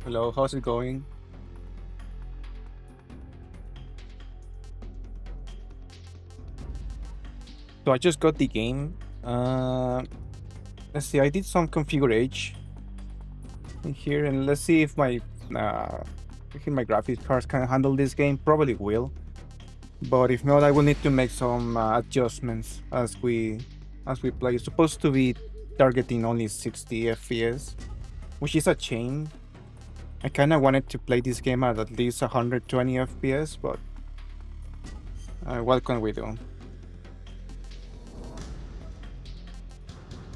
Hello, how's it going? So I just got the game. Let's see, I did some configuration in here, and let's see if my graphics cards can handle this game. Probably will, but if not, I will need to make some adjustments as we play. It's supposed to be targeting only 60 FPS, which is a shame. I kind of wanted to play this game at least 120 FPS, but what can we do?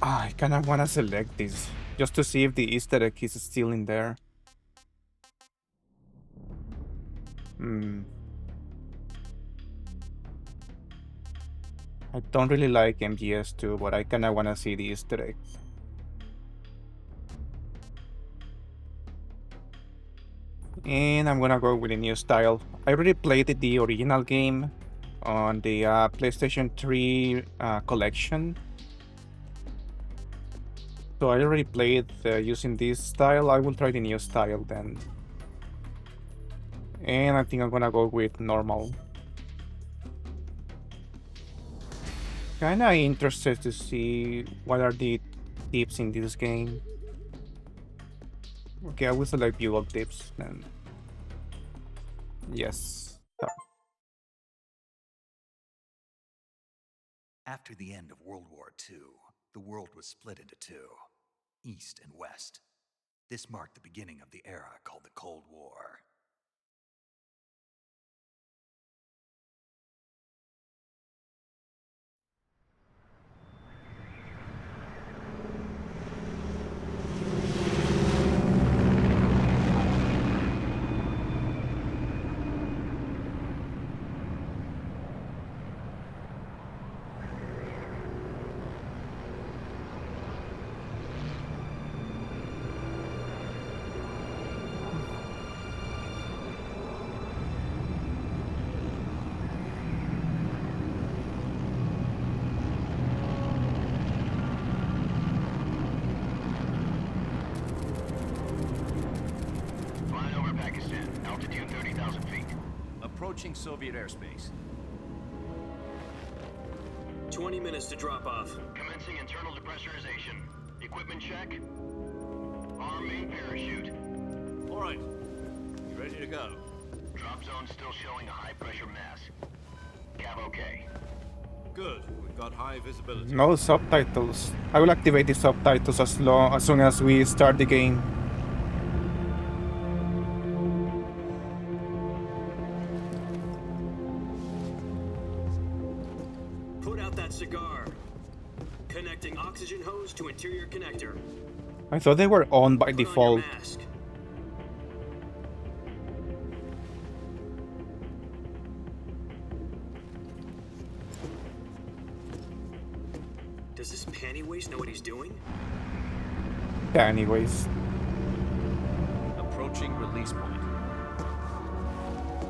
I kind of want to select this just to see if the Easter egg is still in there. I don't really like MGS2, but I kind of want to see the Easter egg. And I'm gonna go with a new style. I already played the original game on the PlayStation 3 collection. So I already played using this style. I will try the new style then. And I think I'm gonna go with normal. Kinda interested to see what are the tips in this game. Okay, I will select view all tips then. Yes. After the end of World War II, the world was split into two, East and West. This marked the beginning of the era called the Cold War. Approaching Soviet airspace. 20 minutes to drop off. Commencing internal depressurization. Equipment check. Arm main parachute. All right. You ready to go? Drop zone still showing a high pressure mass. Cav okay. Good. We've got high visibility. No subtitles. I will activate the subtitles as soon as we start the game. Put out that cigar. Connecting oxygen hose to interior connector. I thought they were on by Put default. on your mask. Does this panty waste know what he's doing? Yeah, anyways. Approaching release point.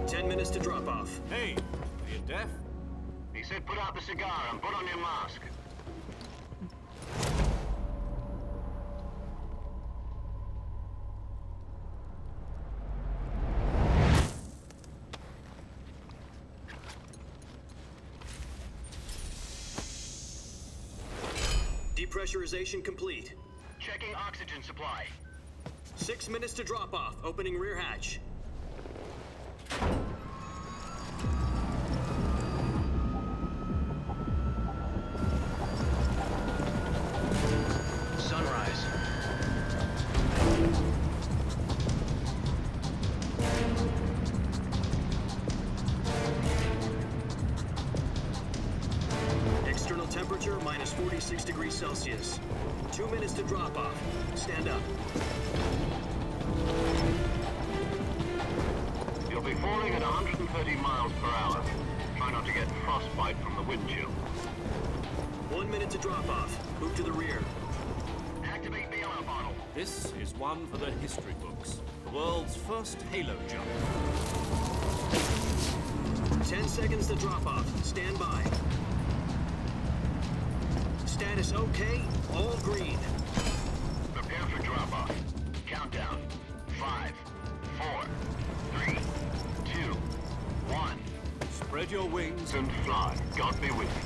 10 minutes to drop off. Hey, are you deaf? He said put out the cigar and put on your mask. Depressurization complete. Checking oxygen supply. 6 minutes to drop off. Opening rear hatch. Sunrise. External temperature minus 46 degrees Celsius. 2 minutes to drop off. Stand up. You'll be falling at 130 miles per hour. Try not to get frostbite from the wind chill. 1 minute to drop off. Move to the rear. Activate bailout bottle. This is one for the history books. The world's first halo jump. 10 seconds to drop off. Stand by. Status okay. All green. Prepare for drop off. Countdown. 5, Spread your wings And fly. God be with you.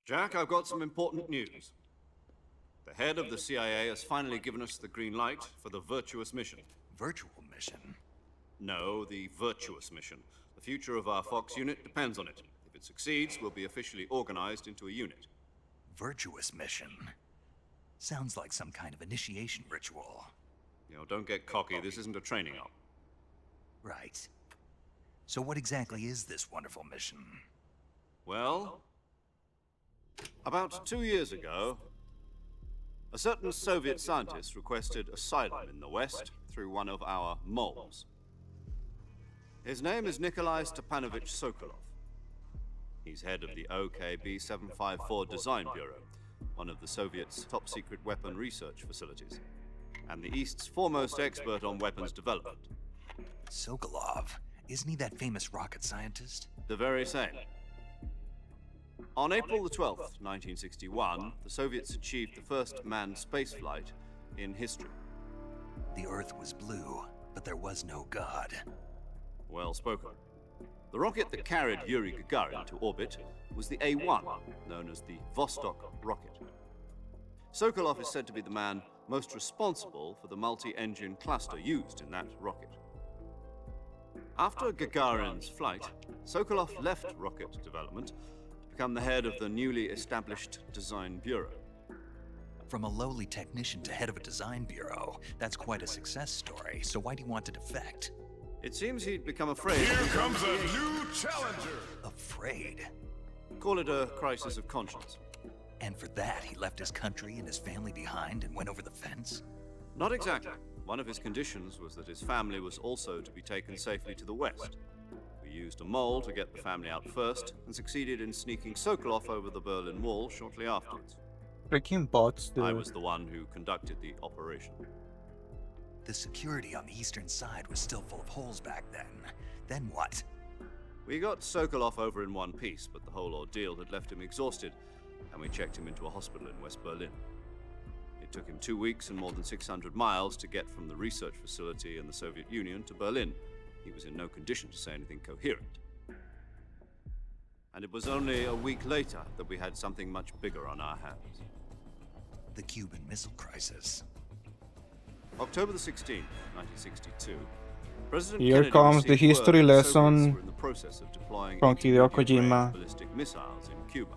Jack, I've got some important news. The head of the CIA has finally given us the green light for the Virtuous mission. Virtual mission? No, the Virtuous mission. The future of our Fox unit depends on it. If it succeeds, we'll be officially organized into a unit. Virtuous mission? Sounds like some kind of initiation ritual. You know, don't get cocky. This isn't a training op. Right. So what exactly is this wonderful mission? Well, about 2 years ago, a certain Soviet scientist requested asylum in the West through one of our moles. His name is Nikolai Stepanovich Sokolov. He's head of the OKB-754 Design Bureau, one of the Soviets' top-secret weapon research facilities, and the East's foremost expert on weapons development. Sokolov? Isn't he that famous rocket scientist? The very same. On April the 12th, 1961, the Soviets achieved the first manned spaceflight in history. The Earth was blue, but there was no God. Well spoken. The rocket that carried Yuri Gagarin to orbit was the A-1, known as the Vostok rocket. Sokolov is said to be the man most responsible for the multi-engine cluster used in that rocket. After Gagarin's flight, Sokolov left rocket development to become the head of the newly established Design Bureau. From a lowly technician to head of a design bureau, that's quite a success story. So why do you want to defect? It seems he'd become afraid. Here comes a new challenger! Afraid? Call it a crisis of conscience. And for that, he left his country and his family behind and went over the fence? Not exactly. One of his conditions was that his family was also to be taken safely to the west. We used a mole to get the family out first, and succeeded in sneaking Sokolov over the Berlin Wall shortly afterwards. Freaking bots, dude. I was the one who conducted the operation. The security on the eastern side was still full of holes back then. Then what? We got Sokolov over in one piece, but the whole ordeal had left him exhausted, and we checked him into a hospital in West Berlin. It took him 2 weeks and more than 600 miles to get from the research facility in the Soviet Union to Berlin. He was in no condition to say anything coherent. And it was only a week later that we had something much bigger on our hands. The Cuban Missile Crisis. October the 16th, 1962, President Here Kennedy comes the received history word that the lesson Soviets were in the process of deploying from Hideo intermediate-range Kojima. ballistic missiles in Cuba.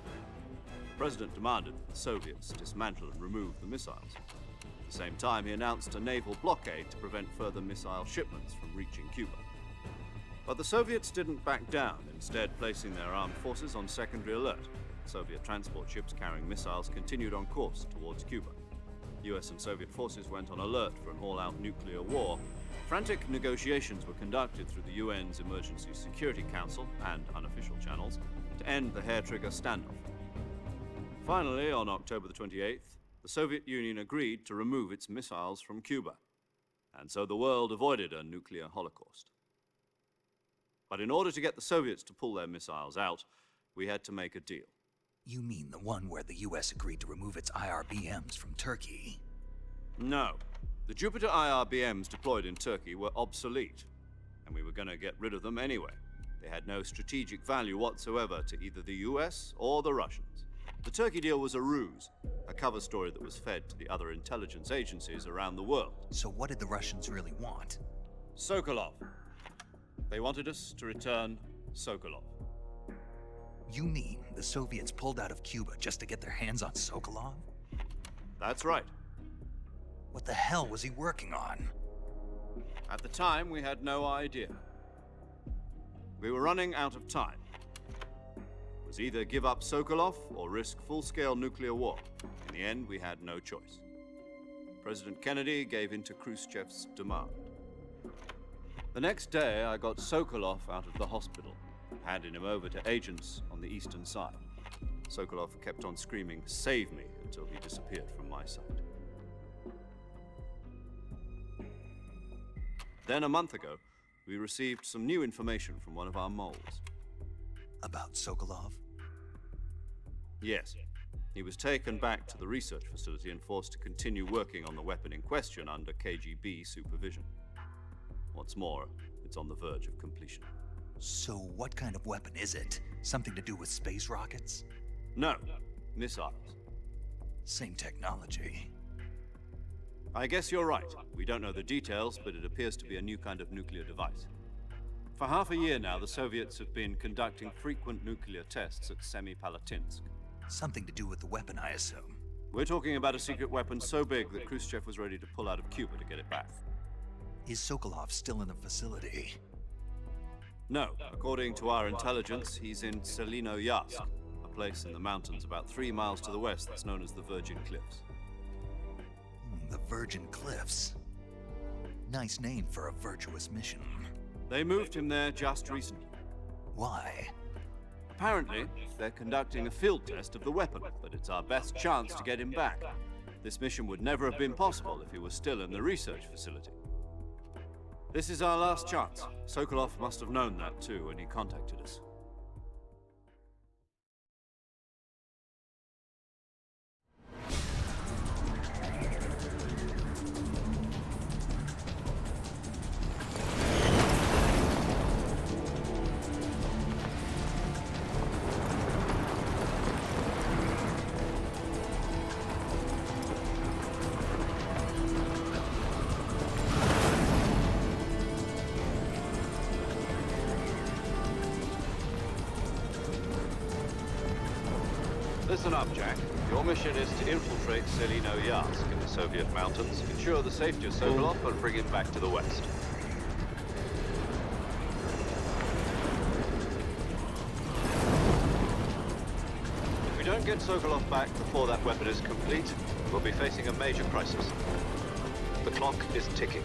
The president demanded that the Soviets dismantle and remove the missiles. At the same time, he announced a naval blockade to prevent further missile shipments from reaching Cuba. But the Soviets didn't back down, instead placing their armed forces on secondary alert. Soviet transport ships carrying missiles continued on course towards Cuba. US and Soviet forces went on alert for an all-out nuclear war. Frantic negotiations were conducted through the UN's Emergency Security Council and unofficial channels to end the hair-trigger standoff. Finally, on October the 28th, the Soviet Union agreed to remove its missiles from Cuba, and so the world avoided a nuclear holocaust. But in order to get the Soviets to pull their missiles out, we had to make a deal. You mean the one where the US agreed to remove its IRBMs from Turkey? No. The Jupiter IRBMs deployed in Turkey were obsolete, and we were going to get rid of them anyway. They had no strategic value whatsoever to either the US or the Russians. The Turkey deal was a ruse, a cover story that was fed to the other intelligence agencies around the world. So what did the Russians really want? Sokolov. They wanted us to return Sokolov. You mean the Soviets pulled out of Cuba just to get their hands on Sokolov? That's right. What the hell was he working on? At the time, we had no idea. We were running out of time. It was either give up Sokolov or risk full-scale nuclear war. In the end, we had no choice. President Kennedy gave in to Khrushchev's demand. The next day, I got Sokolov out of the hospital, handing him over to agents on the eastern side. Sokolov kept on screaming, "Save me," until he disappeared from my sight. Then a month ago, we received some new information from one of our moles. About Sokolov? Yes. He was taken back to the research facility and forced to continue working on the weapon in question under KGB supervision. What's more, it's on the verge of completion. So what kind of weapon is it? Something to do with space rockets? No, missiles. Same technology. I guess you're right. We don't know the details, but it appears to be a new kind of nuclear device. For half a year now, the Soviets have been conducting frequent nuclear tests at Semipalatinsk. Something to do with the weapon, I assume. We're talking about a secret weapon so big that Khrushchev was ready to pull out of Cuba to get it back. Is Sokolov still in the facility? No, according to our intelligence, he's in Selino-Yarsk, a place in the mountains about 3 miles to the west that's known as the Virgin Cliffs. The Virgin Cliffs. Nice name for a virtuous mission. They moved him there just recently. Why? Apparently, they're conducting a field test of the weapon, but it's our best chance to get him back. This mission would never have been possible if he was still in the research facility. This is our last chance. Sokolov must have known that too when he contacted us. Listen up, Jack. Your mission is to infiltrate Selino-Yarsk in the Soviet mountains, ensure the safety of Sokolov, and bring him back to the west. If we don't get Sokolov back before that weapon is complete, we'll be facing a major crisis. The clock is ticking.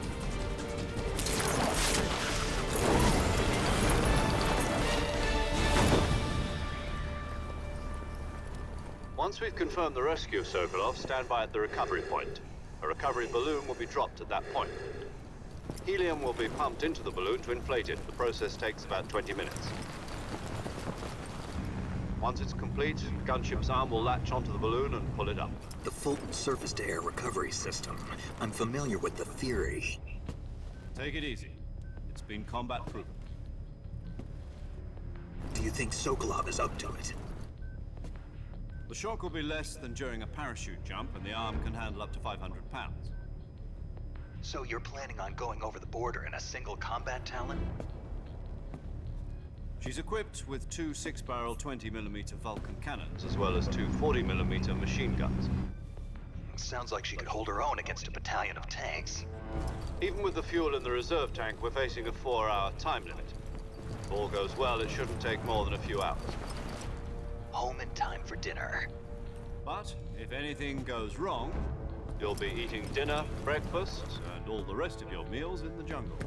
Once we've confirmed the rescue of Sokolov, stand by at the recovery point. A recovery balloon will be dropped at that point. Helium will be pumped into the balloon to inflate it. The process takes about 20 minutes. Once it's complete, gunship's arm will latch onto the balloon and pull it up. The Fulton surface-to-air recovery system. I'm familiar with the theory. Take it easy. It's been combat proven. Do you think Sokolov is up to it? The shock will be less than during a parachute jump, and the arm can handle up to 500 pounds. So you're planning on going over the border in a single combat Talon? She's equipped with 2 6-barrel 20mm Vulcan cannons, as well as 2 40mm machine guns. Sounds like she could hold her own against a battalion of tanks. Even with the fuel in the reserve tank, we're facing a 4-hour time limit. If all goes well, it shouldn't take more than a few hours. Home in time for dinner. But if anything goes wrong, you'll be eating dinner, breakfast, and all the rest of your meals in the jungle.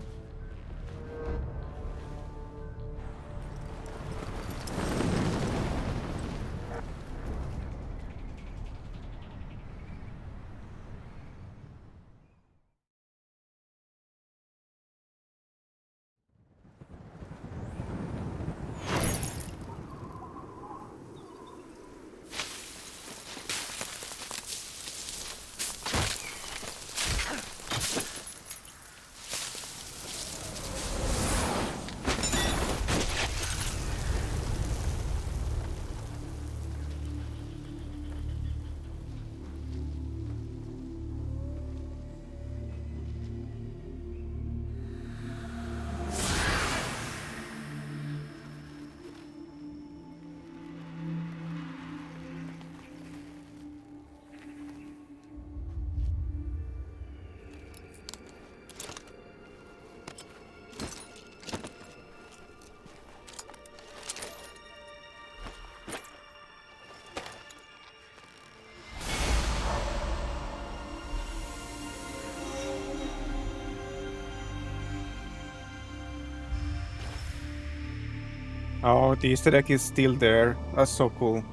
Oh, the Easter egg is still there. That's so cool.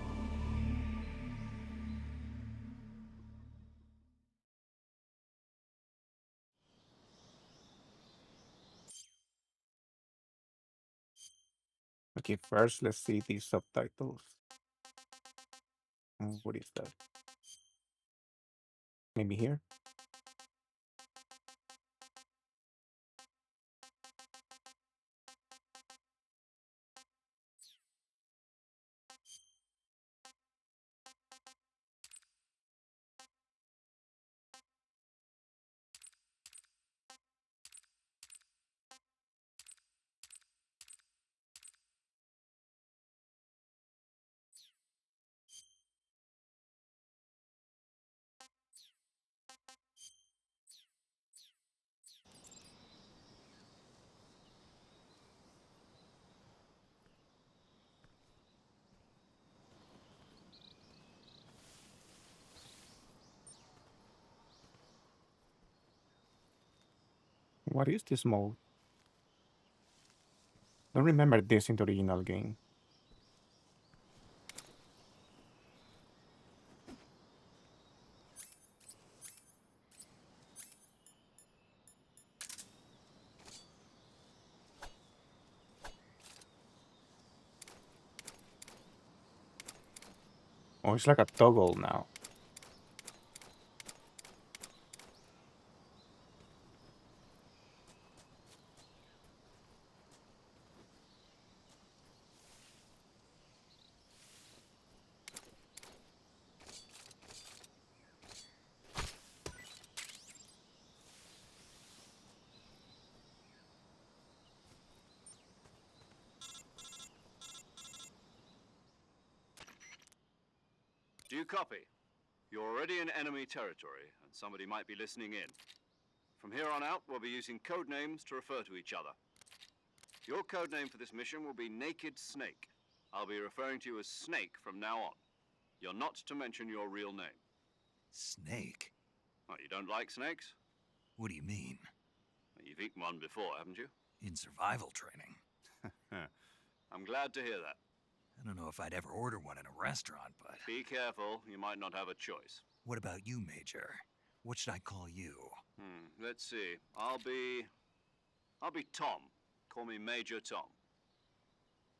Okay, first let's see the subtitles. What is that? Maybe here? What is this mode? Don't remember this in the original game. Oh, it's like a toggle now. Do you copy? You're already in enemy territory, and somebody might be listening in. From here on out, we'll be using code names to refer to each other. Your code name for this mission will be Naked Snake. I'll be referring to you as Snake from now on. You're not to mention your real name. Snake? Oh, you don't like snakes? What do you mean? You've eaten one before, haven't you? In survival training? I'm glad to hear that. I don't know if I'd ever order one in a restaurant, but... Be careful, you might not have a choice. What about you, Major? What should I call you? Let's see. I'll be Tom. Call me Major Tom.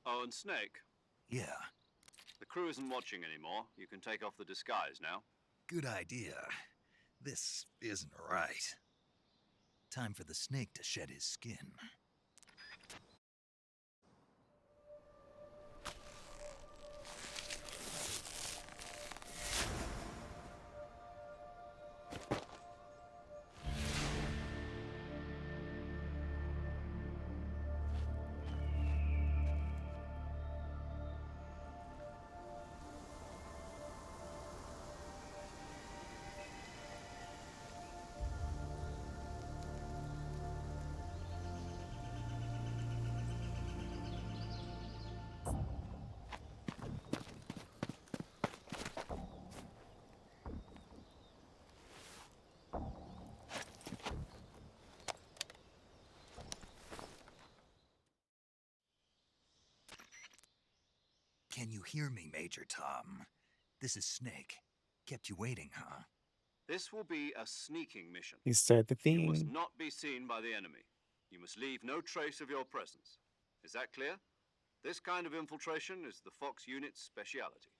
Oh, and Snake. Yeah, The crew isn't watching anymore. You can take off the disguise now. good idea. This isn't right. Time for the snake to shed his skin. Can you hear me, Major Tom? This is Snake. Kept you waiting, huh? This will be a sneaking mission. He said the You must thing. not be seen by the enemy. You must leave no trace of your presence. Is that clear? This kind of infiltration is the Fox unit's speciality.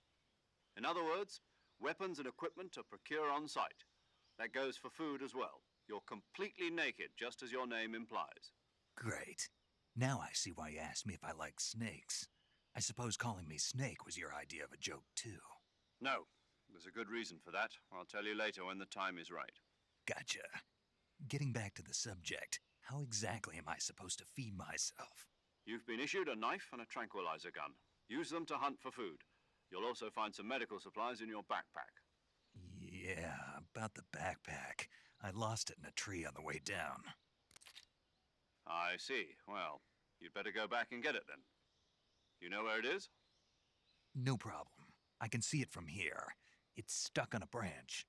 In other words, weapons and equipment are procured on site. That goes for food as well. You're completely naked, just as your name implies. Great. Now I see why you asked me if I like snakes. I suppose calling me Snake was your idea of a joke, too. No, there's a good reason for that. I'll tell you later when the time is right. Gotcha. Getting back to the subject, how exactly am I supposed to feed myself? You've been issued a knife and a tranquilizer gun. Use them to hunt for food. You'll also find some medical supplies in your backpack. Yeah, about the backpack. I lost it in a tree on the way down. I see. Well, you'd better go back and get it then. You know where it is? No problem. I can see it from here. It's stuck on a branch.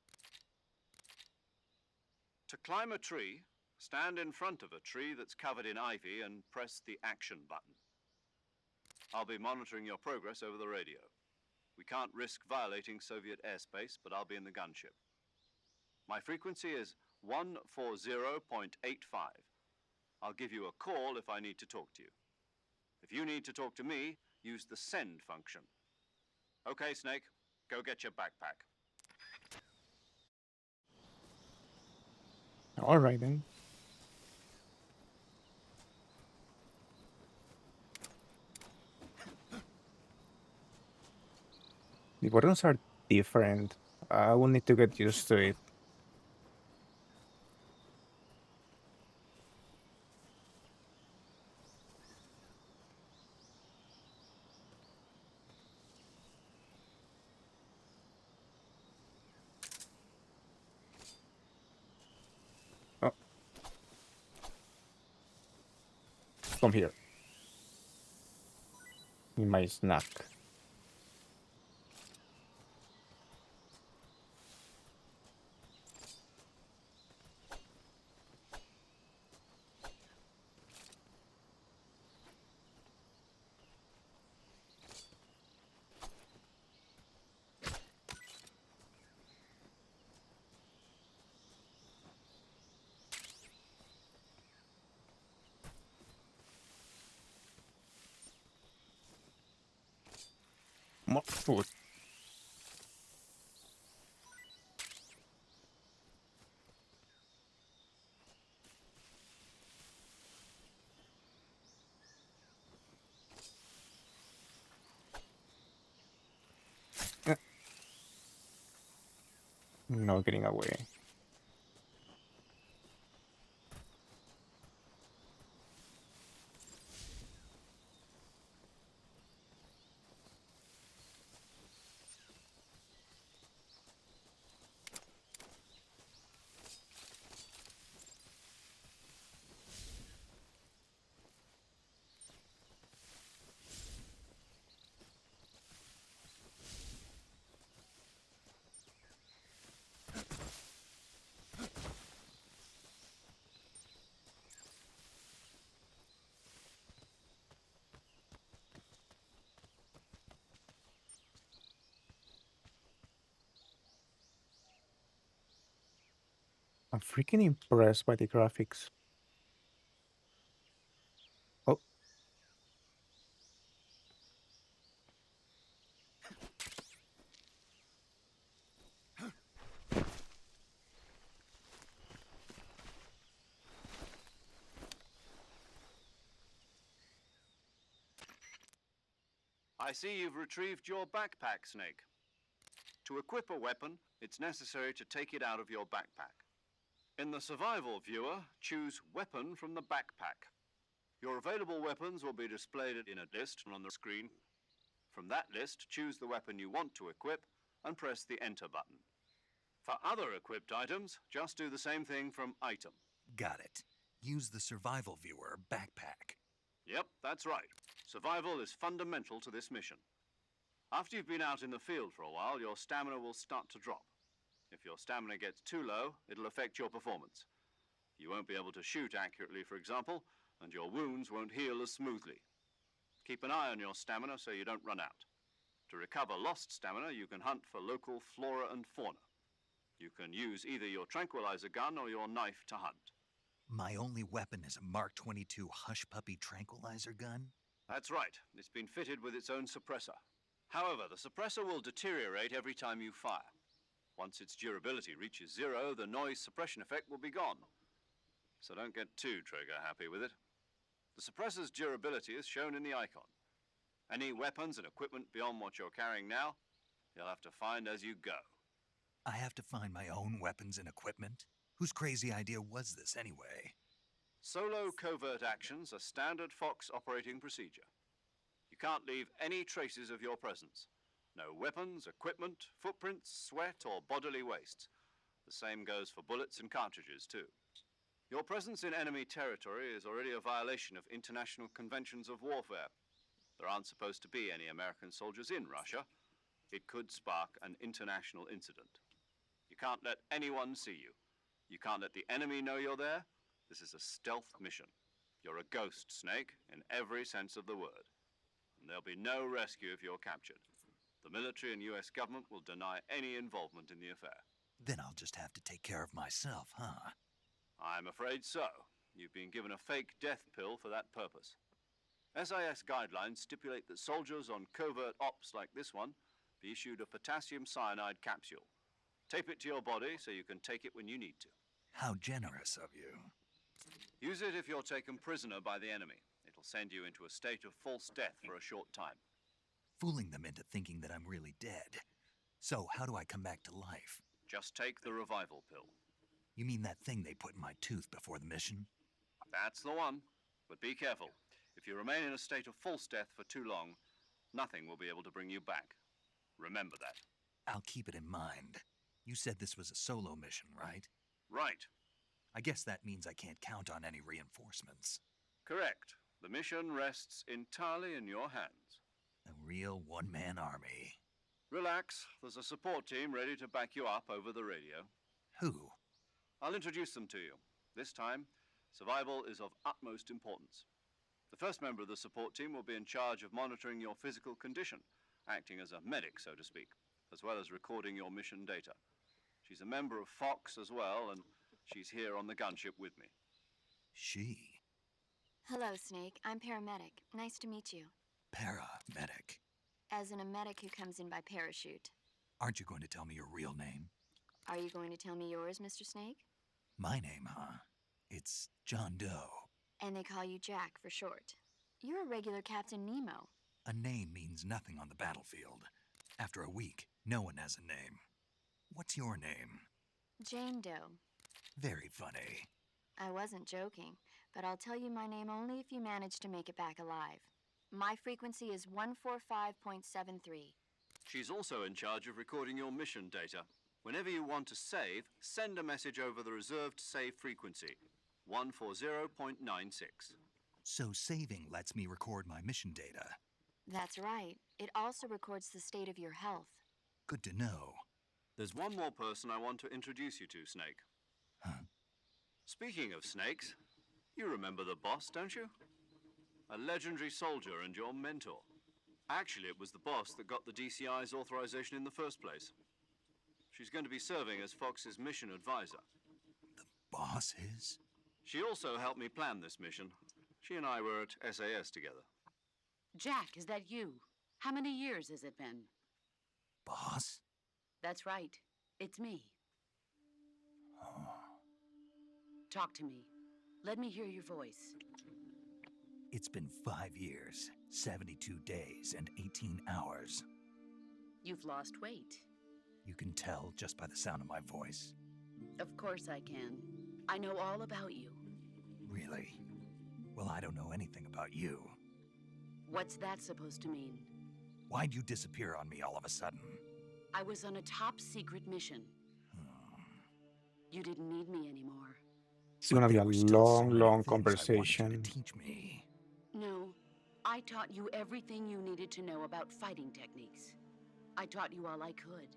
To climb a tree, stand in front of a tree that's covered in ivy and press the action button. I'll be monitoring your progress over the radio. We can't risk violating Soviet airspace, but I'll be in the gunship. My frequency is 140.85. I'll give you a call if I need to talk to you. If you need to talk to me, use the send function. Okay, Snake, go get your backpack. All right then. The buttons are different. I will need to get used to it. Oh, come here. In my snack. More food. Eh, No getting away. I'm freaking impressed by the graphics. Oh, I see you've retrieved your backpack, Snake. To equip a weapon, it's necessary to take it out of your backpack. In the survival viewer, choose Weapon from the backpack. Your available weapons will be displayed in a list on the screen. From that list, choose the weapon you want to equip and press the Enter button. For other equipped items, just do the same thing from Item. Got it. Use the survival viewer backpack. Yep, that's right. Survival is fundamental to this mission. After you've been out in the field for a while, your stamina will start to drop. If your stamina gets too low, it'll affect your performance. You won't be able to shoot accurately, for example, and your wounds won't heal as smoothly. Keep an eye on your stamina so you don't run out. To recover lost stamina, you can hunt for local flora and fauna. You can use either your tranquilizer gun or your knife to hunt. My only weapon is a Mark 22 Hush Puppy tranquilizer gun? That's right. It's been fitted with its own suppressor. However, the suppressor will deteriorate every time you fire. Once its durability reaches 0, the noise suppression effect will be gone. So don't get too trigger happy with it. The suppressor's durability is shown in the icon. Any weapons and equipment beyond what you're carrying now, you'll have to find as you go. I have to find my own weapons and equipment? Whose crazy idea was this anyway? Solo covert actions are standard Fox operating procedure. You can't leave any traces of your presence. No weapons, equipment, footprints, sweat, or bodily wastes. The same goes for bullets and cartridges, too. Your presence in enemy territory is already a violation of international conventions of warfare. There aren't supposed to be any American soldiers in Russia. It could spark an international incident. You can't let anyone see you. You can't let the enemy know you're there. This is a stealth mission. You're a ghost, Snake, in every sense of the word. And there'll be no rescue if you're captured. The military and US government will deny any involvement in the affair. Then I'll just have to take care of myself, huh? I'm afraid so. You've been given a fake death pill for that purpose. SAS guidelines stipulate that soldiers on covert ops like this one be issued a potassium cyanide capsule. Tape it to your body so you can take it when you need to. How generous of you. Use it if you're taken prisoner by the enemy. It'll send you into a state of false death for a short time. Fooling them into thinking that I'm really dead. So, how do I come back to life? Just take the revival pill. You mean that thing they put in my tooth before the mission? That's the one. But be careful. If you remain in a state of false death for too long, nothing will be able to bring you back. Remember that. I'll keep it in mind. You said this was a solo mission, right? Right. I guess that means I can't count on any reinforcements. Correct. The mission rests entirely in your hands. A real one-man army. Relax. There's a support team ready to back you up over the radio. Who? I'll introduce them to you. This time, survival is of utmost importance. The first member of the support team will be in charge of monitoring your physical condition, acting as a medic, so to speak, as well as recording your mission data. She's a member of Fox as well, and she's here on the gunship with me. She? Hello, Snake. I'm paramedic. Nice to meet you. Paramedic. As in a medic who comes in by parachute. Aren't you going to tell me your real name? Are you going to tell me yours, Mr. Snake? My name, huh? It's John Doe. And they call you Jack for short. You're a regular Captain Nemo. A name means nothing on the battlefield. After a week, no one has a name. What's your name? Jane Doe. Very funny. I wasn't joking, but I'll tell you my name only if you manage to make it back alive. My frequency is 145.73. She's also in charge of recording your mission data. Whenever you want to save, send a message over the reserved save frequency, 140.96. So saving lets me record my mission data. That's right. It also records the state of your health. Good to know. There's one more person I want to introduce you to, Snake. Huh? Speaking of snakes, you remember the boss, don't you? A legendary soldier and your mentor. Actually, it was the boss that got the DCI's authorization in the first place. She's going to be serving as Fox's mission advisor. The boss is? She also helped me plan this mission. She and I were at SAS together. Jack, is that you? How many years has it been? Boss? That's right. It's me. Talk to me. Let me hear your voice. It's been 5 years, 72 days, and 18 hours. You've lost weight. You can tell just by the sound of my voice. Of course I can. I know all about you. Really? Well, I don't know anything about you. What's that supposed to mean? Why'd you disappear on me all of a sudden? I was on a top secret mission. You didn't need me anymore. It's gonna be There a were still so long, many long things I wanted you to conversation. teach me. No, I taught you everything you needed to know about fighting techniques. I taught you all I could.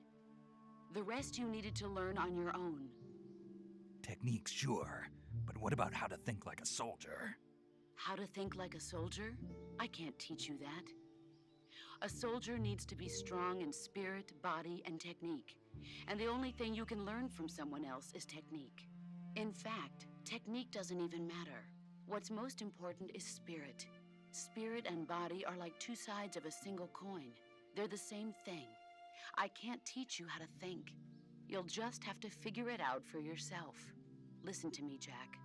The rest you needed to learn on your own. Techniques, sure. But what about how to think like a soldier? How to think like a soldier? I can't teach you that. A soldier needs to be strong in spirit, body, and technique. And the only thing you can learn from someone else is technique. In fact, technique doesn't even matter. What's most important is spirit. Spirit and body are like two sides of a single coin. They're the same thing. I can't teach you how to think. You'll just have to figure it out for yourself. Listen to me, Jack.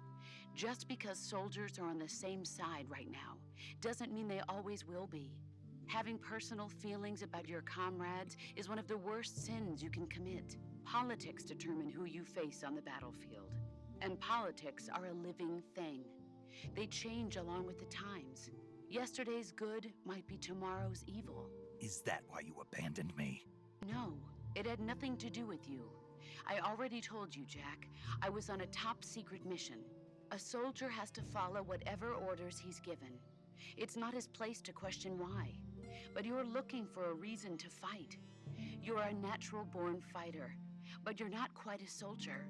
Just because soldiers are on the same side right now doesn't mean they always will be. Having personal feelings about your comrades is one of the worst sins you can commit. Politics determine who you face on the battlefield. And politics are a living thing. They change along with the times. Yesterday's good might be tomorrow's evil. Is that why you abandoned me? No, it had nothing to do with you. I already told you, Jack. I was on a top secret mission. A soldier has to follow whatever orders he's given. It's not his place to question why. But you're looking for a reason to fight. You're a natural-born fighter, but you're not quite a soldier.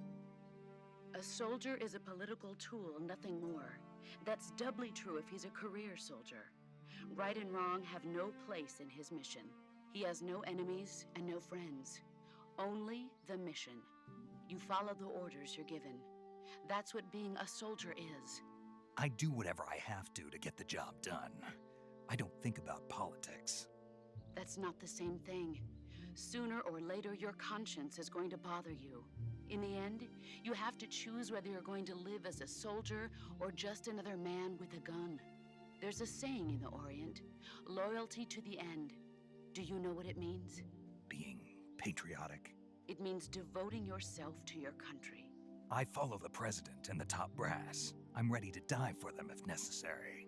A soldier is a political tool, nothing more. That's doubly true if he's a career soldier. Right and wrong have no place in his mission. He has no enemies and no friends. Only the mission. You follow the orders you're given. That's what being a soldier is. I do whatever I have to get the job done. I don't think about politics. That's not the same thing. Sooner or later, your conscience is going to bother you. In the end, you have to choose whether you're going to live as a soldier or just another man with a gun. There's a saying in the Orient, loyalty to the end. Do you know what it means? Being patriotic. It means devoting yourself to your country. I follow the president and the top brass. I'm ready to die for them if necessary.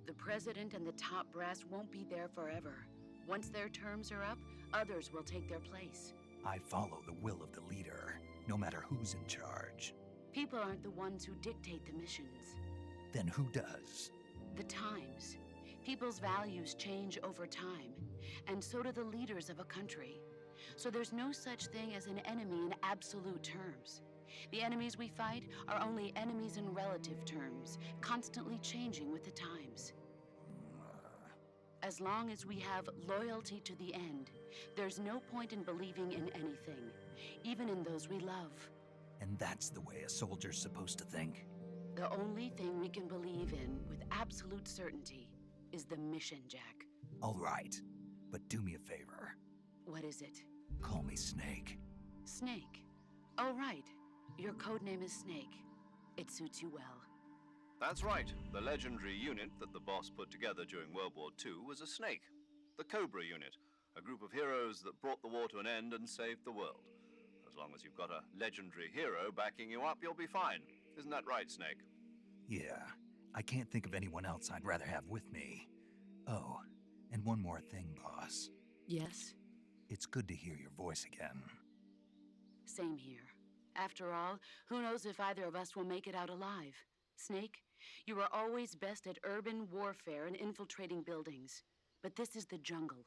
The president and the top brass won't be there forever. Once their terms are up, others will take their place. I follow the will of the leader, no matter who's in charge. People aren't the ones who dictate the missions. Then who does? The times. People's values change over time, and so do the leaders of a country. So there's no such thing as an enemy in absolute terms. The enemies we fight are only enemies in relative terms, constantly changing with the times. As long as we have loyalty to the end, there's no point in believing in anything, even in those we love. And that's the way a soldier's supposed to think? The only thing we can believe in with absolute certainty is the mission, Jack. All right, but do me a favor. What is it? Call me Snake. Snake. Oh, right. Your code name is Snake. It suits you well. That's right. The legendary unit that the boss put together during World War II was a snake. The Cobra unit, a group of heroes that brought the war to an end and saved the world. As long as you've got a legendary hero backing you up, you'll be fine. Isn't that right, Snake? Yeah, I can't think of anyone else I'd rather have with me. Oh, and one more thing, boss. Yes? It's good to hear your voice again. Same here. After all, who knows if either of us will make it out alive? Snake, you are always best at urban warfare and infiltrating buildings. But this is the jungle.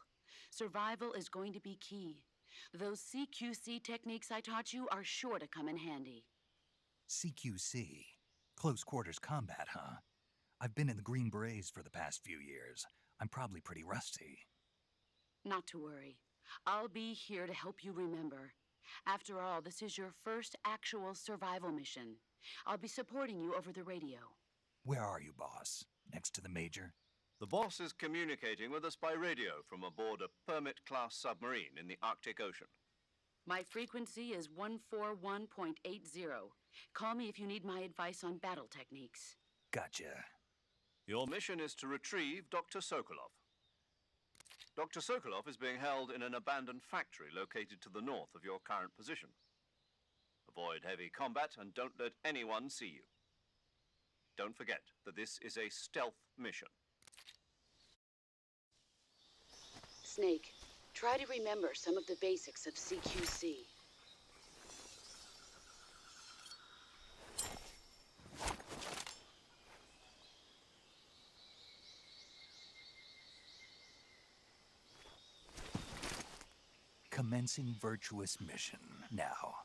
Survival is going to be key. Those CQC techniques I taught you are sure to come in handy. CQC? Close quarters combat, huh? I've been in the Green Berets for the past few years. I'm probably pretty rusty. Not to worry. I'll be here to help you remember. After all, this is your first actual survival mission. I'll be supporting you over the radio. Where are you, boss? Next to the Major? The boss is communicating with us by radio from aboard a Permit-class submarine in the Arctic Ocean. My frequency is 141.80. Call me if you need my advice on battle techniques. Gotcha. Your mission is to retrieve Dr. Sokolov. Dr. Sokolov is being held in an abandoned factory located to the north of your current position. Avoid heavy combat and don't let anyone see you. Don't forget that this is a stealth mission. Snake, try to remember some of the basics of CQC. Commencing Virtuous mission now.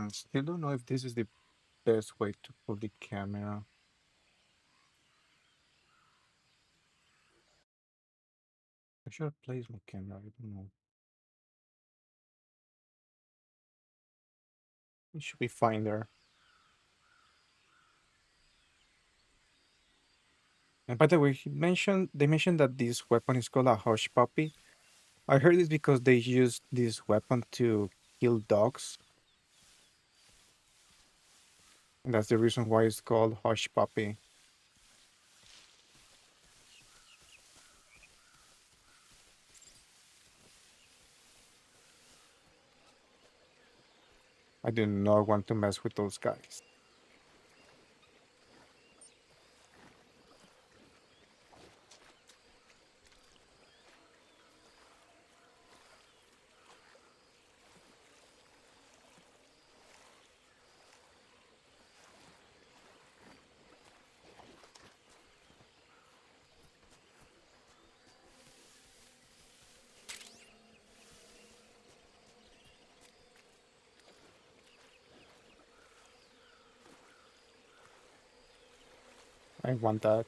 I still don't know if this is the best way to put the camera. I should have placed my camera. I don't know. It should be fine there. And by the way, they mentioned that this weapon is called a hush puppy. I heard it's because they used this weapon to kill dogs. And that's the reason why it's called hush puppy. I do not want to mess with those guys. I want that.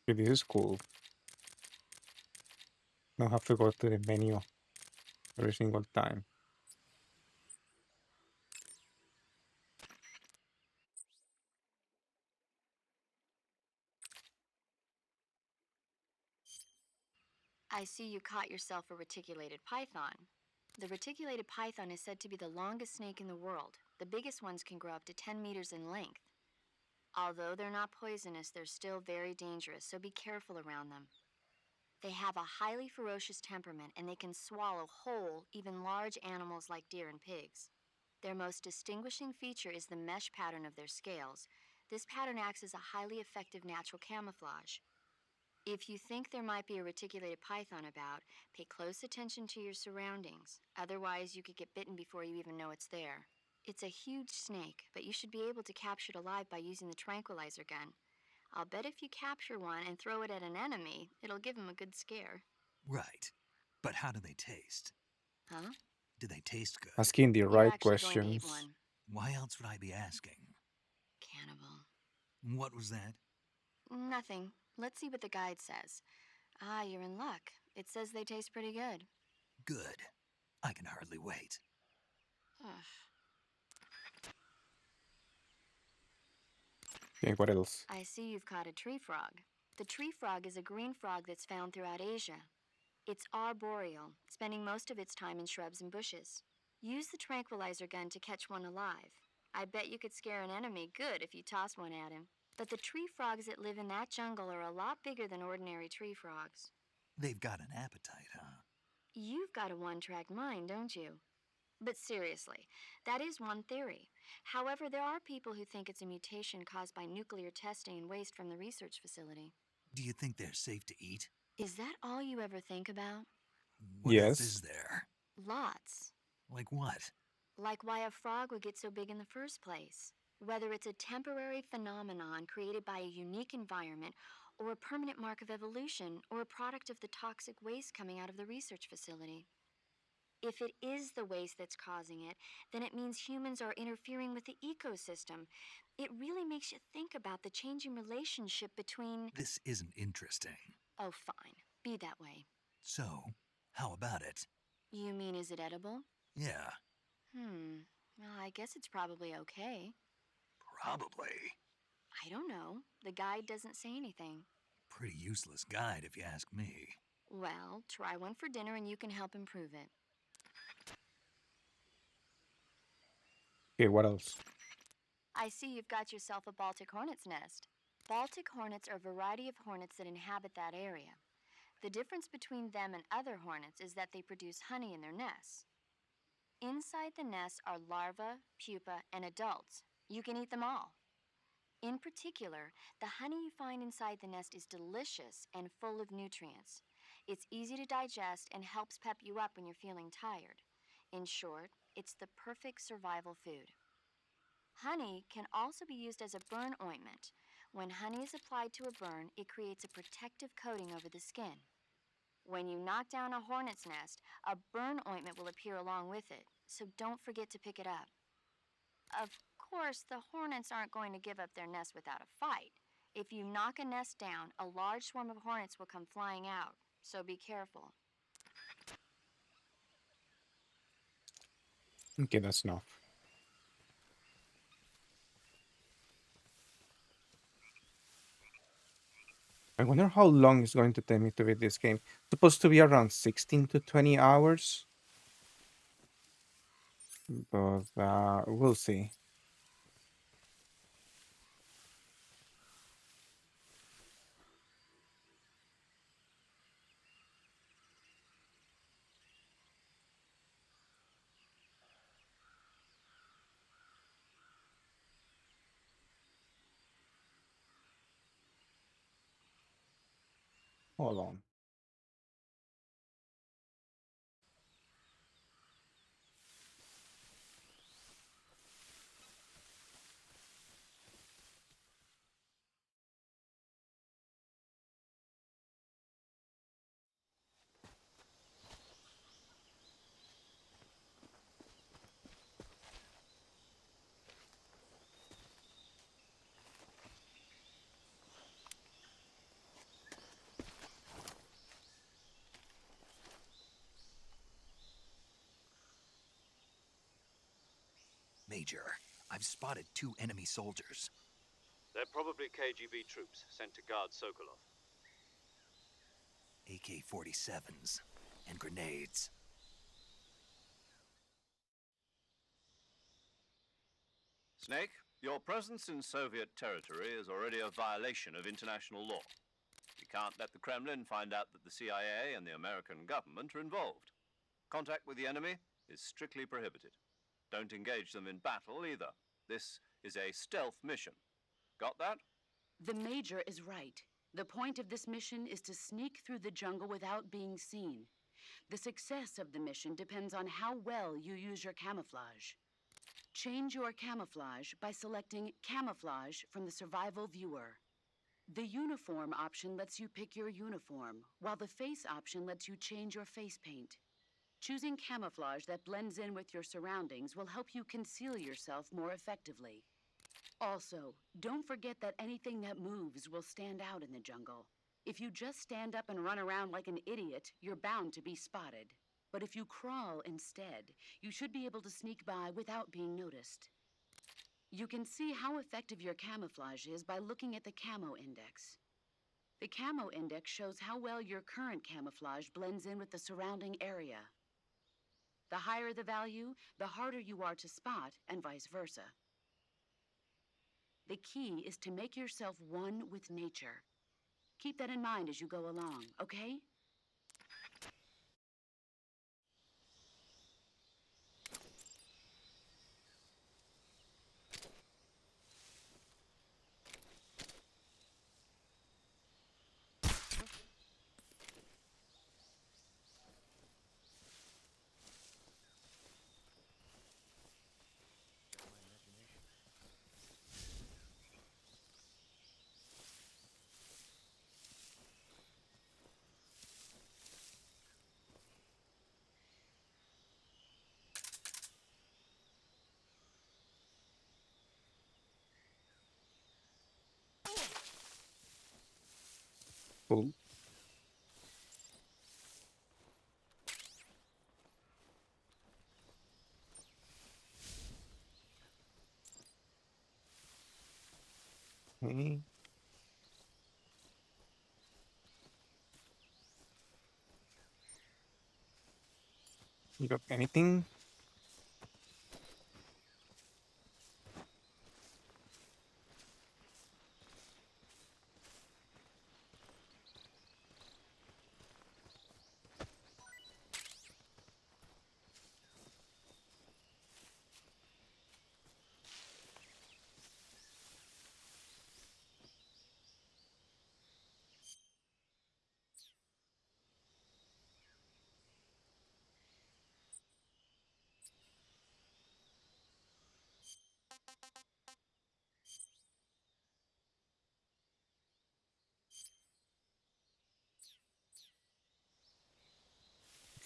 Okay, this is cool. Don't have to go to the menu every single time. I see you caught yourself a reticulated python. The reticulated python is said to be the longest snake in the world. The biggest ones can grow up to 10 meters in length. Although they're not poisonous, they're still very dangerous, so be careful around them. They have a highly ferocious temperament and they can swallow whole, even large animals like deer and pigs. Their most distinguishing feature is the mesh pattern of their scales. This pattern acts as a highly effective natural camouflage. If you think there might be a reticulated python about, pay close attention to your surroundings. Otherwise, you could get bitten before you even know it's there. It's a huge snake, but you should be able to capture it alive by using the tranquilizer gun. I'll bet if you capture one and throw it at an enemy, it'll give him a good scare. Right. But how do they taste? Huh? Do they taste good? Asking the You're right actually going to eat questions. one. Why else would I be asking? Cannibal. What was that? Nothing. Let's see what the guide says. Ah, you're in luck. It says they taste pretty good. Good. I can hardly wait. Ugh. Okay, what else? I see you've caught a tree frog. The tree frog is a green frog that's found throughout Asia. It's arboreal, spending most of its time in shrubs and bushes. Use the tranquilizer gun to catch one alive. I bet you could scare an enemy good if you toss one at him. But the tree frogs that live in that jungle are a lot bigger than ordinary tree frogs. They've got an appetite, huh? You've got a one-track mind, don't you? But seriously, that is one theory. However, there are people who think it's a mutation caused by nuclear testing and waste from the research facility. Do you think they're safe to eat? Is that all you ever think about? What else Yes. is there? Lots. Like what? Like why a frog would get so big in the first place. Whether it's a temporary phenomenon created by a unique environment, or a permanent mark of evolution, or a product of the toxic waste coming out of the research facility. If it is the waste that's causing it, then it means humans are interfering with the ecosystem. It really makes you think about the changing relationship between... This isn't interesting. Oh, fine. Be that way. So, how about it? You mean, is it edible? Yeah, Well, I guess it's probably okay. probably. I don't know. The guide doesn't say anything. Pretty useless guide if you ask me. Well, try one for dinner and you can help improve it. Okay, what else? I see you've got yourself a Baltic hornet's nest. Baltic hornets are a variety of hornets that inhabit that area. The difference between them and other hornets is that they produce honey in their nests. Inside the nest are larvae, pupa, and adults. You can eat them all. In particular, the honey you find inside the nest is delicious and full of nutrients. It's easy to digest and helps pep you up when you're feeling tired. In short, it's the perfect survival food. Honey can also be used as a burn ointment. When honey is applied to a burn, it creates a protective coating over the skin. When you knock down a hornet's nest, a burn ointment will appear along with it, so don't forget to pick it up. Of course, the hornets aren't going to give up their nest without a fight. If you knock a nest down, a large swarm of hornets will come flying out, so be careful. Okay, that's enough. I wonder how long it's going to take me to beat this game. It's supposed to be around 16 to 20 hours. But we'll see. Hold on. Major, I've spotted 2 enemy soldiers. They're probably KGB troops sent to guard Sokolov. AK-47s and grenades. Snake, your presence in Soviet territory is already a violation of international law. You can't let the Kremlin find out that the CIA and the American government are involved. Contact with the enemy is strictly prohibited. Don't engage them in battle either. This is a stealth mission. Got that? The Major is right. The point of this mission is to sneak through the jungle without being seen. The success of the mission depends on how well you use your camouflage. Change your camouflage by selecting Camouflage from the Survival Viewer. The Uniform option lets you pick your uniform, while the Face option lets you change your face paint. Choosing camouflage that blends in with your surroundings will help you conceal yourself more effectively. Also, don't forget that anything that moves will stand out in the jungle. If you just stand up and run around like an idiot, you're bound to be spotted. But if you crawl instead, you should be able to sneak by without being noticed. You can see how effective your camouflage is by looking at the Camo Index. The Camo Index shows how well your current camouflage blends in with the surrounding area. The higher the value, the harder you are to spot, and vice versa. The key is to make yourself one with nature. Keep that in mind as you go along, okay? Cool. Okay. You got anything?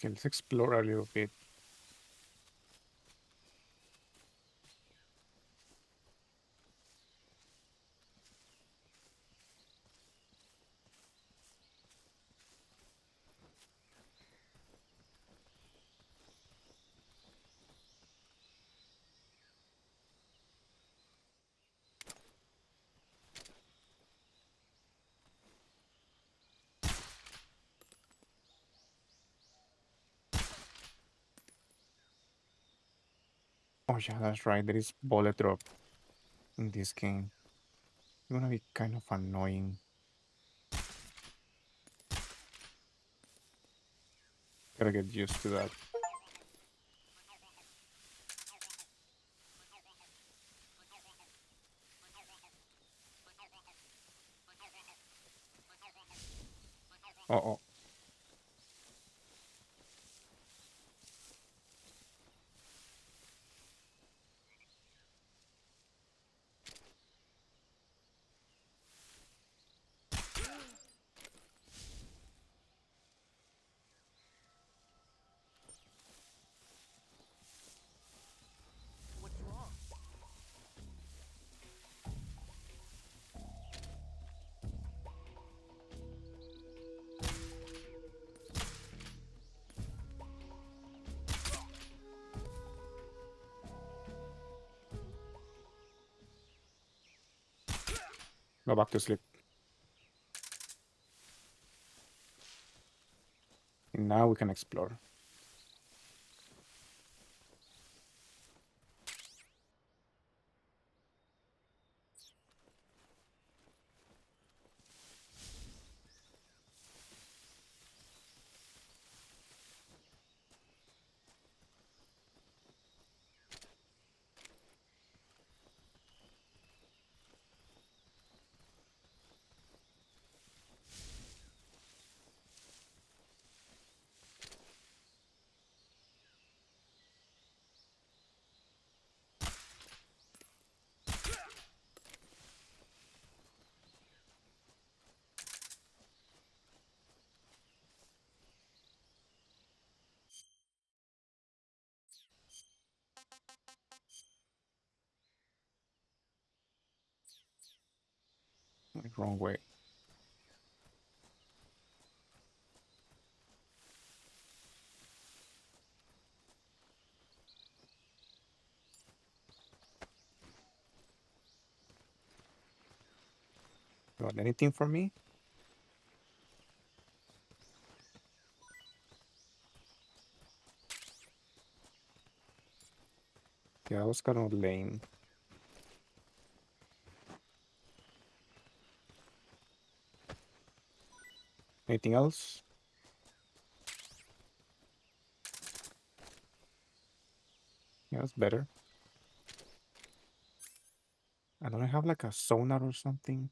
Okay, let's explore a little bit. Oh yeah, that's right. There is bullet drop in this game. It's gonna be kind of annoying. Gotta get used to that. Uh-oh. Go back to sleep. And now we can explore. Wrong way. Got anything for me? Yeah, that was kind of lame. Anything else? Yeah, that's better. I don't have like a sonar or something.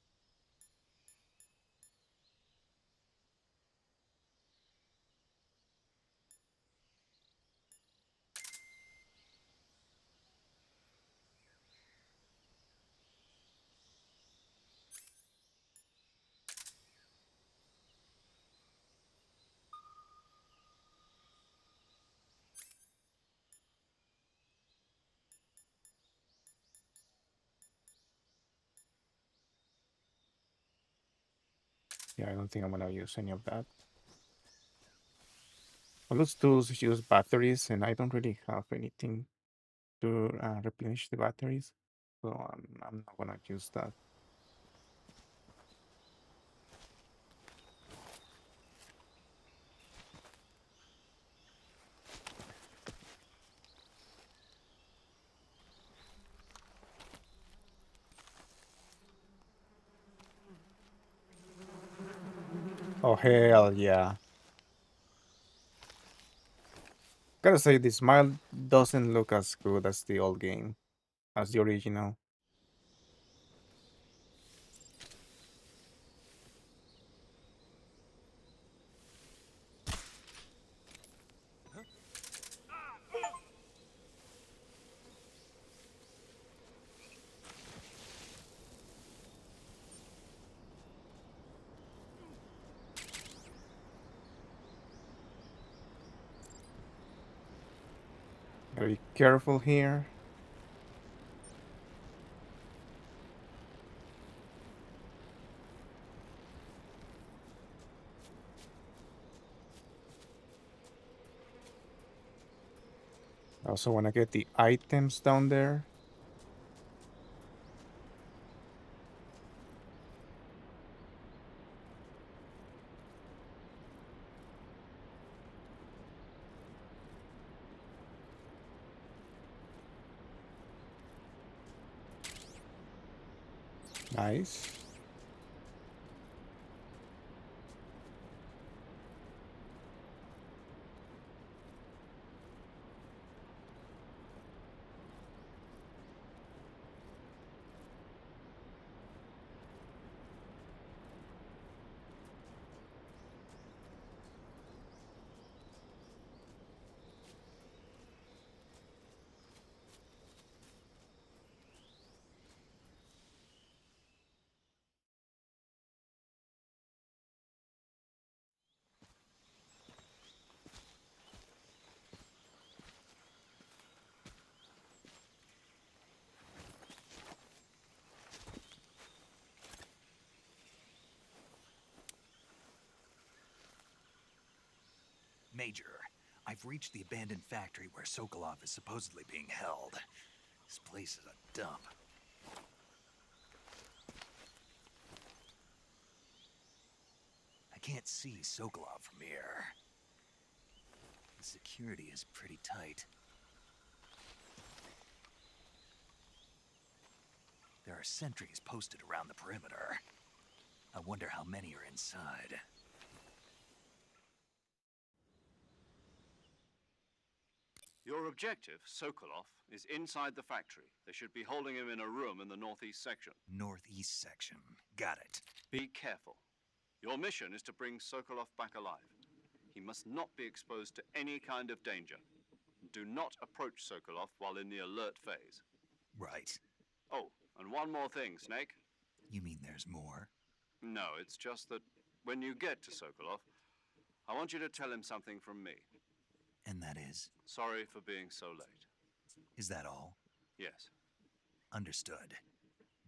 Yeah, I don't think I'm gonna use any of that. All those tools use batteries, and I don't really have anything to replenish the batteries, so I'm not gonna use that. Oh hell yeah! Gotta say, this smile doesn't look as good as the old game, as the original. Gotta be careful here. I also want to get the items down there. Nice. Major, I've reached the abandoned factory where Sokolov is supposedly being held. This place is a dump. I can't see Sokolov from here. The security is pretty tight. There are sentries posted around the perimeter. I wonder how many are inside. Your objective, Sokolov, is inside the factory. They should be holding him in a room in the northeast section. Northeast section. Got it. Be careful. Your mission is to bring Sokolov back alive. He must not be exposed to any kind of danger. Do not approach Sokolov while in the alert phase. Right. Oh, and one more thing, Snake. You mean there's more? No, it's just that when you get to Sokolov, I want you to tell him something from me. And that is? Sorry for being so late. Is that all? Yes. Understood.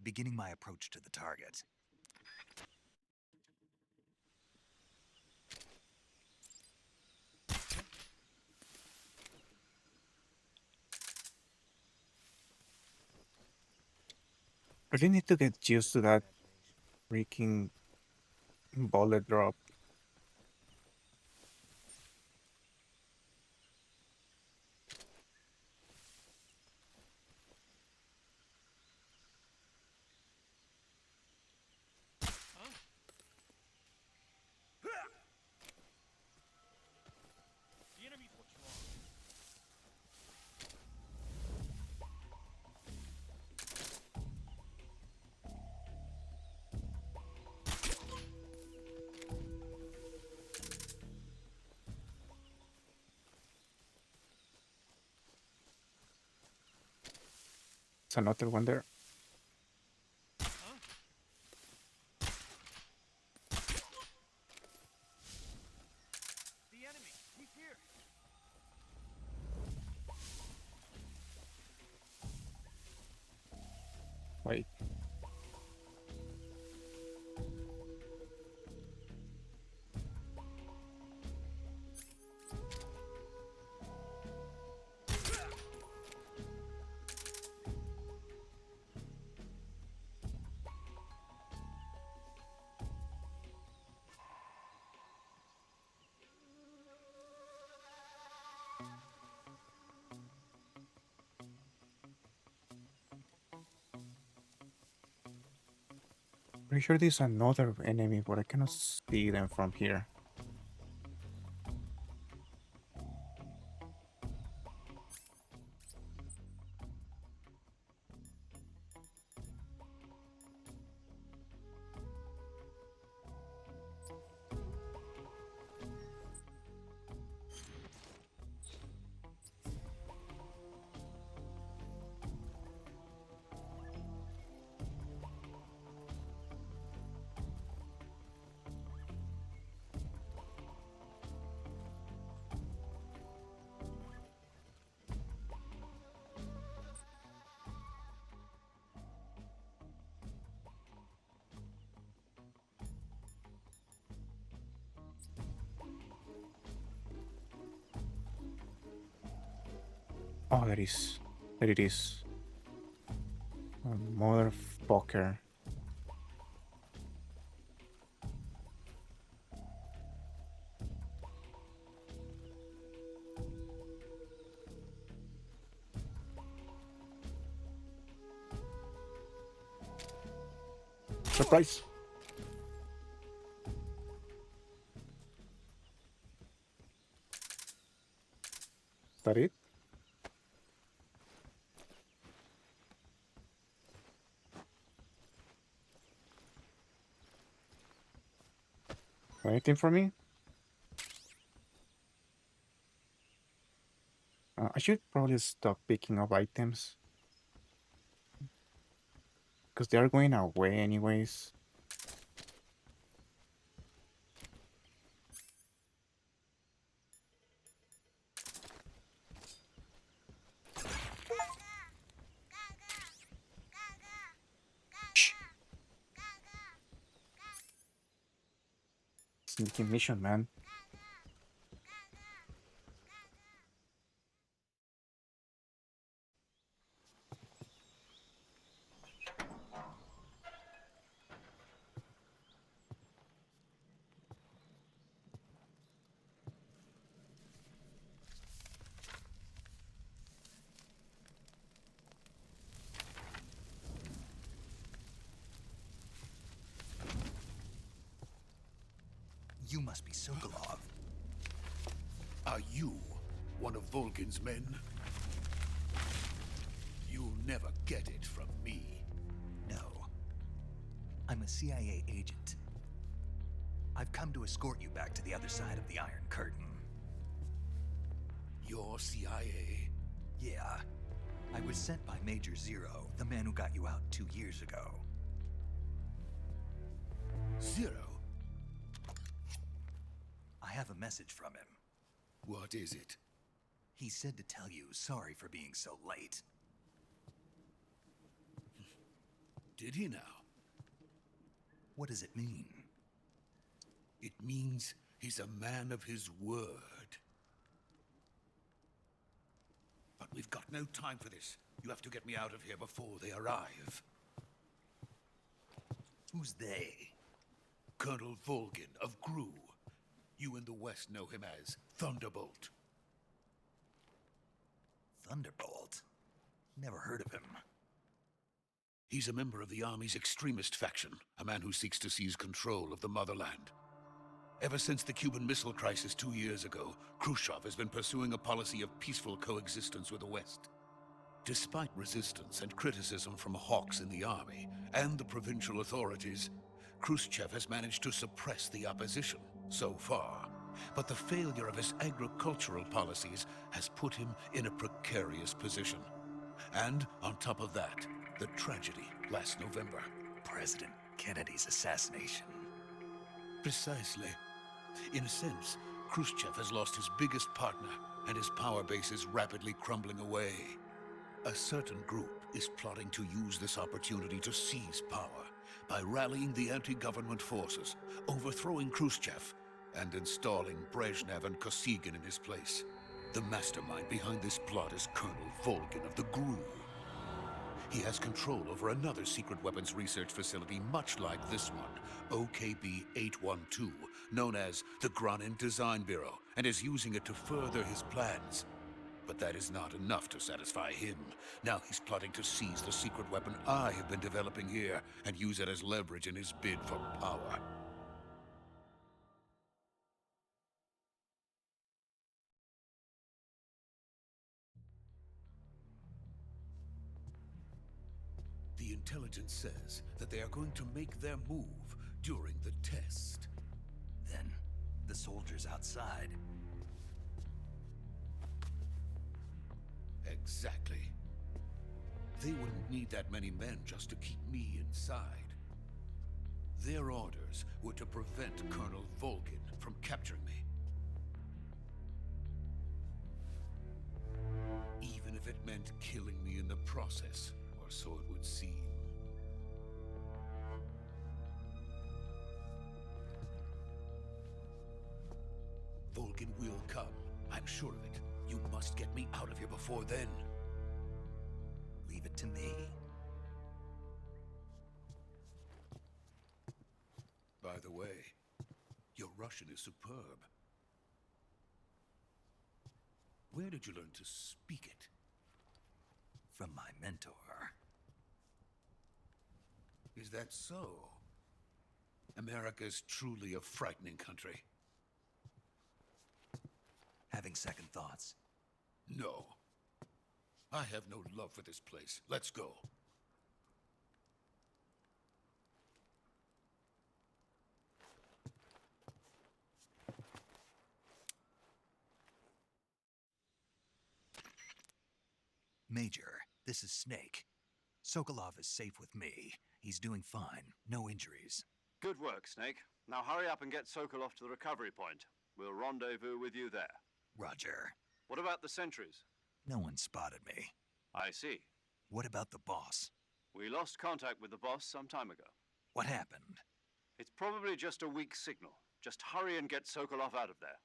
Beginning my approach to the target. Really need to get used to that freaking bullet drop. It's another one there. Wait. Pretty sure there's another enemy, but I cannot see them from here. Oh, there is. There it is. Oh, motherfucker. Surprise! Is that it? Anything for me? I should probably stop picking up items. Because they are going away anyways. Shh. Sneaky mission, man. You must be Sokolov. Are you one of Volgin's men? You'll never get it from me. No. I'm a CIA agent. I've come to escort you back to the other side of the Iron Curtain. You're CIA? Yeah. I was sent by Major Zero, the man who got you out 2 years ago. Zero? I have a message from him. What is it? He said to tell you sorry for being so late. Did he now? What does it mean? It means he's a man of his word. But we've got no time for this. You have to get me out of here before they arrive. Who's they? Colonel Volgin of Gru. You in the West know him as Thunderbolt. Thunderbolt? Never heard of him. He's a member of the Army's extremist faction, a man who seeks to seize control of the motherland. Ever since the Cuban Missile Crisis 2 years ago, Khrushchev has been pursuing a policy of peaceful coexistence with the West. Despite resistance and criticism from hawks in the army and the provincial authorities, Khrushchev has managed to suppress the opposition so far. But the failure of his agricultural policies has put him in a precarious position. And on top of that, the tragedy last November. President Kennedy's assassination. Precisely. In a sense, Khrushchev has lost his biggest partner, and his power base is rapidly crumbling away. A certain group is plotting to use this opportunity to seize power by rallying the anti-government forces, overthrowing Khrushchev, and installing Brezhnev and Kosygin in his place. The mastermind behind this plot is Colonel Volgin of the GRU. He has control over another secret weapons research facility much like this one, OKB-812, known as the Granin Design Bureau, and is using it to further his plans. But that is not enough to satisfy him. Now he's plotting to seize the secret weapon I have been developing here and use it as leverage in his bid for power. The intelligence says that they are going to make their move during the test. Then, the soldiers outside. Exactly. They wouldn't need that many men just to keep me inside. Their orders were to prevent Colonel Volgin from capturing me. Even if it meant killing me in the process, or so it would seem. Volgin will come, I'm sure of it. You must get me out of here before then. Leave it to me. By the way, your Russian is superb. Where did you learn to speak it? From my mentor. Is that so? America's truly a frightening country. Having second thoughts. No. I have no love for this place. Let's go. Major, this is Snake. Sokolov is safe with me. He's doing fine. No injuries. Good work, Snake. Now hurry up and get Sokolov to the recovery point. We'll rendezvous with you there. Roger. What about the sentries? No one spotted me. I see. What about the boss? We lost contact with the boss some time ago. What happened? It's probably just a weak signal. Just hurry and get Sokolov out of there.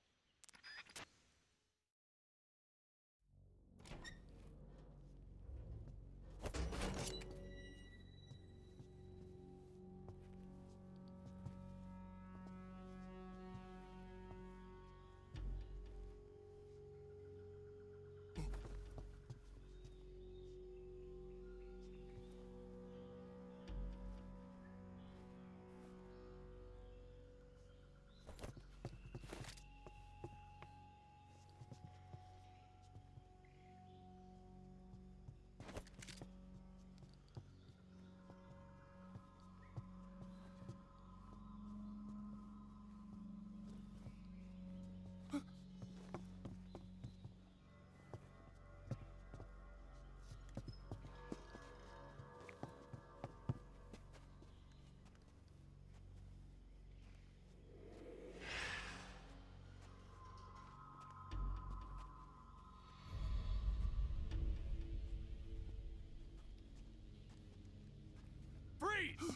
Freeze!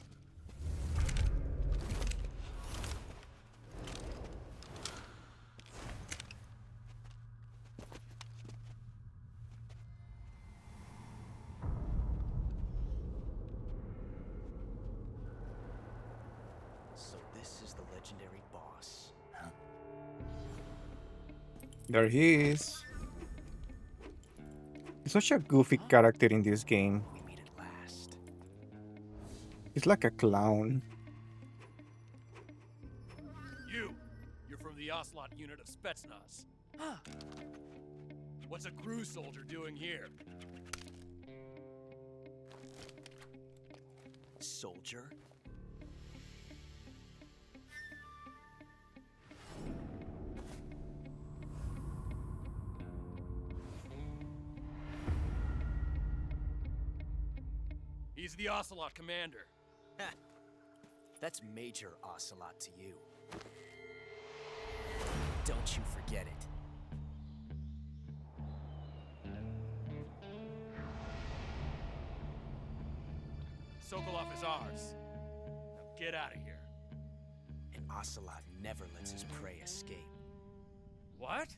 So this is the legendary boss. There he is. He's such a goofy character in this game. We meet at last. He's like a clown. You're from the Ocelot unit of Spetsnaz. What's a crew soldier doing here? Soldier? He's the Ocelot commander. That's Major Ocelot to you. Don't you forget it. Sokolov is ours. Now get out of here. And Ocelot never lets his prey escape. What?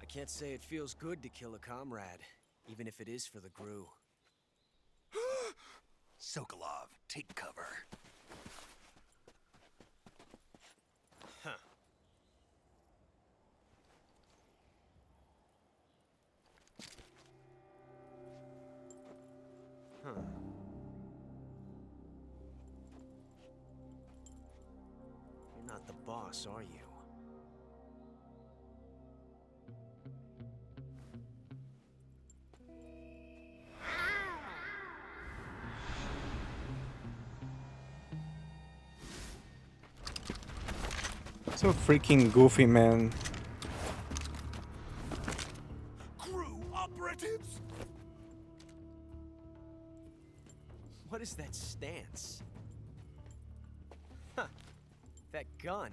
I can't say it feels good to kill a comrade, even if it is for the GRU. Sokolov, take cover. Huh. not the boss, are you? So freaking goofy, man. Crew operatives! What is that stance? Huh. That gun.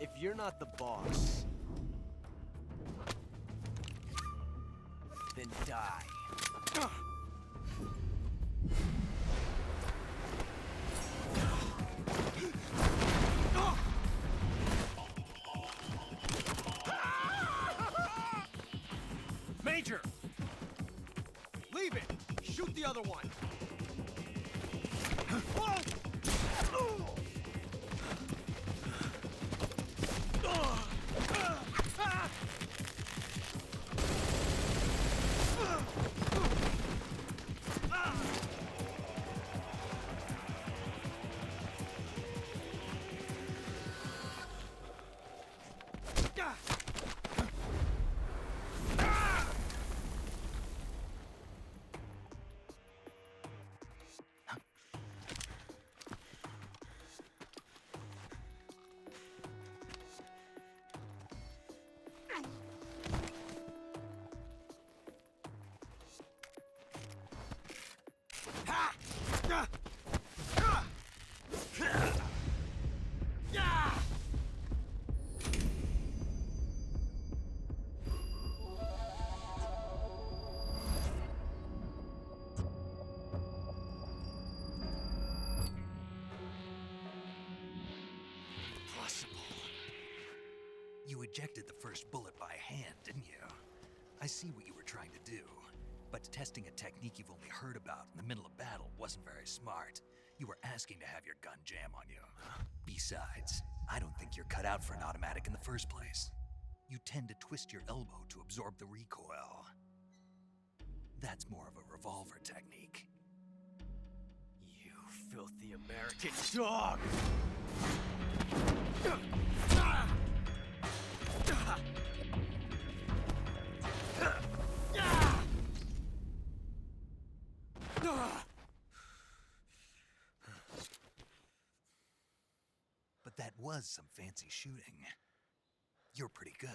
If you're not the boss, then die. Major! Leave it! Shoot the other one! Impossible. You ejected the first bullet by hand, didn't you? I see what you were trying to do. But testing a technique you've only heard about in the middle of battle wasn't very smart. You were asking to have your gun jam on you. Besides, I don't think you're cut out for an automatic in the first place. You tend to twist your elbow to absorb the recoil. That's more of a revolver technique. You filthy American dog! But that was some fancy shooting. You're pretty good.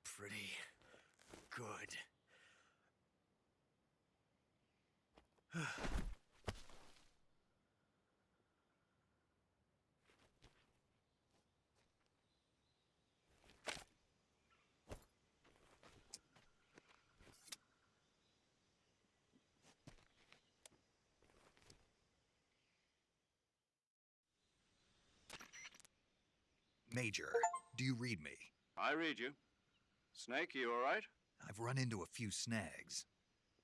Pretty good. Major, do you read me? I read you. Snake, you all right? I've run into a few snags.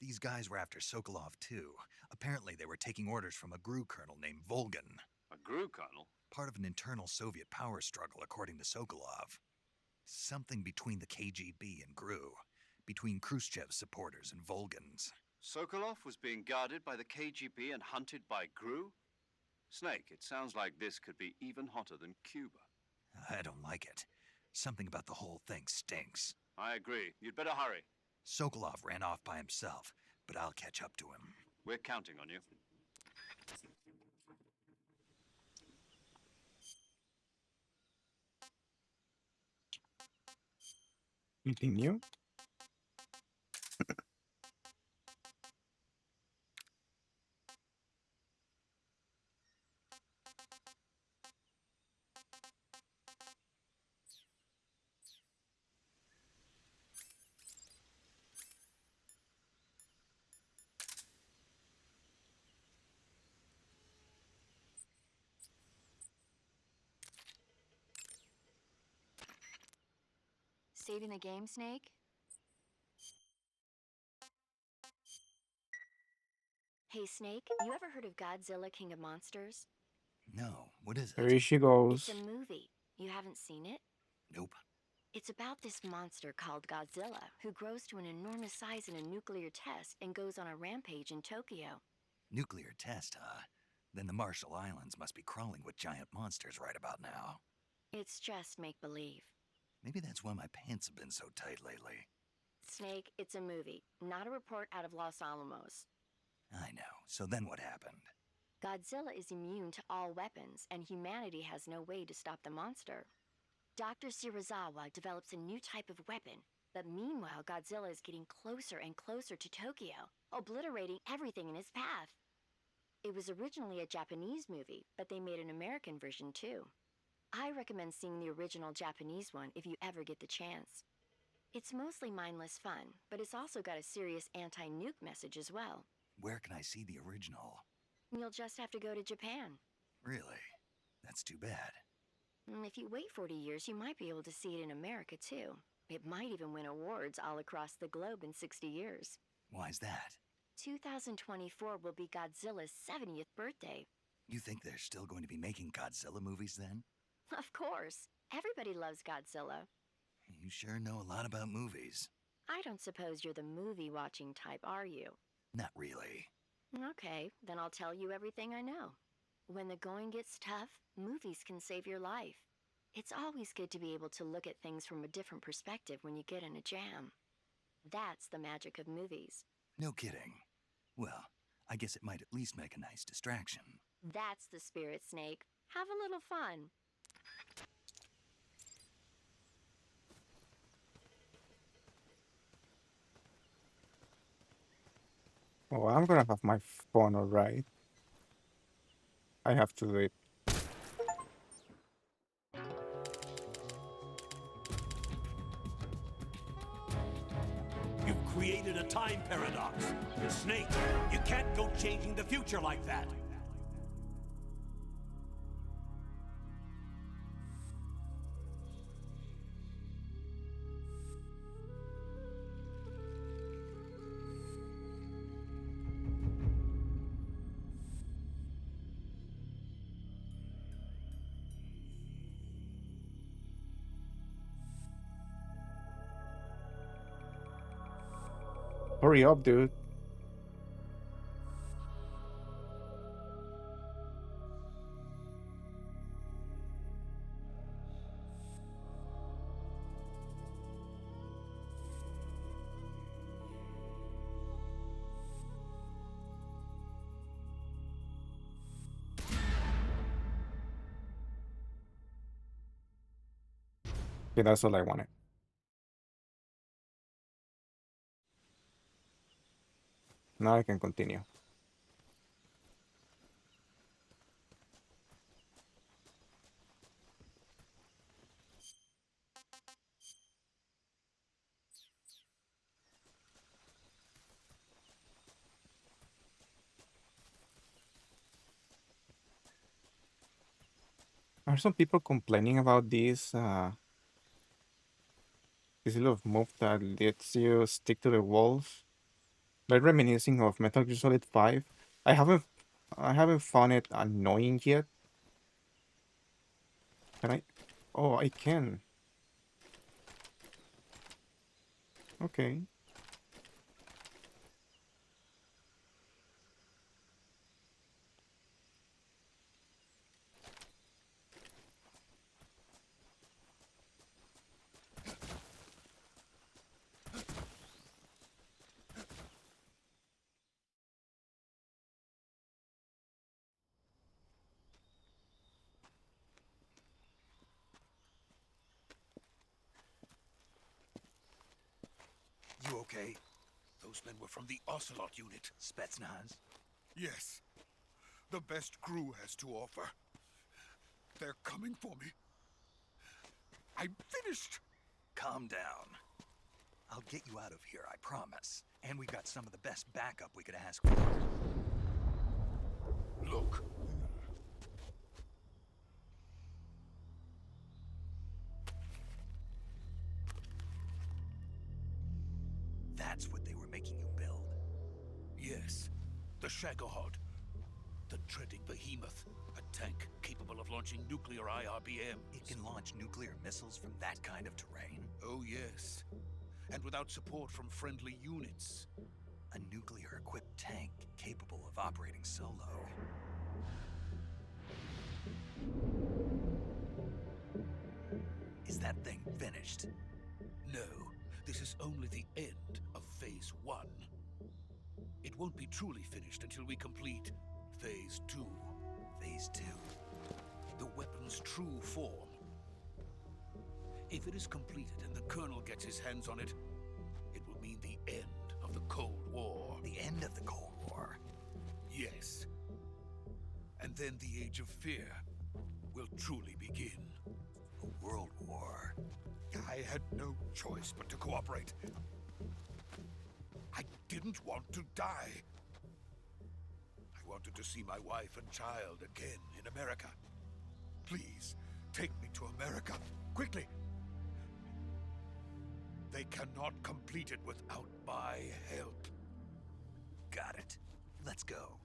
These guys were after Sokolov too. Apparently they were taking orders from a GRU colonel named Volgan. A GRU colonel? Part of an internal Soviet power struggle, according to Sokolov. Something between the KGB and GRU. Between Khrushchev's supporters and Volgan's. Sokolov was being guarded by the KGB and hunted by GRU? Snake, it sounds like this could be even hotter than Cuba. I don't like it. Something about the whole thing stinks. I agree. You'd better hurry. Sokolov ran off by himself, but I'll catch up to him. We're counting on you. Anything new? Saving the game, Snake? Hey, Snake, you ever heard of Godzilla King of Monsters? No, what is There it? she goes. It's a movie. You haven't seen it? Nope. It's about this monster called Godzilla, who grows to an enormous size in a nuclear test and goes on a rampage in Tokyo. Nuclear test, huh? Then the Marshall Islands must be crawling with giant monsters right about now. It's just make-believe. Maybe that's why my pants have been so tight lately. Snake, it's a movie, not a report out of Los Alamos. I know. So then what happened? Godzilla is immune to all weapons, and humanity has no way to stop the monster. Dr. Shirazawa develops a new type of weapon, but meanwhile Godzilla is getting closer and closer to Tokyo, obliterating everything in his path. It was originally a Japanese movie, but they made an American version too. I recommend seeing the original Japanese one if you ever get the chance. It's mostly mindless fun, but it's also got a serious anti-nuke message as well. Where can I see the original? You'll just have to go to Japan. Really? That's too bad. If you wait 40 years, you might be able to see it in America too. It might even win awards all across the globe in 60 years. Why's that? 2024 will be Godzilla's 70th birthday. You think they're still going to be making Godzilla movies then? Of course. Everybody loves Godzilla. You sure know a lot about movies. I don't suppose you're the movie-watching type, are you? Not really. Okay, then I'll tell you everything I know. When the going gets tough, movies can save your life. It's always good to be able to look at things from a different perspective when you get in a jam. That's the magic of movies. No kidding. Well, I guess it might at least make a nice distraction. That's the spirit, Snake. Have a little fun. Oh, I'm gonna have my phone, alright. I have to do it. You've created a time paradox. Snake, you can't go changing the future like that. Hurry up, dude. Okay, that's all I wanted. Now I can continue. Are some people complaining about this little move that lets you stick to the walls? They're reminiscing of Metal Gear Solid 5. I haven't found it annoying yet. Can I? Oh, I can. Okay. You okay? Those men were from the Ocelot unit. Spetsnaz? Yes. The best crew has to offer. They're coming for me. I'm finished. Calm down. I'll get you out of here, I promise. And we've got some of the best backup we could ask for. Look. That's what they were making you build? Yes. The Shagohod. The dreaded behemoth. A tank capable of launching nuclear IRBMs. It can launch nuclear missiles from that kind of terrain? Oh, yes. And without support from friendly units. A nuclear-equipped tank capable of operating solo. Is that thing finished? No, this is only the end of Phase 1. It won't be truly finished until we complete Phase 2. Phase 2? The weapon's true form. If it is completed and the Colonel gets his hands on it, it will mean the end of the Cold War. The end of the Cold War? Yes. And then the Age of Fear will truly begin. A world war? I had no choice but to cooperate. I didn't want to die. I wanted to see my wife and child again in America. Please, take me to America, quickly. They cannot complete it without my help. Got it. Let's go.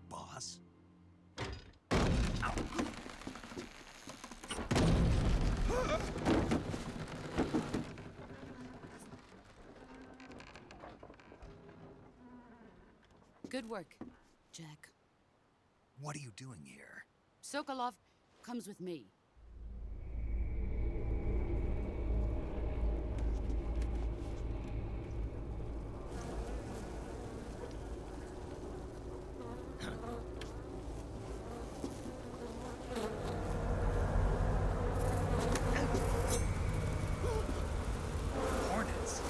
Boss? Good work, Jack. What are you doing here? Sokolov comes with me. Hornets?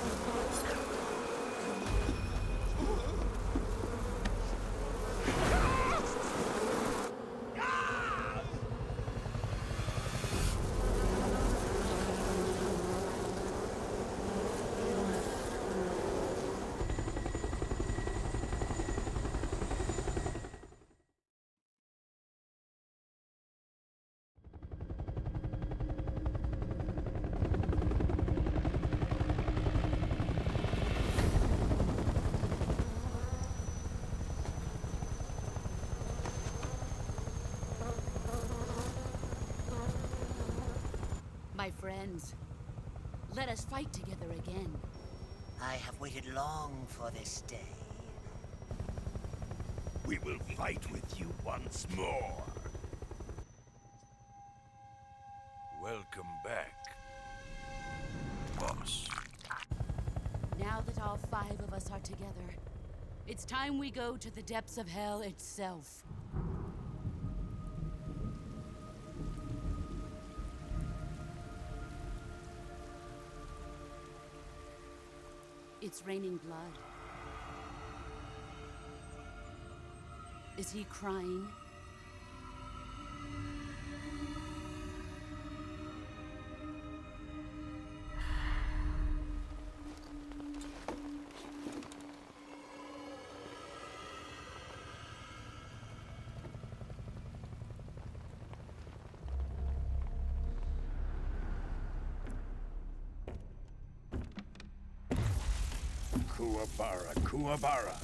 My friends, let us fight together again. I have waited long for this day. We will fight with you once more. Welcome back, boss. Now that all 5 of us are together, it's time we go to the depths of hell itself. It's raining blood. Is he crying? Kuwabara, Kuwabara.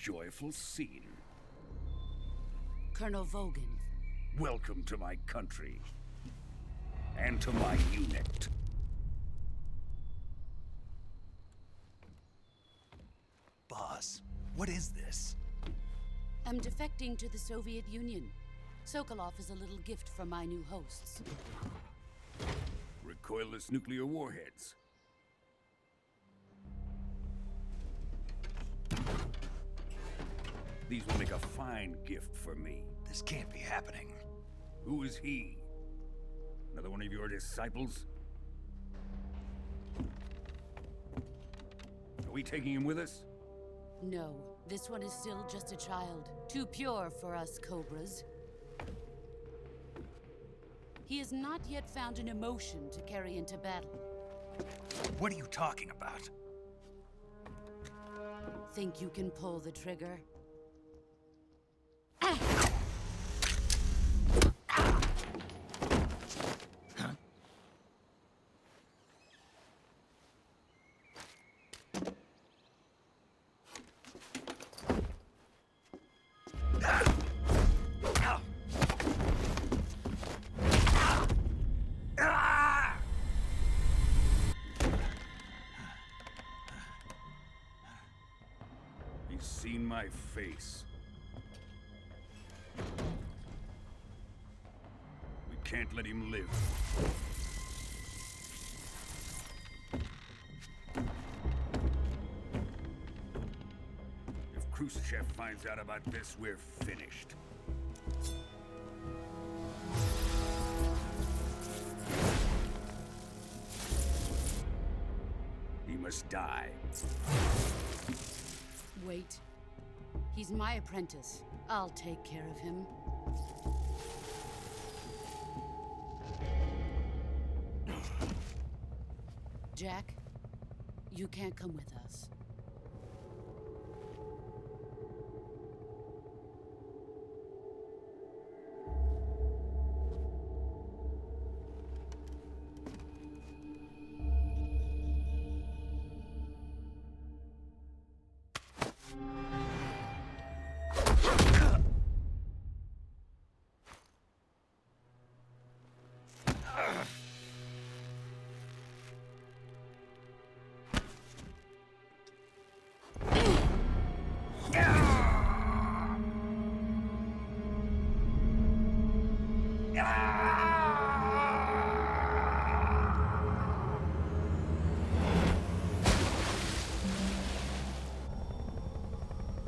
joyful scene. Colonel Vogan. Welcome to my country. And to my unit. Boss, what is this? I'm defecting to the Soviet Union. Sokolov is a little gift from my new hosts. Recoilless nuclear warheads. These will make a fine gift for me. This can't be happening. Who is he? Another one of your disciples? Are we taking him with us? No, this one is still just a child. Too pure for us Cobras. He has not yet found an emotion to carry into battle. What are you talking about? Think you can pull the trigger? He's seen my face. We can't let him live. If Khrushchev finds out about this, we're finished. He must die. Wait. He's my apprentice. I'll take care of him. Jack, you can't come with us.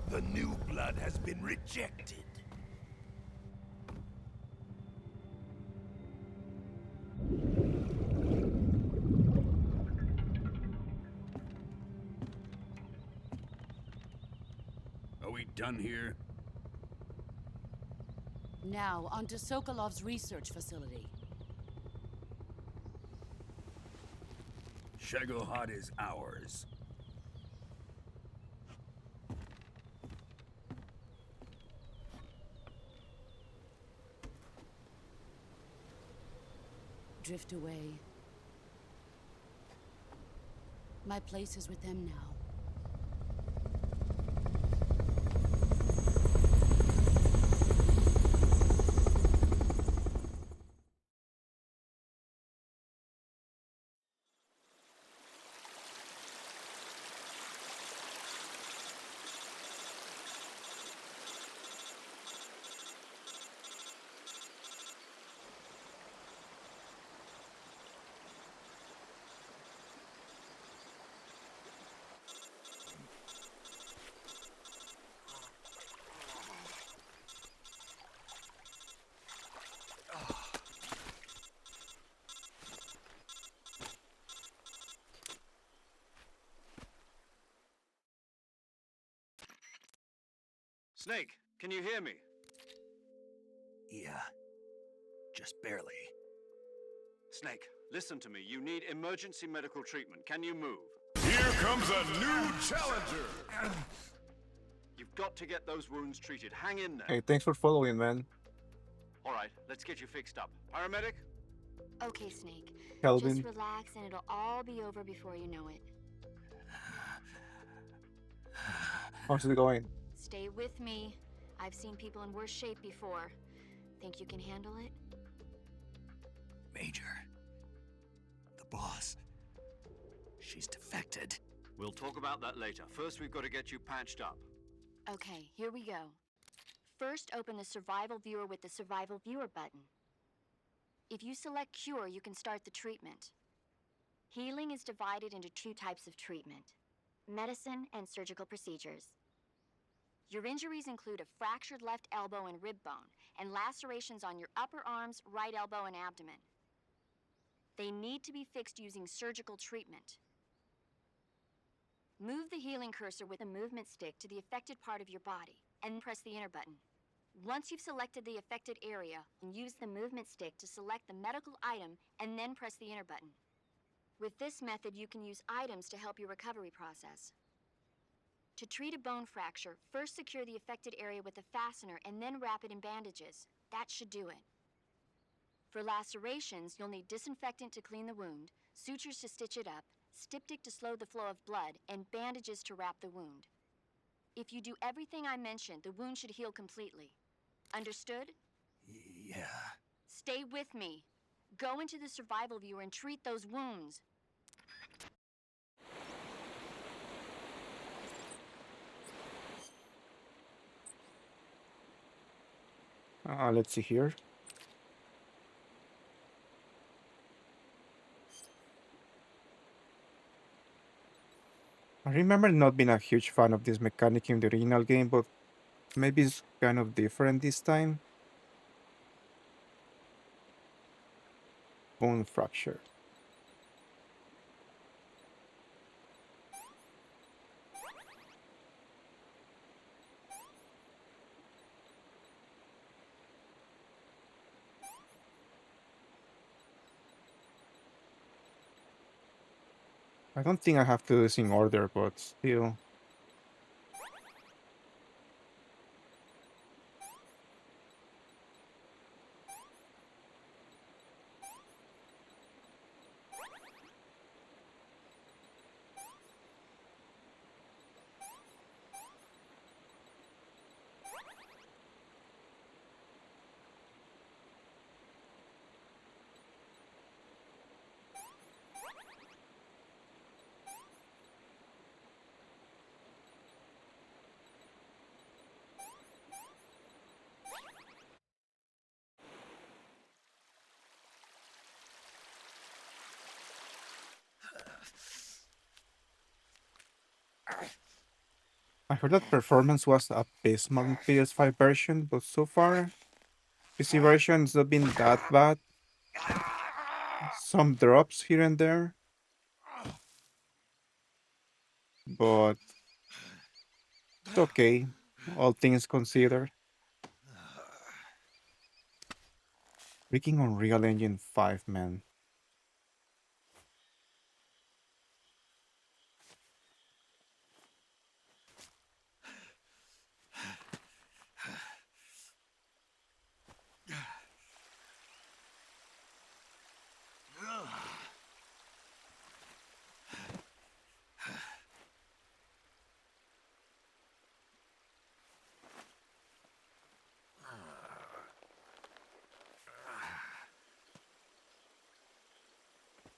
The new blood has been rejected. Are we done here? Now, onto Sokolov's research facility. Shagohod is ours. Drift away. My place is with them now. Snake, can you hear me? Yeah. Just barely. Snake, listen to me. You need emergency medical treatment. Can you move? Here comes a new challenger! You've got to get those wounds treated. Hang in there. Hey, thanks for following, man. All right, let's get you fixed up. Paramedic? Okay, Snake. Kelvin. Just relax and it'll all be over before you know it. How's it going? Stay with me. I've seen people in worse shape before. Think you can handle it? Major. The boss. She's defected. We'll talk about that later. First, we've got to get you patched up. Okay, here we go. First, open the Survival Viewer with the Survival Viewer button. If you select Cure, you can start the treatment. Healing is divided into 2 types of treatment: medicine and surgical procedures. Your injuries include a fractured left elbow and rib bone, and lacerations on your upper arms, right elbow, and abdomen. They need to be fixed using surgical treatment. Move the healing cursor with a movement stick to the affected part of your body, and press the enter button. Once you've selected the affected area, use the movement stick to select the medical item, and then press the enter button. With this method, you can use items to help your recovery process. To treat a bone fracture, first secure the affected area with a fastener and then wrap it in bandages. That should do it. For lacerations, you'll need disinfectant to clean the wound, sutures to stitch it up, styptic to slow the flow of blood, and bandages to wrap the wound. If you do everything I mentioned, the wound should heal completely. Understood? Yeah. Stay with me. Go into the Survival Viewer and treat those wounds. Let's see here. I remember not being a huge fan of this mechanic in the original game, but maybe it's kind of different this time. Bone fracture. I don't think I have to do this in order, but still. I heard that performance was abysmal in PS5 version, but so far, PC version has not been that bad. Some drops here and there, but it's okay, all things considered. Freaking Unreal Engine 5, man.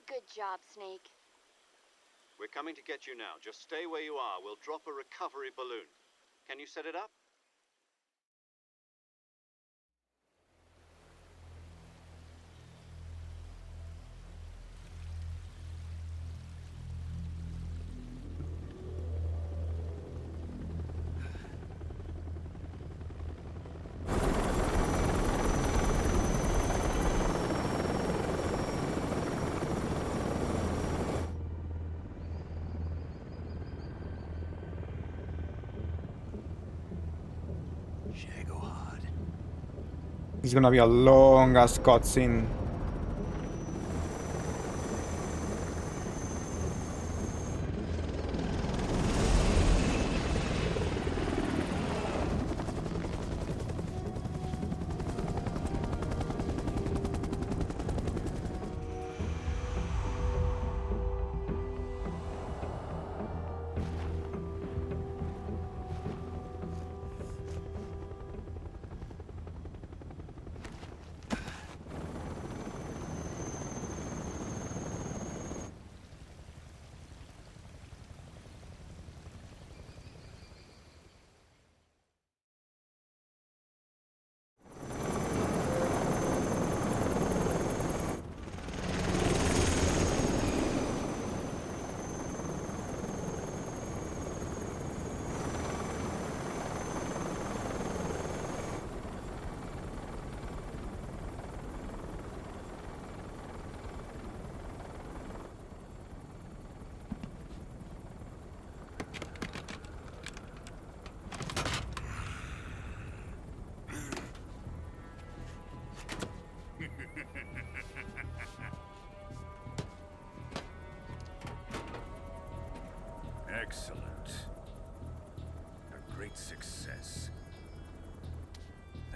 Good job, Snake. We're coming to get you now. Just stay where you are. We'll drop a recovery balloon. Can you set it up? It's gonna be a long ass cutscene.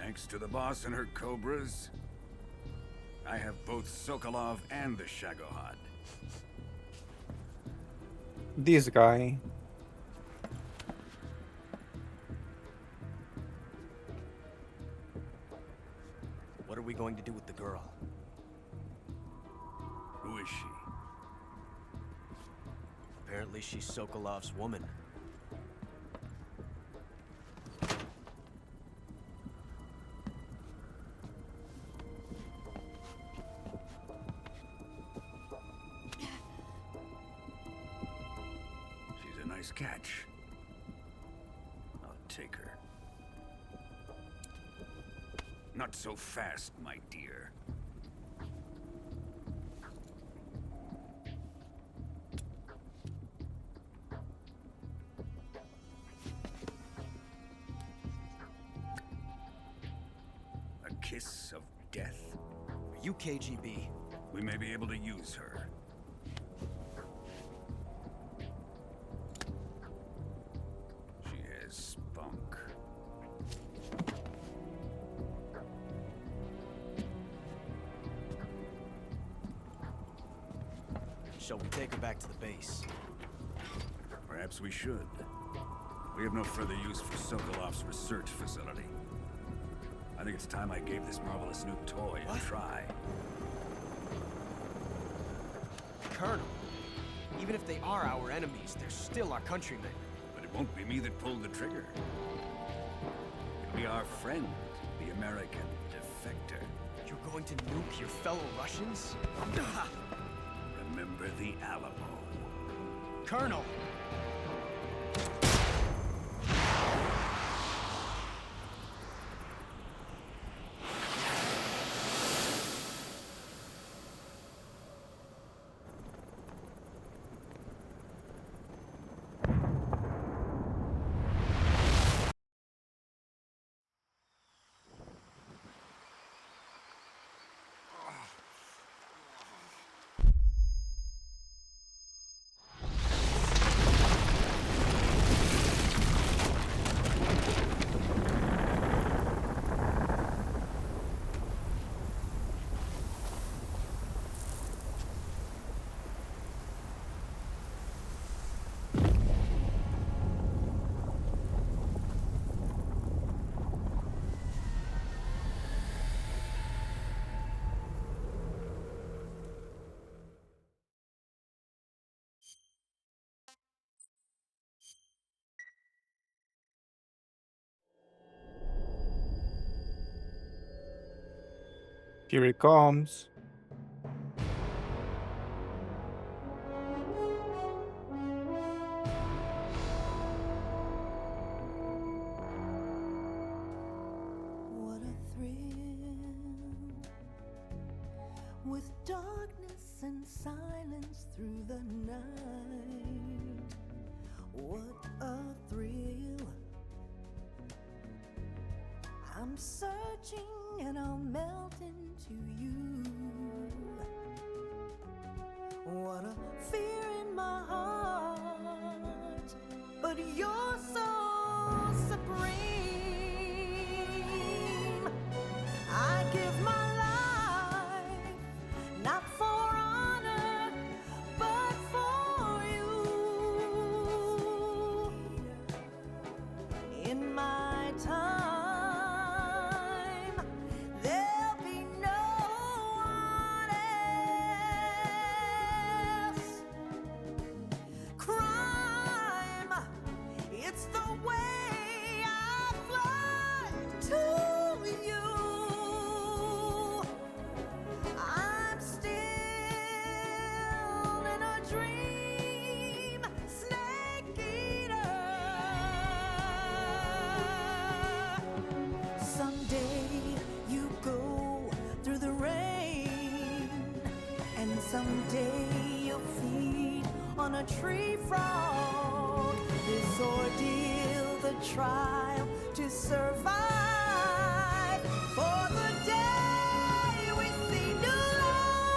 Thanks to the boss and her cobras, I have both Sokolov and the Shagohod. This guy. What are we going to do with the girl? Who is she? Apparently she's Sokolov's woman. She's a nice catch. I'll take her. Not so fast, my dear. A kiss of death? Are you KGB? We may be able to use her. She has spunk. Shall we take her back to the base? Perhaps we should. We have no further use for Sokolov's research facility. I think it's time I gave this marvelous new toy a try. Colonel, even if they are our enemies, they're still our countrymen. But it won't be me that pulled the trigger. It'll be our friend, the American defector. You're going to nuke your fellow Russians? Remember the Alamo. Colonel! Here it comes. What a thrill, with darkness and silence through the night. What a thrill. I'm searching and I'll melt into you. What a fear in my heart, but you're so supreme. I give my life, not for honor, but for you. In my time, there'll be no one else. Crime, it's the way I fly to you. I'm still in a dream, snake eater. Someday you go through the rain, and someday you'll feed on a tree frog. This ordeal, the trial to survive, for the day we see new life.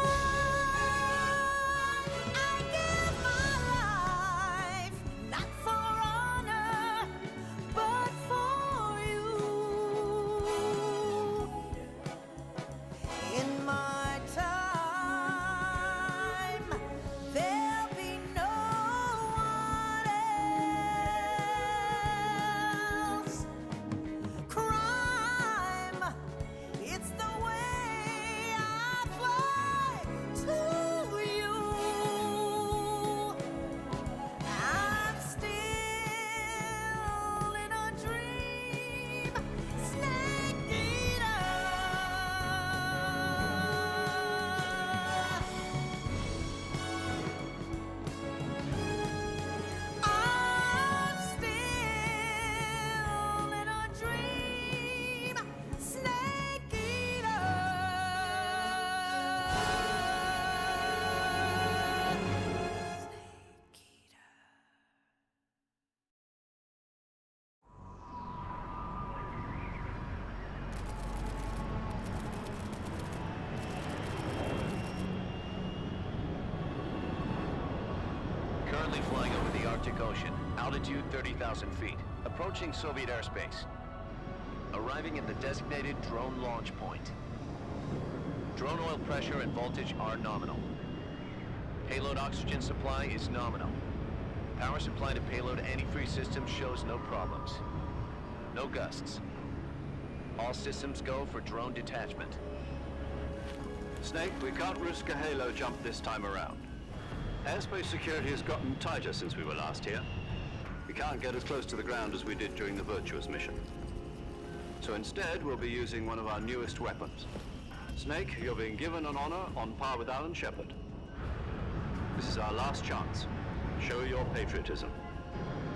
I give my life, not for honor, but for you. Currently flying over the Arctic Ocean. Altitude 30,000 feet. Approaching Soviet airspace. Arriving at the designated drone launch point. Drone oil pressure and voltage are nominal. Payload oxygen supply is nominal. Power supply to payload antifreeze system shows no problems. No gusts. All systems go for drone detachment. Snake, we can't risk a halo jump this time around. Airspace security has gotten tighter since we were last here. We can't get as close to the ground as we did during the Virtuous mission. So instead, we'll be using one of our newest weapons. Snake, you're being given an honor on par with Alan Shepard. This is our last chance. Show your patriotism.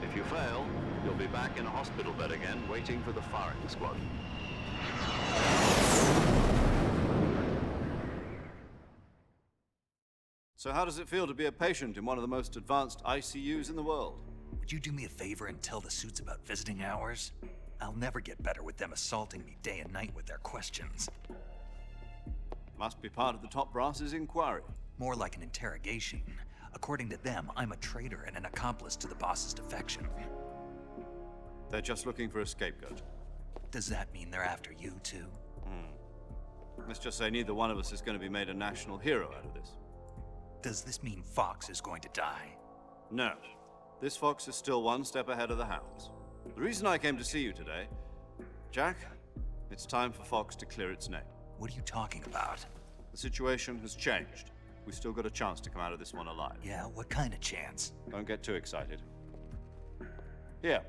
If you fail, you'll be back in a hospital bed again, waiting for the firing squad. So how does it feel to be a patient in one of the most advanced ICUs in the world? Would you do me a favor and tell the suits about visiting hours? I'll never get better with them assaulting me day and night with their questions. Must be part of the top brass's inquiry. More like an interrogation. According to them, I'm a traitor and an accomplice to the boss's defection. They're just looking for a scapegoat. Does that mean they're after you too? Let's just say neither one of us is going to be made a national hero out of this. Does this mean Fox is going to die? No. This fox is still one step ahead of the hounds. The reason I came to see you today, Jack, it's time for Fox to clear its name. What are you talking about? The situation has changed. We've still got a chance to come out of this one alive. Yeah, what kind of chance? Don't get too excited. Here,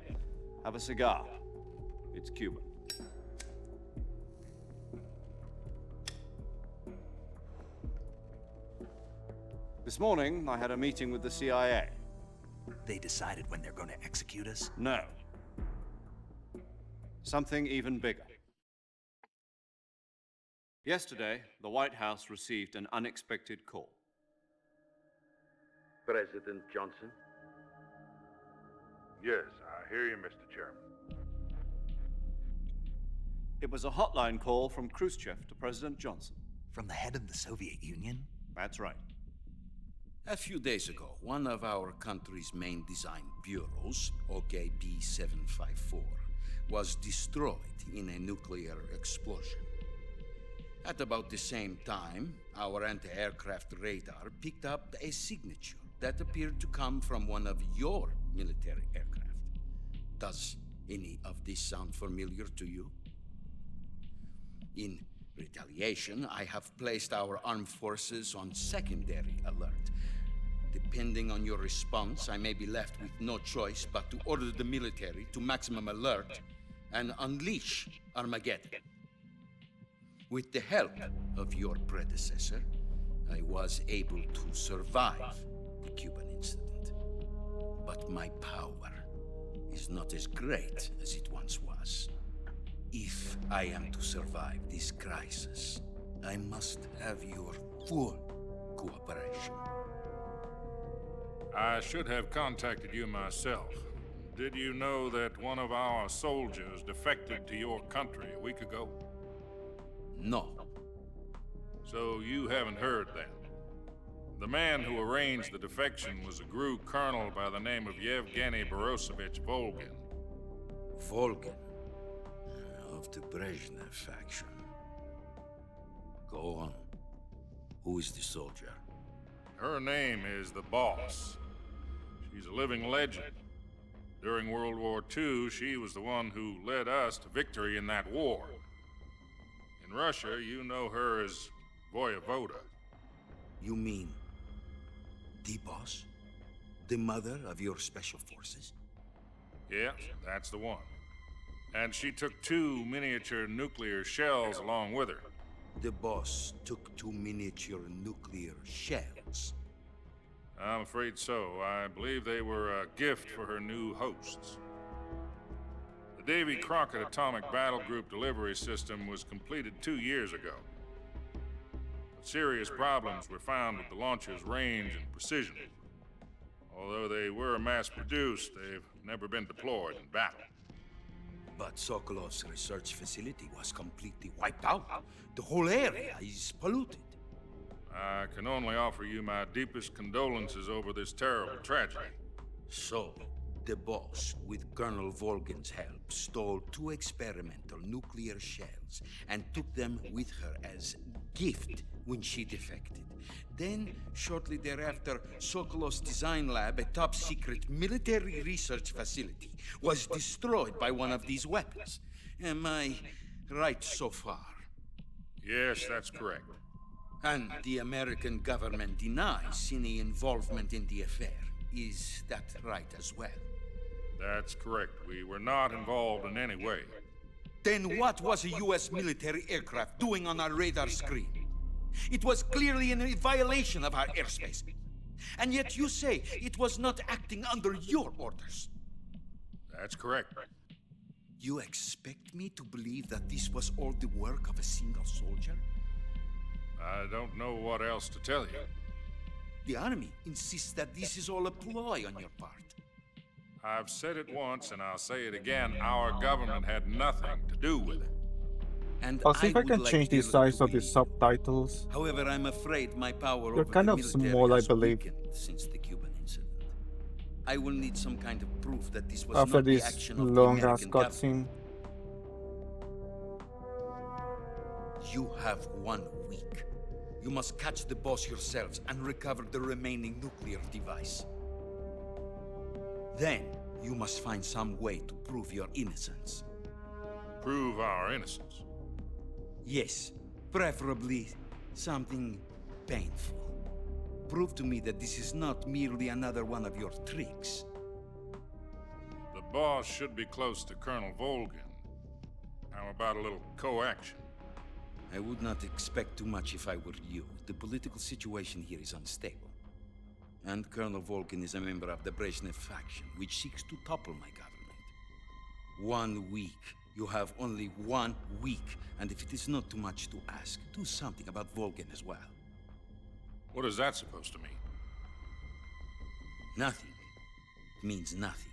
have a cigar. It's Cuban. This morning, I had a meeting with the CIA. They decided when they're going to execute us? No. Something even bigger. Yesterday, the White House received an unexpected call. President Johnson? Yes, I hear you, Mr. Chairman. It was a hotline call from Khrushchev to President Johnson. From the head of the Soviet Union? That's right. A few days ago, one of our country's main design bureaus, OKB 754, was destroyed in a nuclear explosion. At about the same time, our anti-aircraft radar picked up a signature that appeared to come from one of your military aircraft. Does any of this sound familiar to you? In retaliation, I have placed our armed forces on secondary alert. Depending on your response, I may be left with no choice but to order the military to maximum alert and unleash Armageddon. With the help of your predecessor, I was able to survive the Cuban incident. But my power is not as great as it once was. If I am to survive this crisis, I must have your full cooperation. I should have contacted you myself. Did you know that one of our soldiers defected to your country a week ago? No. So you haven't heard that. The man who arranged the defection was a GRU colonel by the name of Yevgeny Borisovich Volgin. Volgin? Of the Brezhnev faction. Go on. Who is the soldier? Her name is the Boss. She's a living legend. During World War II, she was the one who led us to victory in that war. In Russia, you know her as Voyevoda. You mean the Boss? The mother of your special forces? Yes, that's the one. And she took 2 miniature nuclear shells along with her. The Boss took 2 miniature nuclear shells? I'm afraid so. I believe they were a gift for her new hosts. The Davy Crockett Atomic Battle Group delivery system was completed 2 years ago. But serious problems were found with the launcher's range and precision. Although they were mass-produced, they've never been deployed in battle. But Sokolov's research facility was completely wiped out. The whole area is polluted. I can only offer you my deepest condolences over this terrible tragedy. So, the boss, with Colonel Volgin's help, stole 2 experimental nuclear shells and took them with her as gift when she defected. Then, shortly thereafter, Sokolov's design lab, a top-secret military research facility, was destroyed by one of these weapons. Am I right so far? Yes, that's correct. And the American government denies any involvement in the affair. Is that right as well? That's correct. We were not involved in any way. Then what was a U.S. military aircraft doing on our radar screen? It was clearly in a violation of our airspace. And yet you say it was not acting under your orders. That's correct. You expect me to believe that this was all the work of a single soldier? I don't know what else to tell you. The Army insists that this is all a ploy on your part. I've said it once, and I'll say it again. Our government had nothing to do with it. And I'll see if I would can like change the Taylor size to of the believe. subtitles. However, I'm afraid my power They're over kind the of military small, I has believe. weakened since the Cuban incident. I will need some kind of proof that this was After not the this action of the long ass American government. cutscene. You have 1 week. You must catch the boss yourselves and recover the remaining nuclear device. Then, you must find some way to prove your innocence. Prove our innocence. Yes, preferably something painful. Prove to me that this is not merely another one of your tricks. The boss should be close to Colonel Volgin. How about a little co-action? I would not expect too much if I were you. The political situation here is unstable. And Colonel Volgin is a member of the Brezhnev faction, which seeks to topple my government. 1 week. You have only 1 week. And if it is not too much to ask, do something about Volgin as well. What is that supposed to mean? Nothing. It means nothing.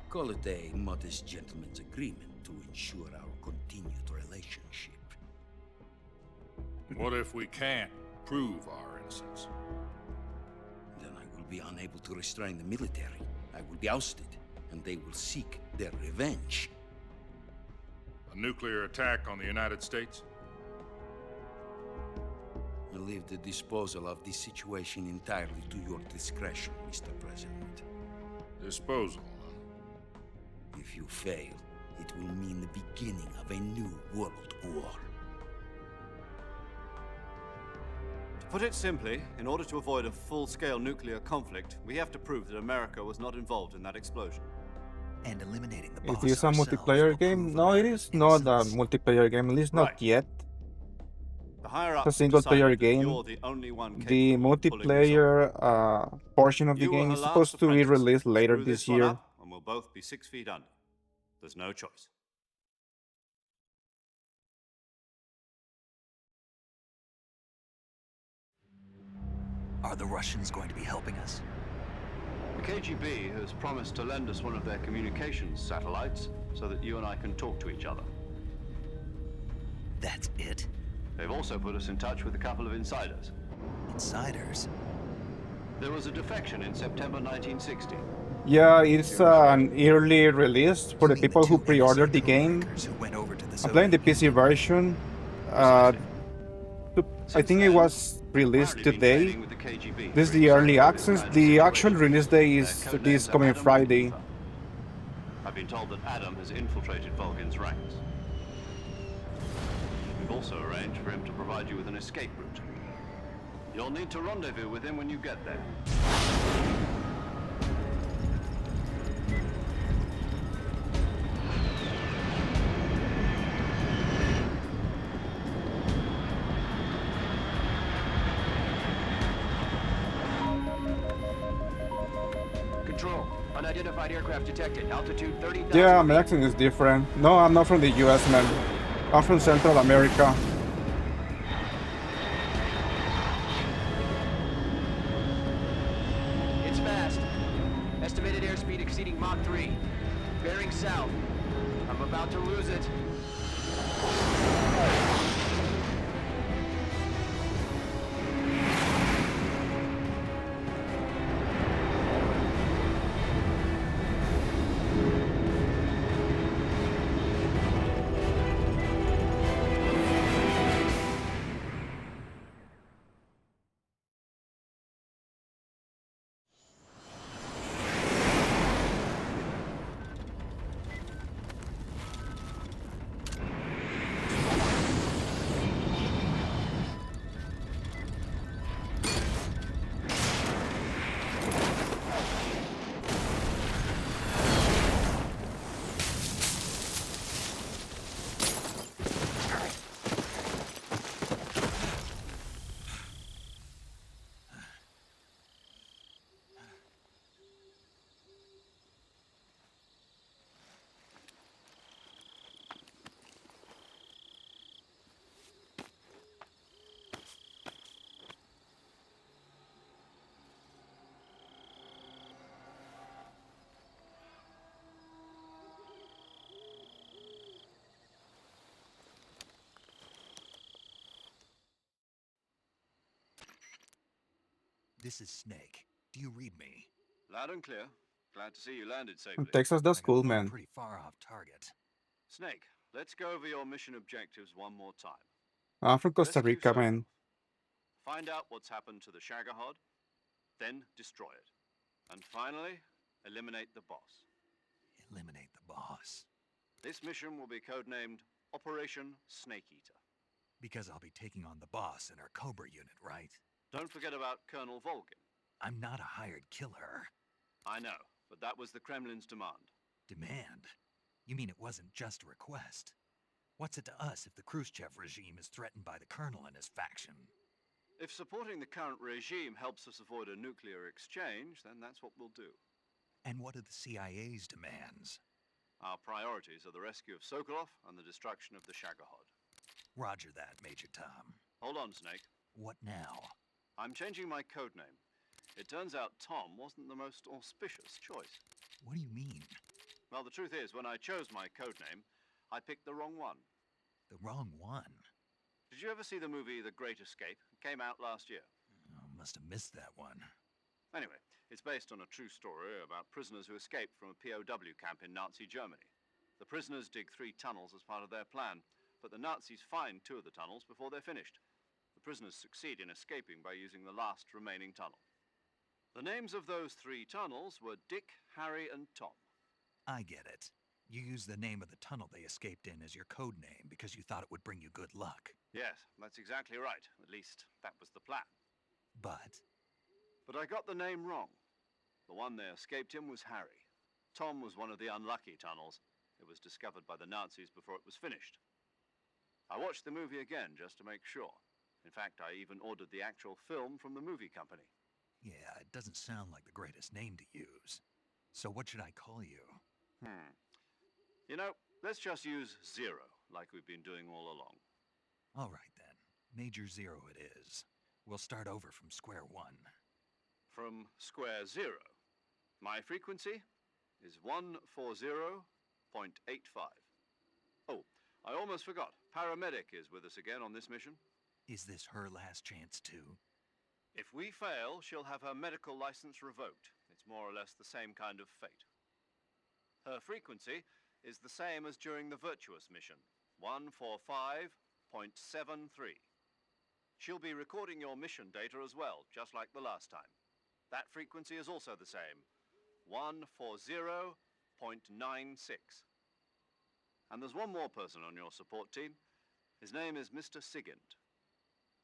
Call it a modest gentleman's agreement to ensure our continued relationship. What if we can't prove our innocence? Then I will be unable to restrain the military. I will be ousted, and they will seek their revenge. A nuclear attack on the United States? I leave the disposal of this situation entirely to your discretion, Mr. President. Disposal, If you fail, it will mean the beginning of a new world war. To put it simply, in order to avoid a full-scale nuclear conflict, we have to prove that America was not involved in that explosion. And eliminating the Is boss this a ourselves multiplayer will game? prove No, it America's is not a innocence. multiplayer game, at least not Right. yet. The higher-ups It's a single-player decided that game. you're the only one The capable of pulling this multiplayer portion of the You were game her is last supposed to be apprentice. released later Screw this one year. up, and we'll both be 6 feet under. There's no choice. Are the Russians going to be helping us? The KGB has promised to lend us one of their communications satellites so that you and I can talk to each other. That's it? They've also put us in touch with a couple of insiders. Insiders? There was a defection in September 1960. Yeah, it's an early release for the people who pre-ordered the game. Who went over to the I'm playing the PC version. I think it was released today. This is the early access. The actual release day is this coming Friday. I've been told that Adam has infiltrated Volgin's ranks. We've also arranged for him to provide you with an escape route. You'll need to rendezvous with him when you get there. Control. Unidentified aircraft detected. Altitude 30,000. Yeah, my accent is different. No, I'm not from the US, man. I'm from Central America. It's fast. Estimated airspeed exceeding Mach 3. Bearing south. I'm about to lose it. This is Snake. Do you read me? Loud and clear. Glad to see you landed safely. Texas does cool, I'm man. pretty far off target. Snake, let's go over your mission objectives one more time. I'm from Costa Rescue Rica, Sokolov. man. Find out what's happened to the Shagahod, then destroy it. And finally, eliminate the boss. Eliminate the boss. This mission will be codenamed Operation Snake Eater. Because I'll be taking on the boss in our Cobra unit, right? Don't forget about Colonel Volgin. I'm not a hired killer. I know, but that was the Kremlin's demand. Demand? You mean it wasn't just a request? What's it to us if the Khrushchev regime is threatened by the Colonel and his faction? If supporting the current regime helps us avoid a nuclear exchange, then that's what we'll do. And what are the CIA's demands? Our priorities are the rescue of Sokolov and the destruction of the Shagahod. Roger that, Major Tom. Hold on, Snake. What now? I'm changing my codename. It turns out Tom wasn't the most auspicious choice. What do you mean? Well, the truth is, when I chose my codename, I picked the wrong one. The wrong one? Did you ever see the movie The Great Escape? It came out last year. Oh, must have missed that one. Anyway, it's based on a true story about prisoners who escaped from a POW camp in Nazi Germany. The prisoners dig 3 tunnels as part of their plan, but the Nazis find 2 of the tunnels before they're finished. The prisoners succeed in escaping by using the last remaining tunnel. The names of those 3 tunnels were Dick, Harry, and Tom. I get it. You used the name of the tunnel they escaped in as your code name because you thought it would bring you good luck. Yes, that's exactly right. At least, that was the plan. But I got the name wrong. The one they escaped in was Harry. Tom was one of the unlucky tunnels. It was discovered by the Nazis before it was finished. I watched the movie again just to make sure. In fact, I even ordered the actual film from the movie company. yeah, it doesn't sound like the greatest name to use. So what should I call you? You know, let's just use Zero, like we've been doing all along. All right then. Major Zero it is. We'll start over from square one. From square 0. My frequency is 140.85. Oh, I almost forgot. Paramedic is with us again on this mission. Is this her last chance too? If we fail, she'll have her medical license revoked. It's more or less the same kind of fate. Her frequency is the same as during the Virtuous mission, 145.73. She'll be recording your mission data as well, just like the last time. That frequency is also the same, 140.96. And there's one more person on your support team. His name is Mr. Sigint.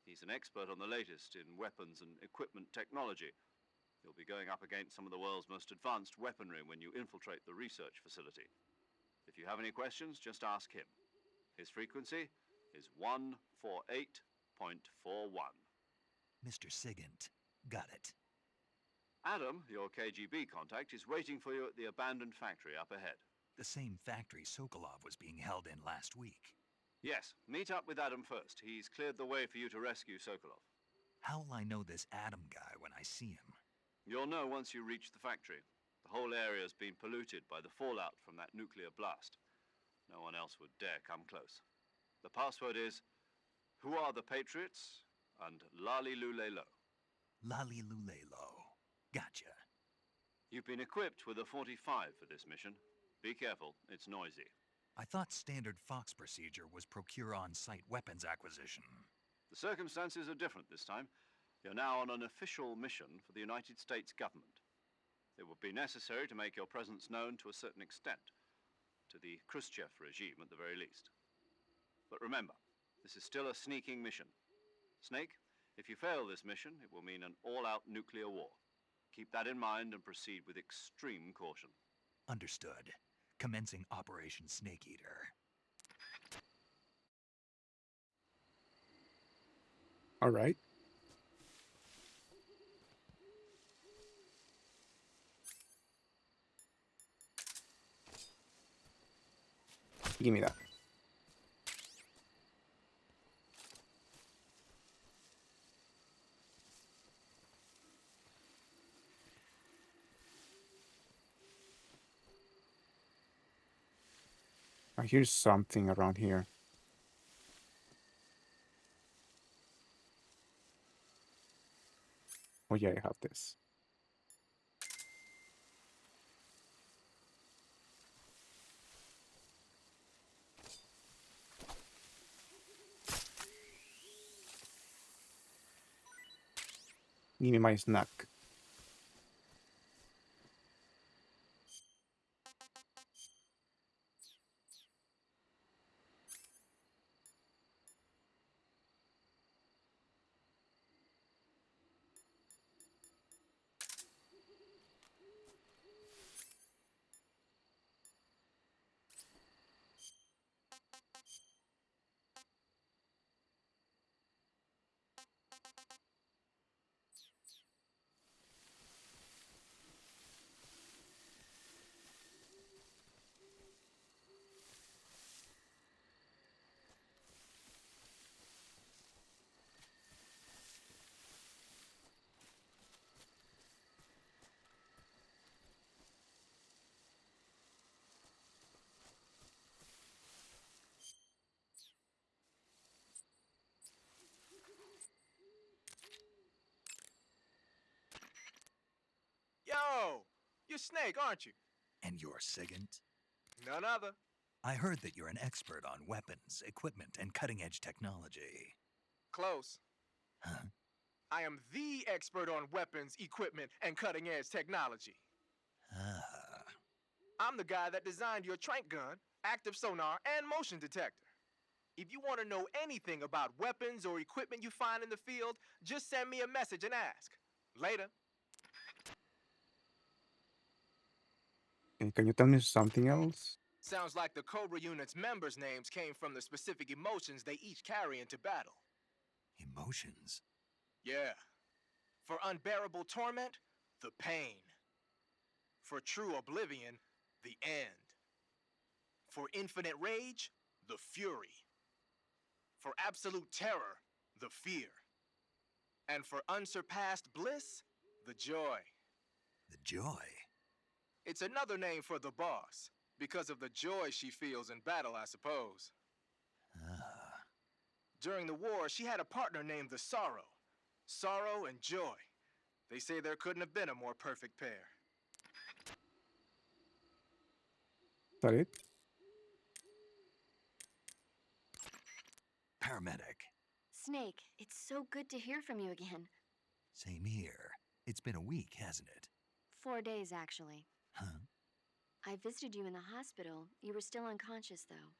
He's an expert on the latest in weapons and equipment technology. You'll be going up against some of the world's most advanced weaponry when you infiltrate the research facility. If you have any questions, just ask him. His frequency is 148.41. Mr. Sigint. Got it. Adam, your KGB contact, is waiting for you at the abandoned factory up ahead. The same factory Sokolov was being held in last week. Yes, meet up with Adam first. He's cleared the way for you to rescue Sokolov. How will I know this Adam guy when I see him? You'll know once you reach the factory. The whole area's been polluted by the fallout from that nuclear blast. No one else would dare come close. The password is, "Who are the Patriots?" and "Lali Lule Lo." Lali Lule Lo. Gotcha. You've been equipped with a 45 for this mission. Be careful, it's noisy. I thought standard Fox procedure was procure on-site weapons acquisition. The circumstances are different this time. You're now on an official mission for the United States government. It would be necessary to make your presence known to a certain extent, to the Khrushchev regime at the very least. But remember, this is still a sneaking mission. Snake, if you fail this mission, it will mean an all-out nuclear war. Keep that in mind and proceed with extreme caution. Understood. Commencing Operation Snake Eater. All right. Give me that. I hear something around here. Oh yeah, I have this. Give me my snack. Yo! You're Snake, aren't you? And you're Sigint? None other. I heard that you're an expert on weapons, equipment, and cutting-edge technology. Close. Huh? I am the expert on weapons, equipment, and cutting-edge technology. Ah. I'm the guy that designed your trank gun, active sonar, and motion detector. If you want to know anything about weapons or equipment you find in the field, just send me a message and ask. Later. Can you tell me something else? Sounds like the Cobra unit's members' names came from the specific emotions they each carry into battle. Emotions? Yeah. For unbearable torment, the pain. For true oblivion, the end. For infinite rage, the fury. For absolute terror, the fear. And for unsurpassed bliss, the joy. The joy? It's another name for the boss, because of the joy she feels in battle, I suppose. Ah. During the war, she had a partner named the Sorrow. Sorrow and joy. They say there couldn't have been a more perfect pair. Is that it? Paramedic. Snake, it's so good to hear from you again. Same here. It's been a week, hasn't it? 4 days, actually. Huh? I visited you in the hospital. You were still unconscious, though.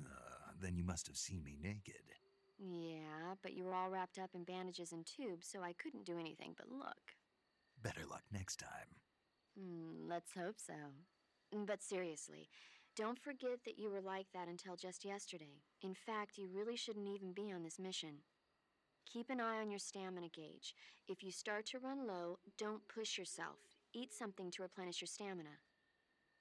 Ah, then you must have seen me naked. Yeah, but you were all wrapped up in bandages and tubes, so I couldn't do anything but look. Better luck next time. Let's hope so. But seriously, don't forget that you were like that until just yesterday. In fact, you really shouldn't even be on this mission. Keep an eye on your stamina gauge. If you start to run low, don't push yourself. Eat something to replenish your stamina.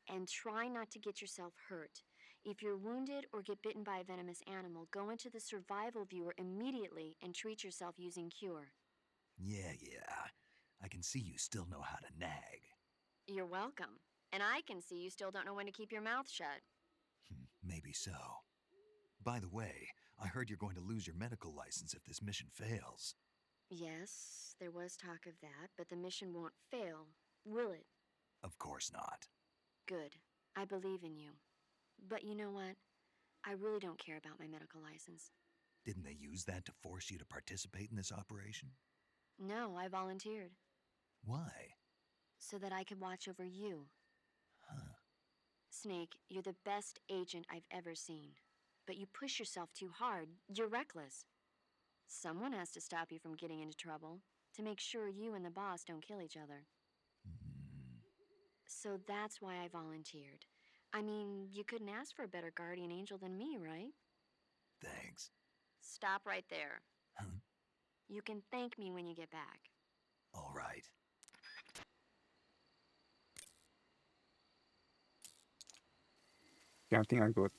And try not to get yourself hurt. If you're wounded or get bitten by a venomous animal, go into the survival viewer immediately and treat yourself using Cure. Yeah. I can see you still know how to nag. You're welcome. And I can see you still don't know when to keep your mouth shut. Maybe so. By the way, I heard you're going to lose your medical license if this mission fails. Yes, there was talk of that, but the mission won't fail, will it? Of course not. Good. I believe in you. But you know what? I really don't care about my medical license. Didn't they use that to force you to participate in this operation? No, I volunteered. Why? So that I could watch over you. Huh. Snake, you're the best agent I've ever seen. But you push yourself too hard. You're reckless. Someone has to stop you from getting into trouble, to make sure you and the boss don't kill each other. So that's why I volunteered. I mean, you couldn't ask for a better guardian angel than me, right? Thanks. Stop right there. Huh? You can thank me when you get back. All right. Yeah, I think I'm good.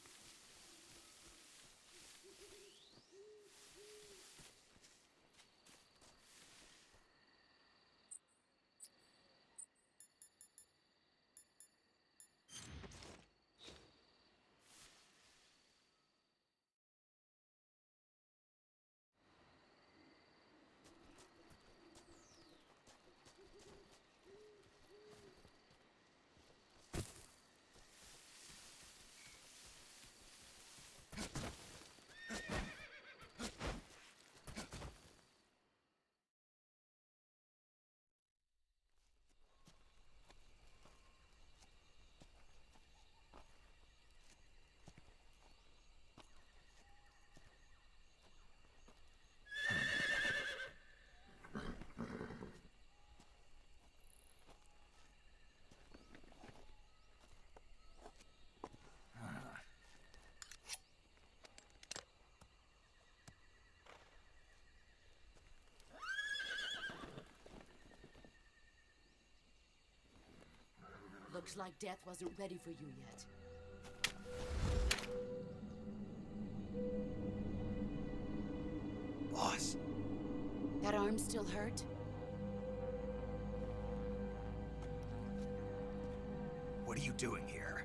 Looks like death wasn't ready for you yet. Boss. That arm still hurt? What are you doing here?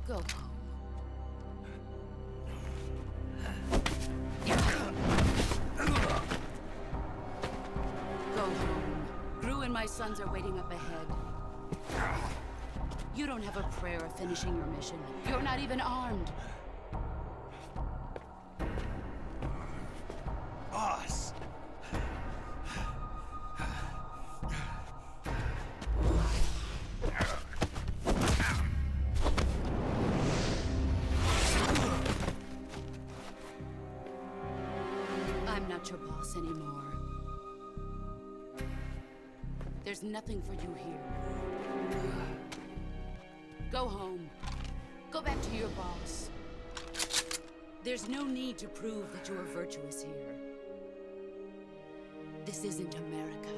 Go home. Go home. Gru and my sons are waiting up ahead. You don't have a prayer of finishing your mission. You're not even armed. Boss! I'm not your boss anymore. There's nothing for you here. Go home. Go back to your boss. There's no need to prove that you are virtuous here. This isn't America.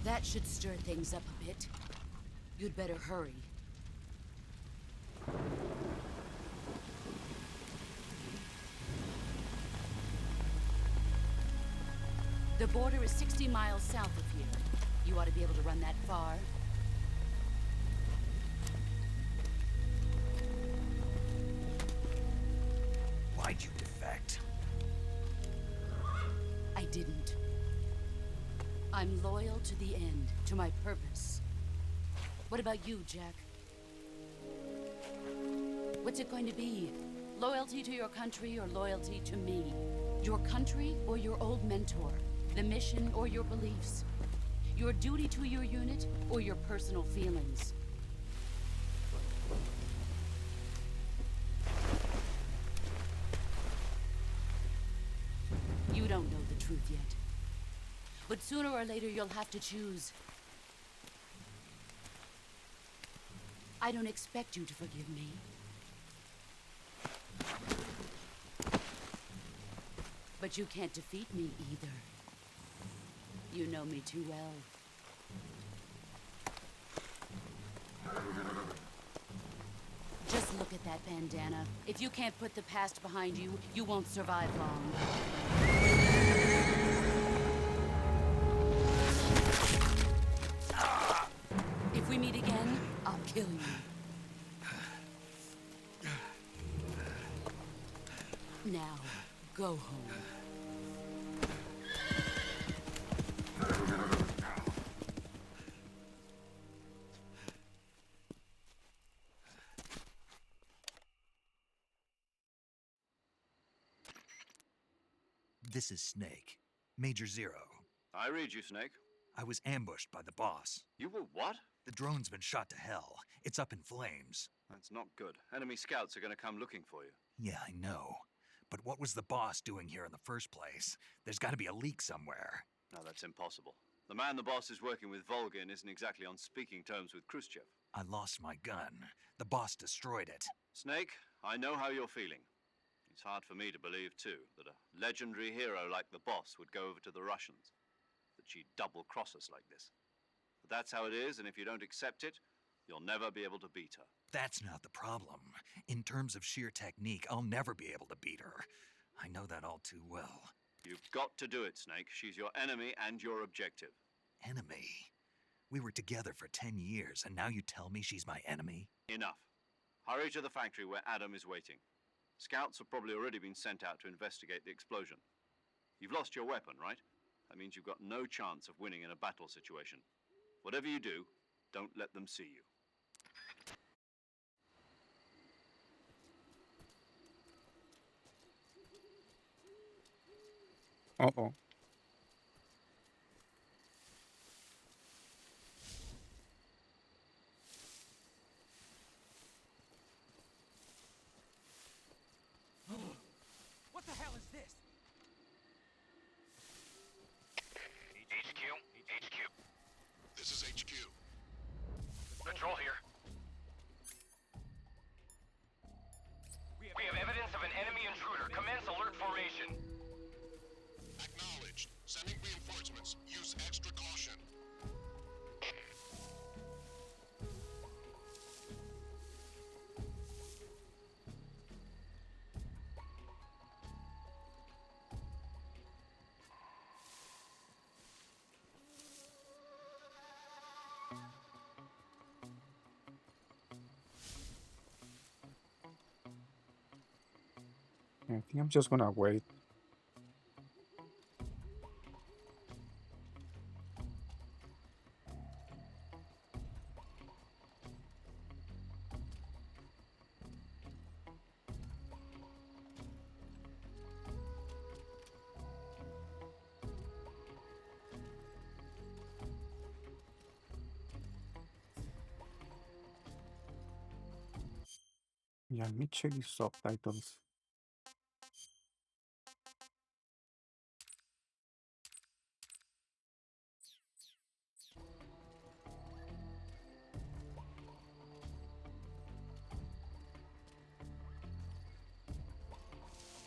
That should stir things up a bit. You'd better hurry. The border is 60 miles south of here. You ought to be able to run that far. Why'd you defect? I didn't. I'm loyal to the end, to my purpose. What about you, Jack? What's it going to be? Loyalty to your country or loyalty to me? Your country or your old mentor? The mission or your beliefs? Your duty to your unit or your personal feelings? You don't know the truth yet. But sooner or later, you'll have to choose. I don't expect you to forgive me. But you can't defeat me either. You know me too well. Just look at that bandana. If you can't put the past behind you, you won't survive long. If we meet again, I'll kill you. Now, go home. This is Snake. Major Zero. I read you, Snake. I was ambushed by the boss. You were what? The drone's been shot to hell. It's up in flames. That's not good. Enemy scouts are going to come looking for you. Yeah, I know. But what was the boss doing here in the first place? There's got to be a leak somewhere. No, that's impossible. The man the boss is working with, Volgin, isn't exactly on speaking terms with Khrushchev. I lost my gun. The boss destroyed it. Snake, I know how you're feeling. It's hard for me to believe, too, that a legendary hero like the boss would go over to the Russians. That she'd double-cross us like this. But that's how it is, and if you don't accept it, you'll never be able to beat her. That's not the problem. In terms of sheer technique, I'll never be able to beat her. I know that all too well. You've got to do it, Snake. She's your enemy and your objective. Enemy? We were together for 10 years, and now you tell me she's my enemy? Enough. Hurry to the factory where Adam is waiting. Scouts have probably already been sent out to investigate the explosion. You've lost your weapon, right? That means you've got no chance of winning in a battle situation. Whatever you do, don't let them see you. Uh-oh. What the hell is this? HQ? HQ. This is HQ. Patrol here. We have evidence of an enemy intruder. Commence alert formation. Acknowledged. Sending reinforcements. Use extra caution. I think I'm just gonna wait. Yeah, let me check the subtitles.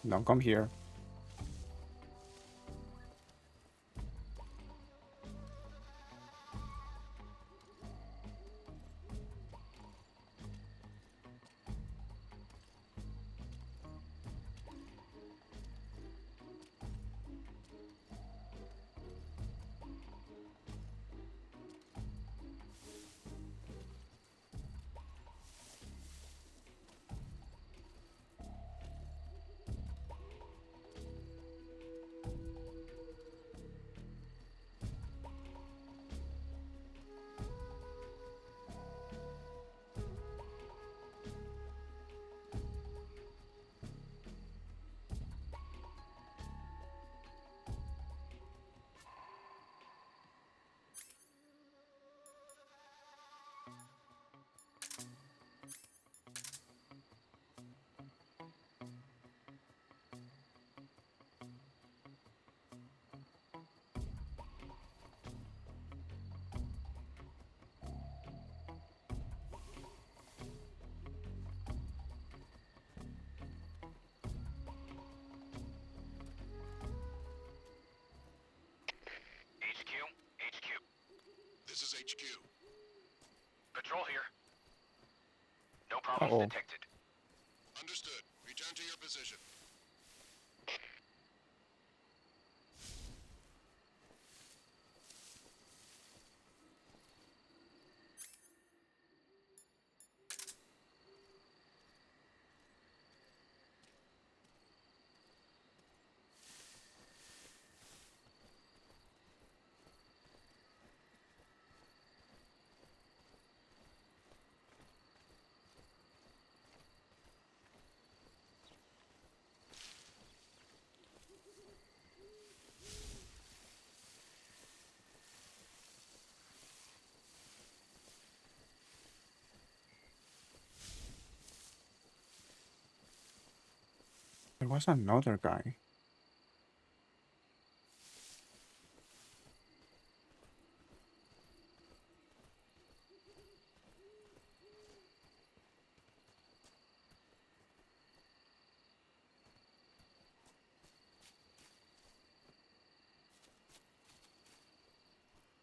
Don't come here. HQ? HQ. This is HQ. Patrol here. No problems Uh-oh. detected. Understood. Return to your position. There was another guy.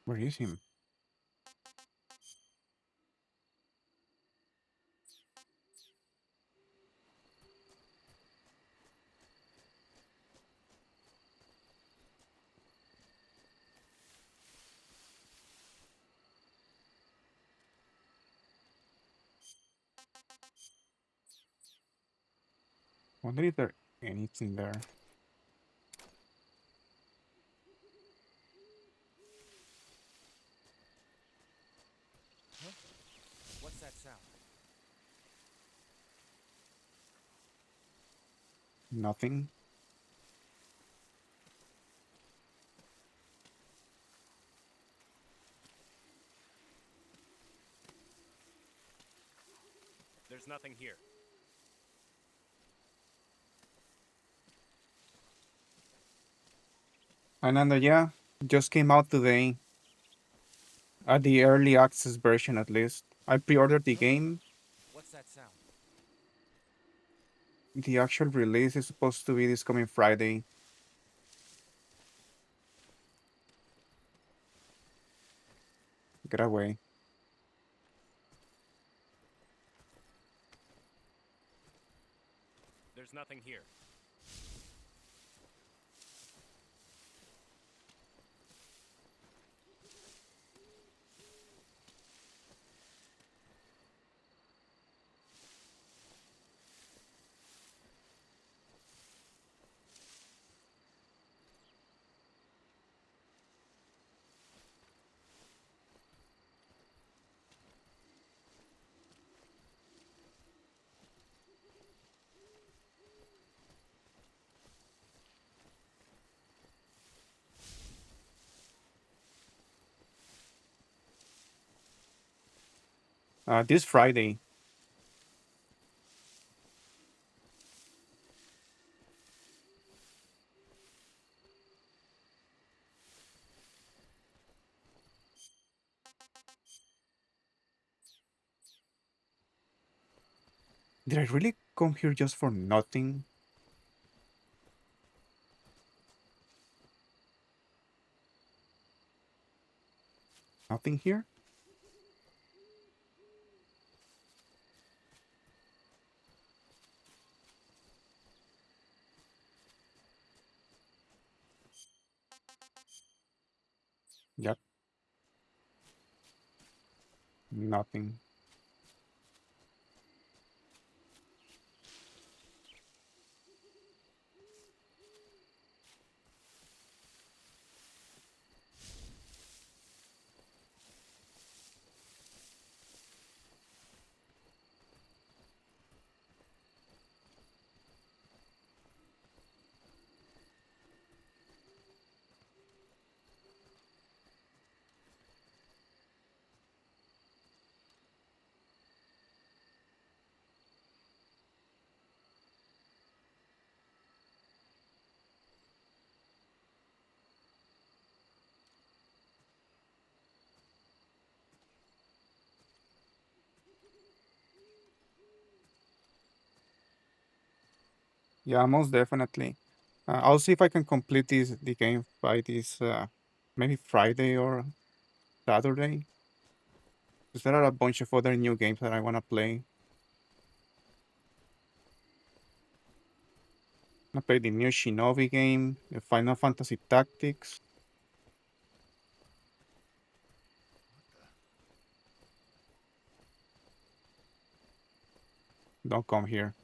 Where is him? Wonder if there anything there. Huh? What's that sound? Nothing. There's nothing here. Another, yeah, just came out today. The early access version, at least. I pre-ordered the game. What's that sound? The actual release is supposed to be this coming Friday. Get away. There's nothing here. This Friday. Did I really come here just for nothing? Nothing here? Yep. Nothing. Yeah, most definitely. I'll see if I can complete the game by this maybe Friday or Saturday. Because there are a bunch of other new games that I want to play. I play the new Shinobi game, the Final Fantasy Tactics. Don't come here.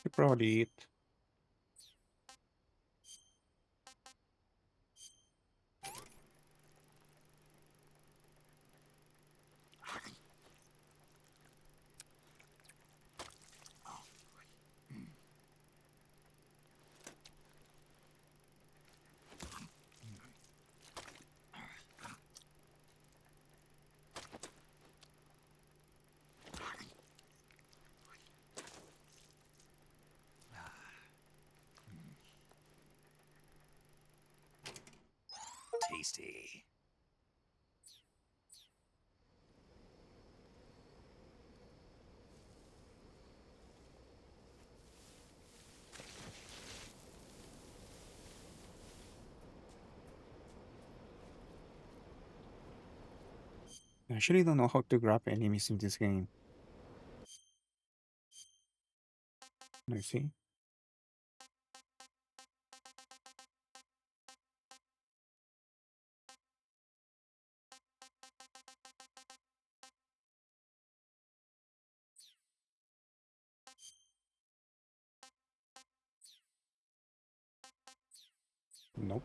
You probably eat. Tasty. I actually don't know how to grab enemies in this game. Let's see. Nope.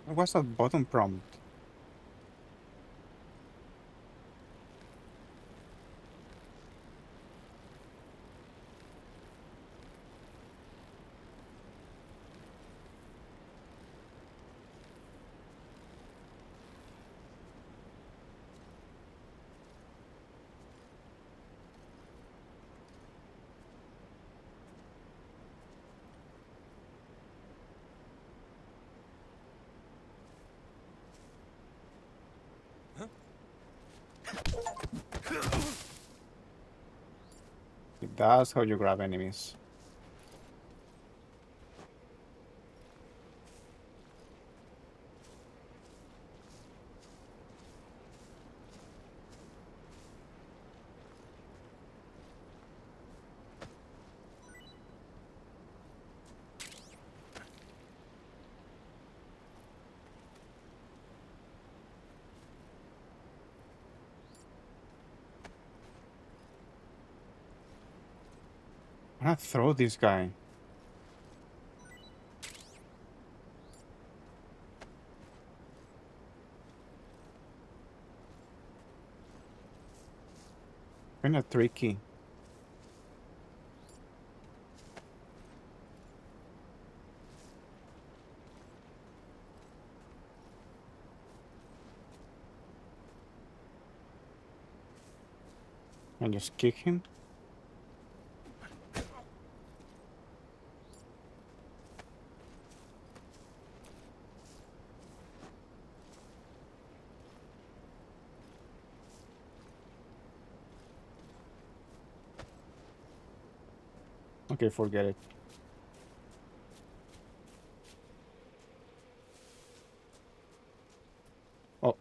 What was that button prompt? That's how you grab enemies. I'm gonna throw this guy. Kinda tricky. And just kick him. Okay, forget it. Oh.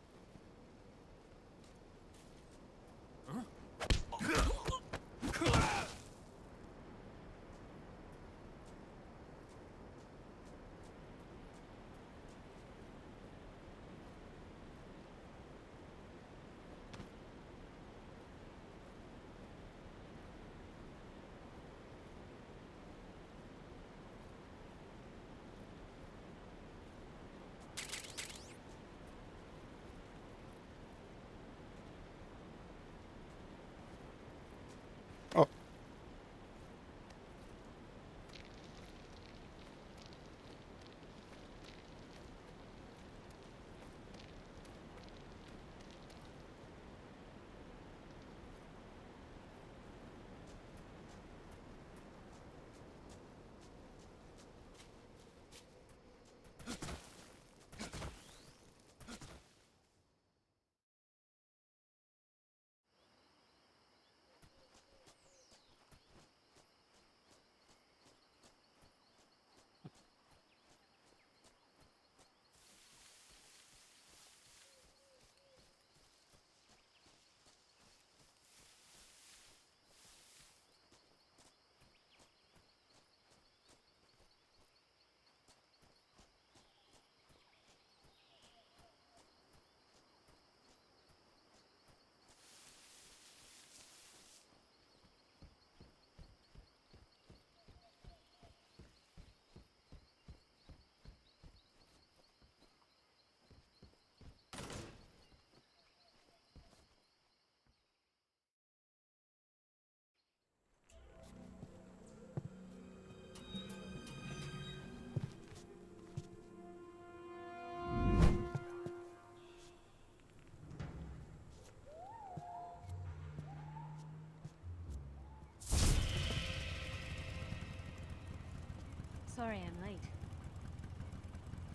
Sorry I'm late.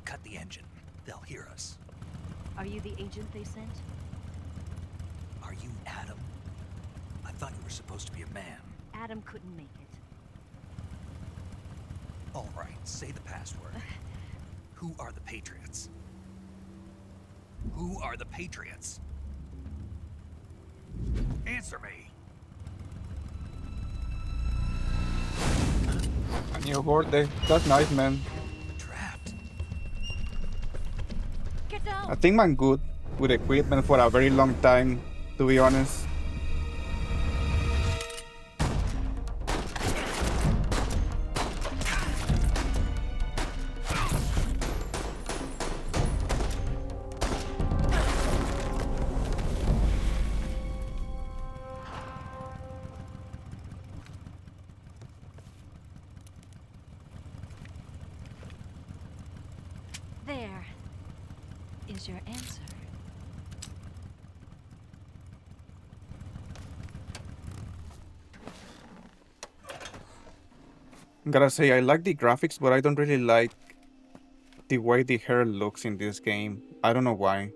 Cut the engine. They'll hear us. Are you the agent they sent? Are you Adam? I thought you were supposed to be a man. Adam couldn't make it. All right, say the password. Who are the Patriots? Who are the Patriots? Answer me. A new horde. That's nice, man. Trapped. Get down. I think I'm good with equipment for a very long time, to be honest. There is your answer. Gotta say, I like the graphics, but I don't really like the way the hair looks in this game. I don't know why.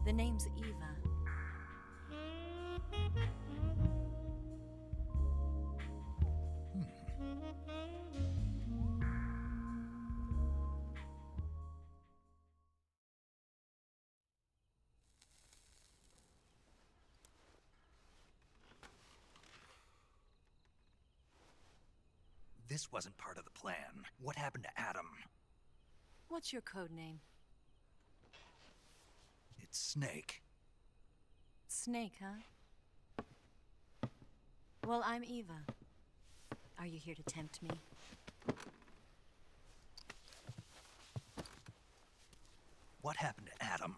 The name's Eva. This wasn't part of the plan. What happened to Adam? What's your code name? It's Snake. Snake, huh? Well, I'm Eva. Are you here to tempt me? What happened to Adam?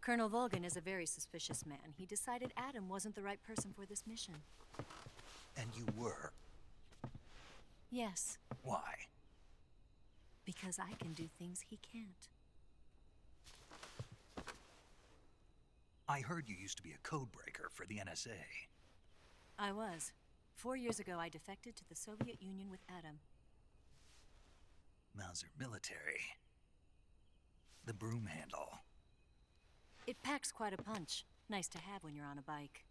Colonel Volgin is a very suspicious man. He decided Adam wasn't the right person for this mission. And you were? Yes. Why? Because I can do things he can't. I heard you used to be a codebreaker for the NSA. I was. 4 years ago, I defected to the Soviet Union with Adam. Mauser military. The broom handle. It packs quite a punch. Nice to have when you're on a bike.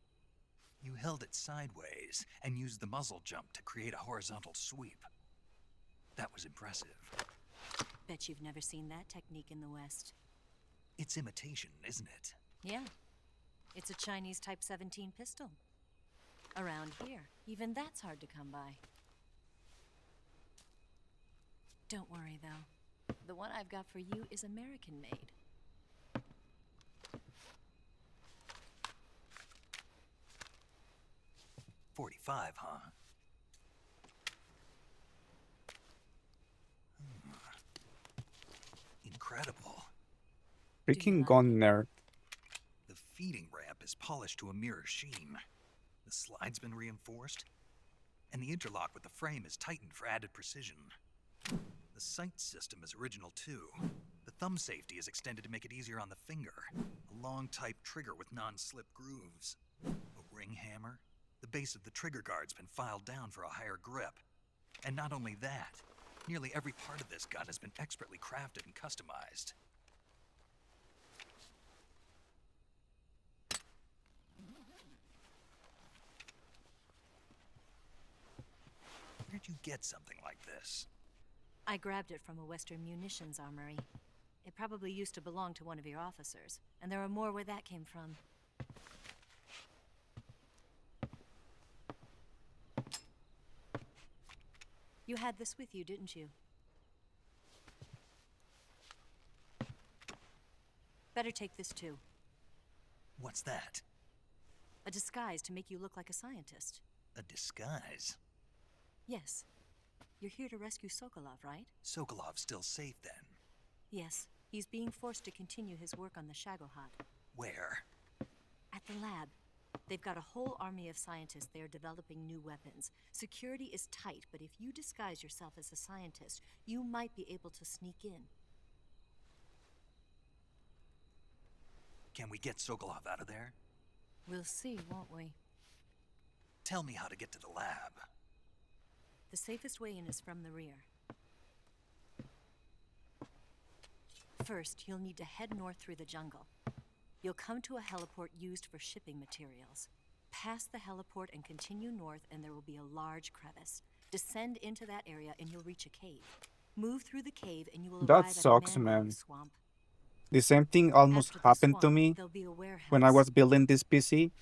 You held it sideways and used the muzzle jump to create a horizontal sweep. That was impressive. Bet you've never seen that technique in the West. It's imitation, isn't it? Yeah. It's a Chinese Type 17 pistol. Around here, even that's hard to come by. Don't worry, though. The one I've got for you is American-made. .45, huh? Incredible. Freaking gun nerd. The feeding ramp is polished to a mirror sheen. The slide's been reinforced, and the interlock with the frame is tightened for added precision. The sight system is original too. The thumb safety is extended to make it easier on the finger. A long type trigger with non-slip grooves. A ring hammer. The base of the trigger guard's been filed down for a higher grip. And not only that, nearly every part of this gun has been expertly crafted and customized. Where'd you get something like this? I grabbed it from a Western munitions armory. It probably used to belong to one of your officers, and there are more where that came from. You had this with you, didn't you? Better take this too. What's that? A disguise to make you look like a scientist. A disguise? Yes. You're here to rescue Sokolov, right? Sokolov's still safe then? Yes. He's being forced to continue his work on the Shagohod. Where? At the lab. They've got a whole army of scientists there developing new weapons. Security is tight, but if you disguise yourself as a scientist, you might be able to sneak in. Can we get Sokolov out of there? We'll see, won't we? Tell me how to get to the lab. The safest way in is from the rear. First, you'll need to head north through the jungle. You'll come to a heliport used for shipping materials. Pass the heliport and continue north, and there will be a large crevice. Descend into that area, and you'll reach a cave. Move through the cave, and you will That arrive sucks, at a mangrove man. swamp. The same thing almost After the happened to swamp, me there'll be a when I warehouse. was building this PC,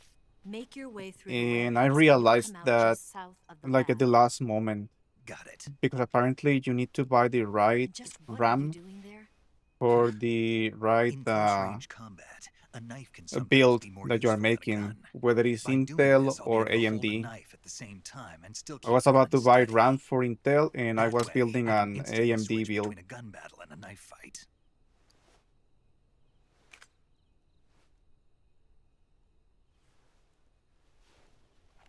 Make your way through and the I warehouse, realized and you'll come out that, just south of the like, at the lab. last moment, Got it. because apparently you need to buy the right And just what are you RAM doing there? for the right In close-range combat, a knife can sometimes build be more that you are useful than a making, gun. whether it's By doing Intel this, I'll or be able to hold a AMD. knife at the same time and still I keep was the about gun to buy steady. RAM for Intel, and I That was way, building I can an instantly AMD switch build. between a gun battle and a knife fight.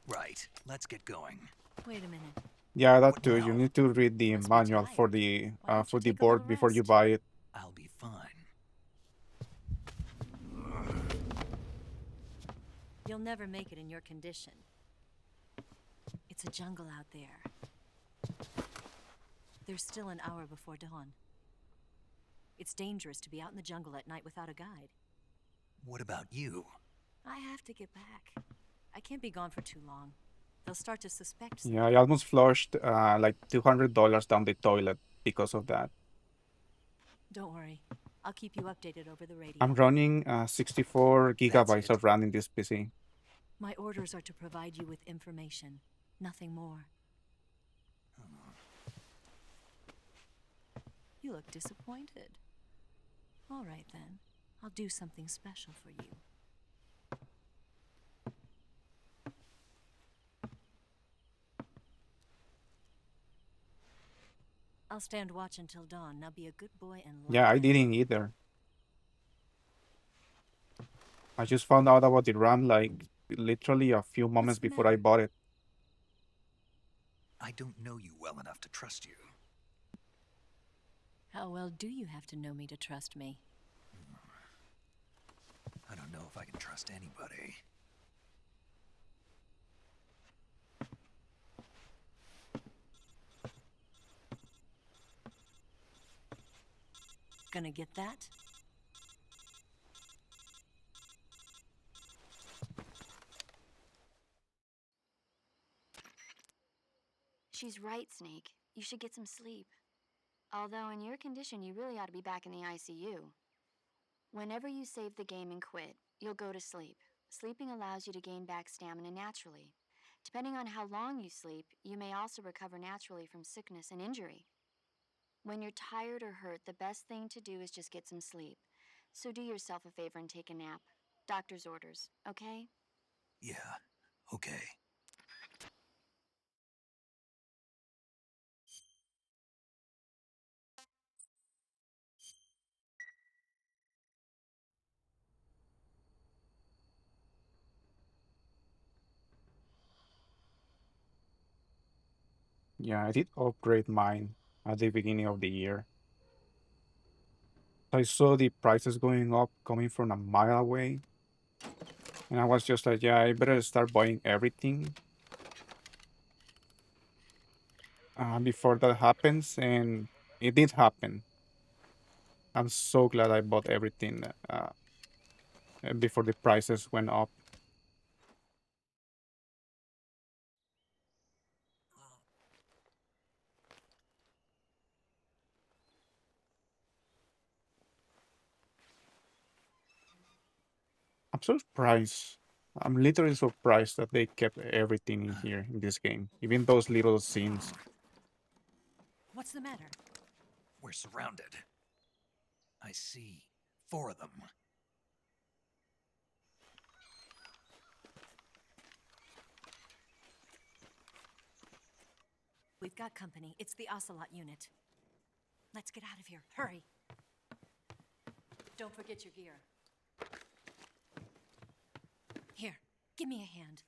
Right, let's get going. Wait a minute. Yeah, that What too. now? You need to read the Must be manual tired. for the Why don't you take a board little before you rest? buy it. I'll be fine. You'll never make it in your condition. It's a jungle out there. There's still an hour before dawn. It's dangerous to be out in the jungle at night without a guide. What about you? I have to get back. I can't be gone for too long. They'll start to suspect something. Yeah, I almost flushed like $200 down the toilet because of that. Don't worry. I'll keep you updated over the radio. I'm running 64 gigabytes it. of RAM in this PC. My orders are to provide you with information, nothing more. You look disappointed. All right, then. I'll do something special for you. I'll stand watch until dawn. Now be a good boy and lie Yeah, I down. didn't either. I just found out about the RAM like literally a few moments the before I matter? bought it. I don't know you well enough to trust you. How well do you have to know me to trust me? I don't know if I can trust anybody. Gonna get that? She's right, Snake. You should get some sleep. Although in your condition, you really ought to be back in the ICU. Whenever you save the game and quit, you'll go to sleep. Sleeping allows you to gain back stamina naturally. Depending on how long you sleep, you may also recover naturally from sickness and injury. When you're tired or hurt, the best thing to do is just get some sleep. So do yourself a favor and take a nap. Doctor's orders, okay? Yeah, okay. Yeah, I did upgrade mine at the beginning of the year. I saw the prices going up coming from a mile away. And I was just like, yeah, I better start buying everything before that happens. And it did happen. I'm so glad I bought everything before the prices went up. I'm surprised. I'm literally surprised that they kept everything in here in this game, even those little scenes. What's the matter? We're surrounded. I see 4 of them. We've got company. It's the Ocelot unit. Let's get out of here. Hurry. Don't forget your gear. Here, Give me a hand.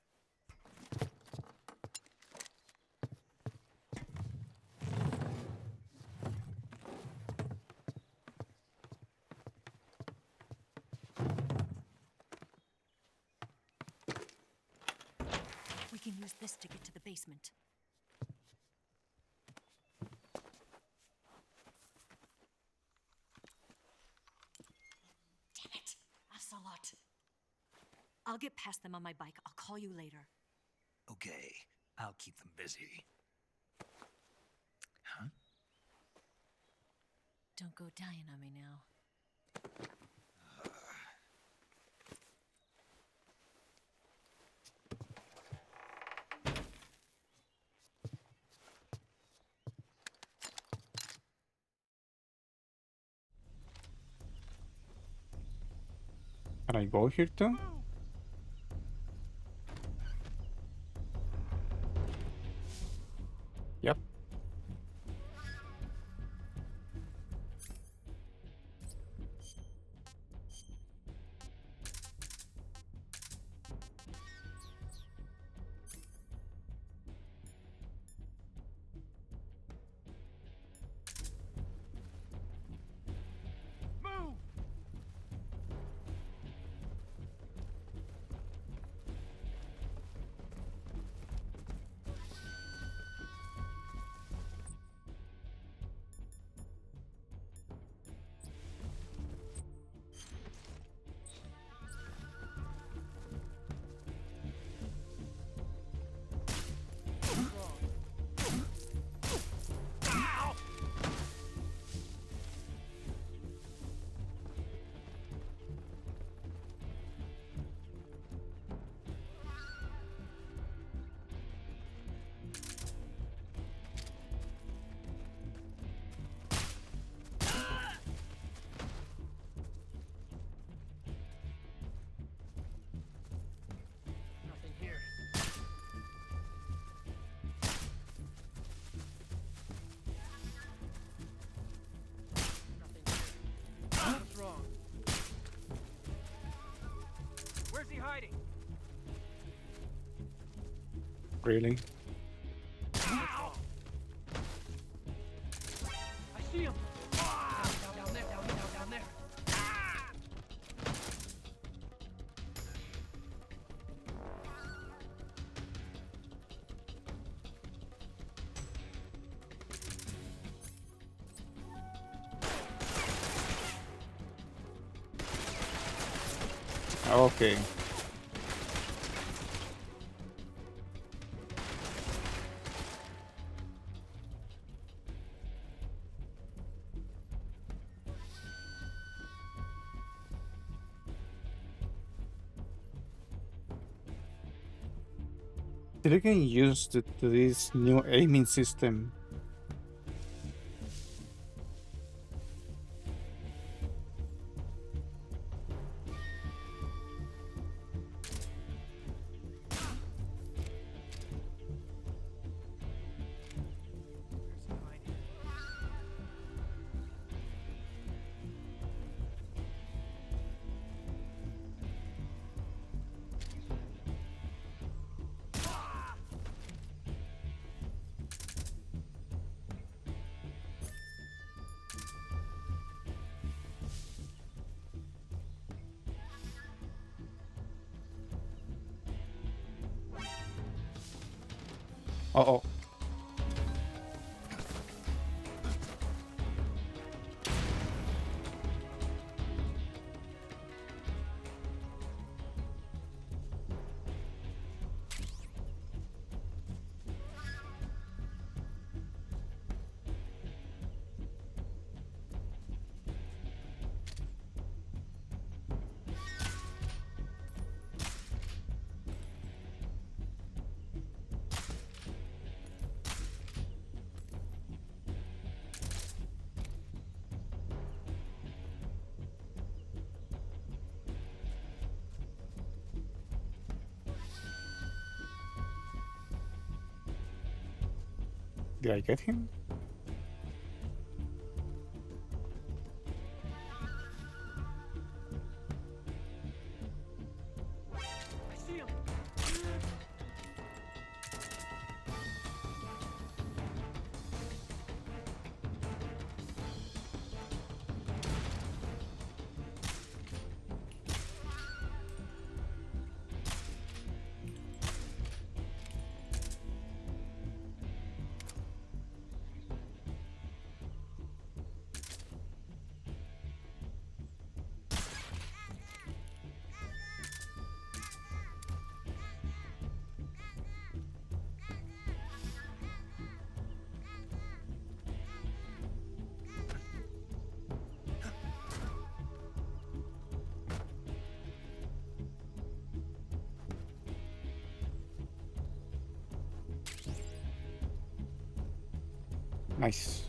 We can use this to get to the basement. Damn it, Ocelot. I'll get past them on my bike. I'll call you later. Okay, I'll keep them busy. Huh? Don't go dying on me now. Can I go here too? Yep. Move! Nothing here. Nothing here. What's wrong? Where's he hiding? Really? Ow! I see him! Down there, down there. Okay. They're getting used to this new aiming system. Uh-oh. Did I get him? I see him! Nice.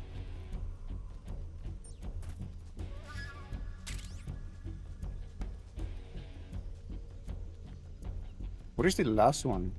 What is the last one?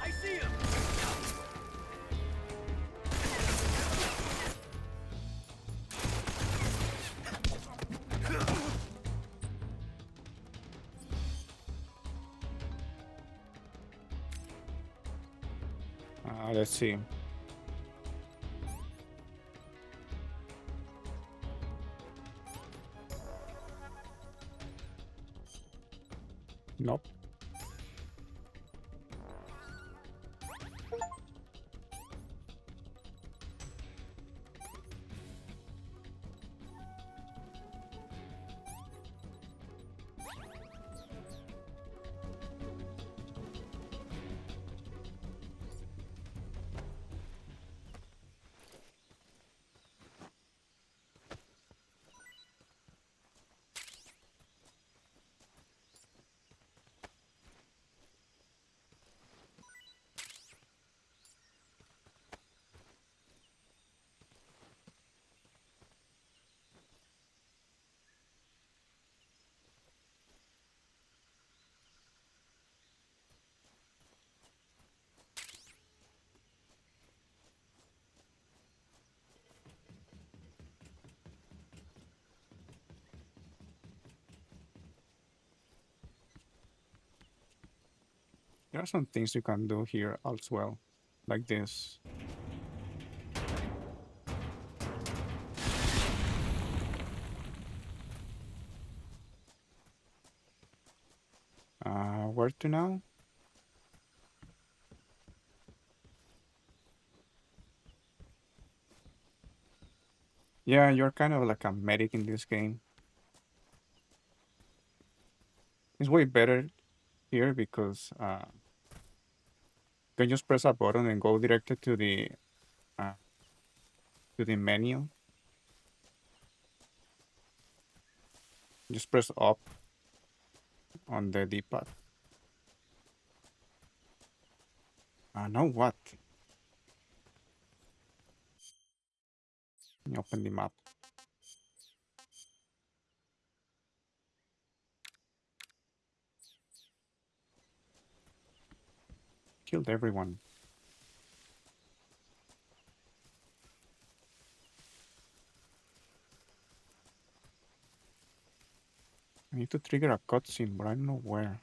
I see him! Let's see. Nope. There are some things you can do here as well, like this. Where to now? Yeah, you're kind of like a medic in this game. It's way better here because you can just press a button and go directly to the menu. Just press up on the D-pad. Now what? Let me open the map. Killed everyone. I need to trigger a cutscene, but I don't know where.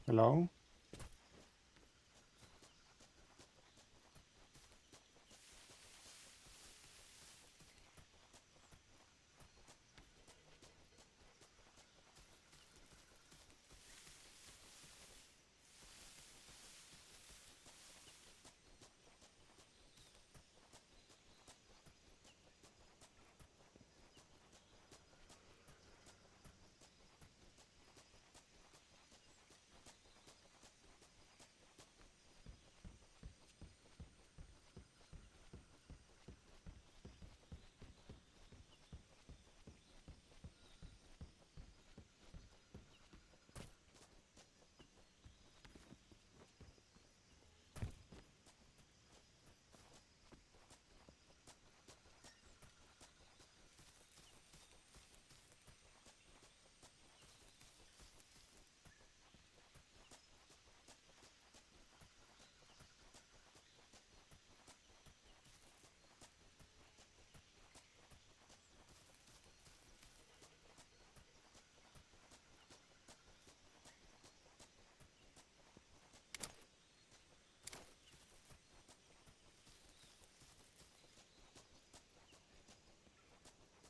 Hello?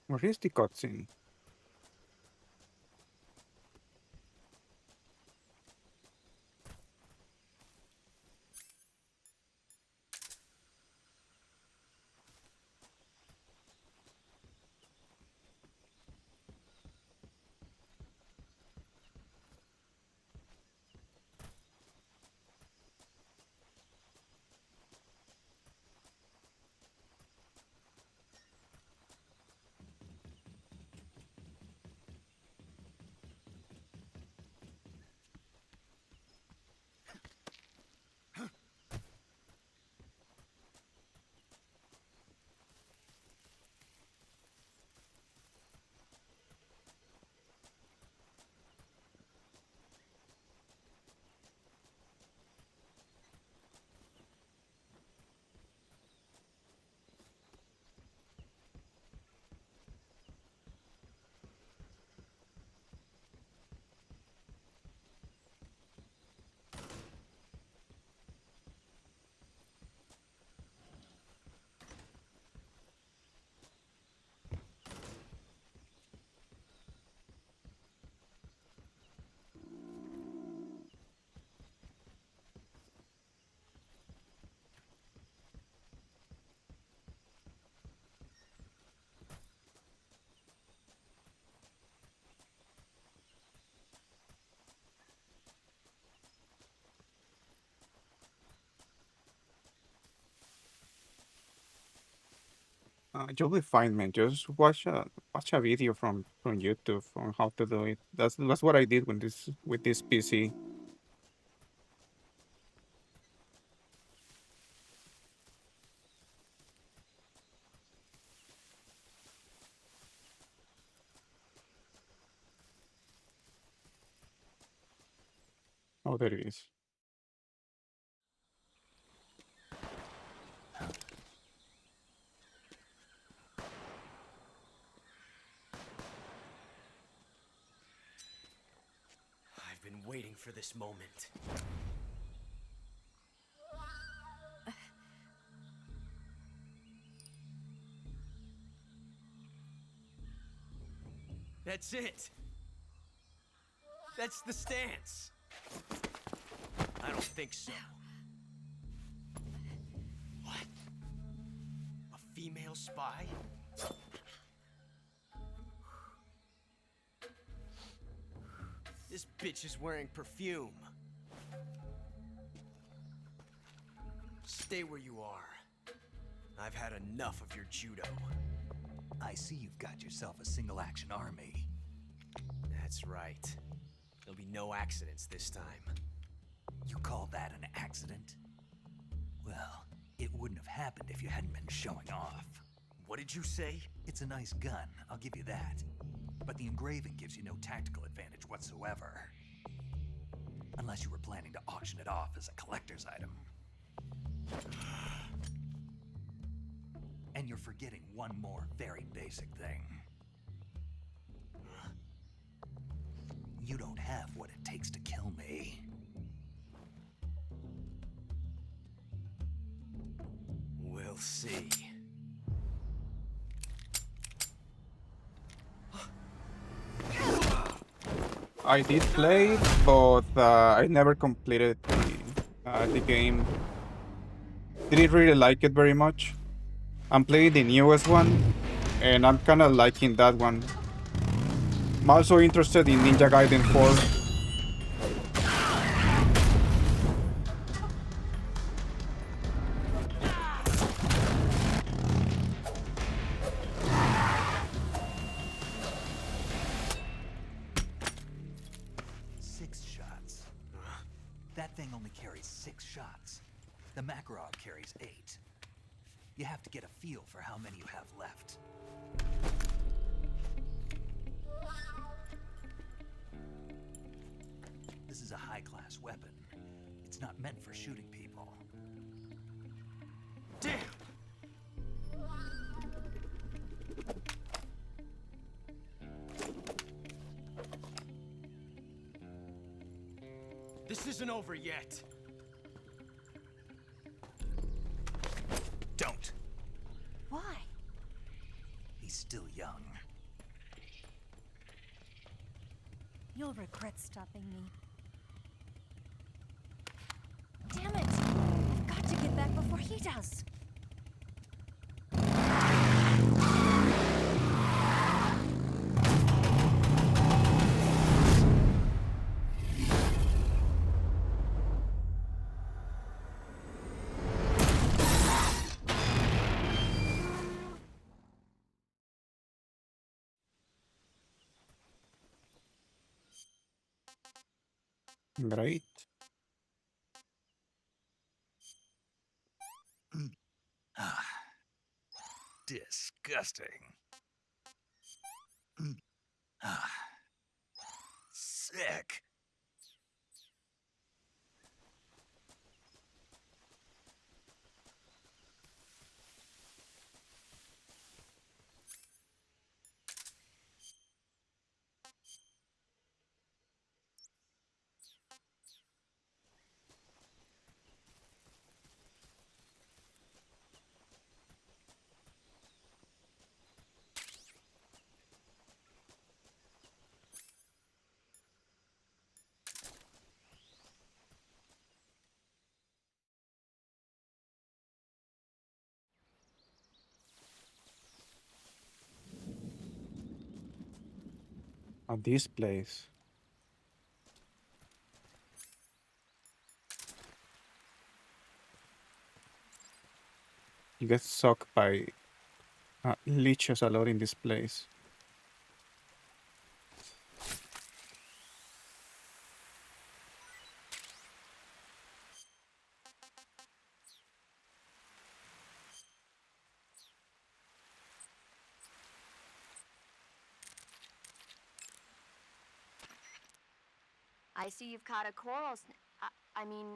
Where is the cutscene? You'll be fine, man. Just watch a video from YouTube on how to do it. That's what I did with this PC. Oh, there it is. I've been waiting for this moment. That's it. That's the stance. I don't think so. What? A female spy? This bitch is wearing perfume. Stay where you are. I've had enough of your judo. I see you've got yourself a single-action army. That's right. There'll be no accidents this time. You call that an accident? Well, it wouldn't have happened if you hadn't been showing off. What did you say? It's a nice gun, I'll give you that. But the engraving gives you no tactical advantage whatsoever. Unless you were planning to auction it off as a collector's item. And you're forgetting one more very basic thing. You don't have what it takes to kill me. We'll see. I did play it, but I never completed the game. Didn't really like it very much. I'm playing the newest one, and I'm kind of liking that one. I'm also interested in Ninja Gaiden 4. That thing only carries 6 shots. The Makarov carries 8. You have to get a feel for how many you have left. This is a high-class weapon. It's not meant for shooting people. Damn! This isn't over yet. Don't. Why? He's still young. You'll regret stopping me. Damn it! I've got to get back before he does. Great. Disgusting. Sick. At this place. You get sucked by leeches a lot in this place. I see you've caught a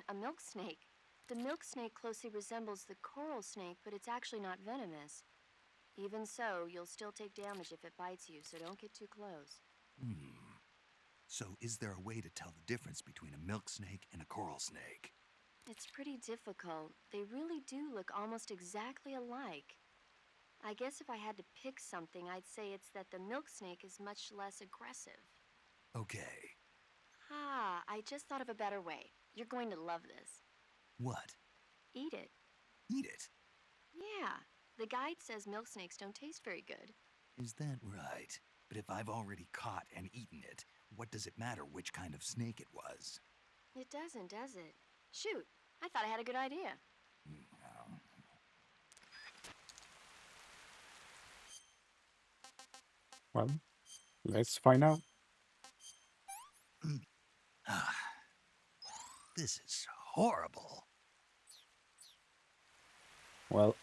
a milk snake. The milk snake closely resembles the coral snake, but it's actually not venomous. Even so, you'll still take damage if it bites you, so don't get too close. So is there a way to tell the difference between a milk snake and a coral snake? It's pretty difficult. They really do look almost exactly alike. I guess if I had to pick something, I'd say it's that the milk snake is much less aggressive. Okay. I just thought of a better way. You're going to love this. What? Eat it. Eat it? Yeah. The guide says milk snakes don't taste very good. Is that right? But if I've already caught and eaten it, what does it matter which kind of snake it was? It doesn't, does it? Shoot, I thought I had a good idea. Well, let's find out. This is horrible. Well,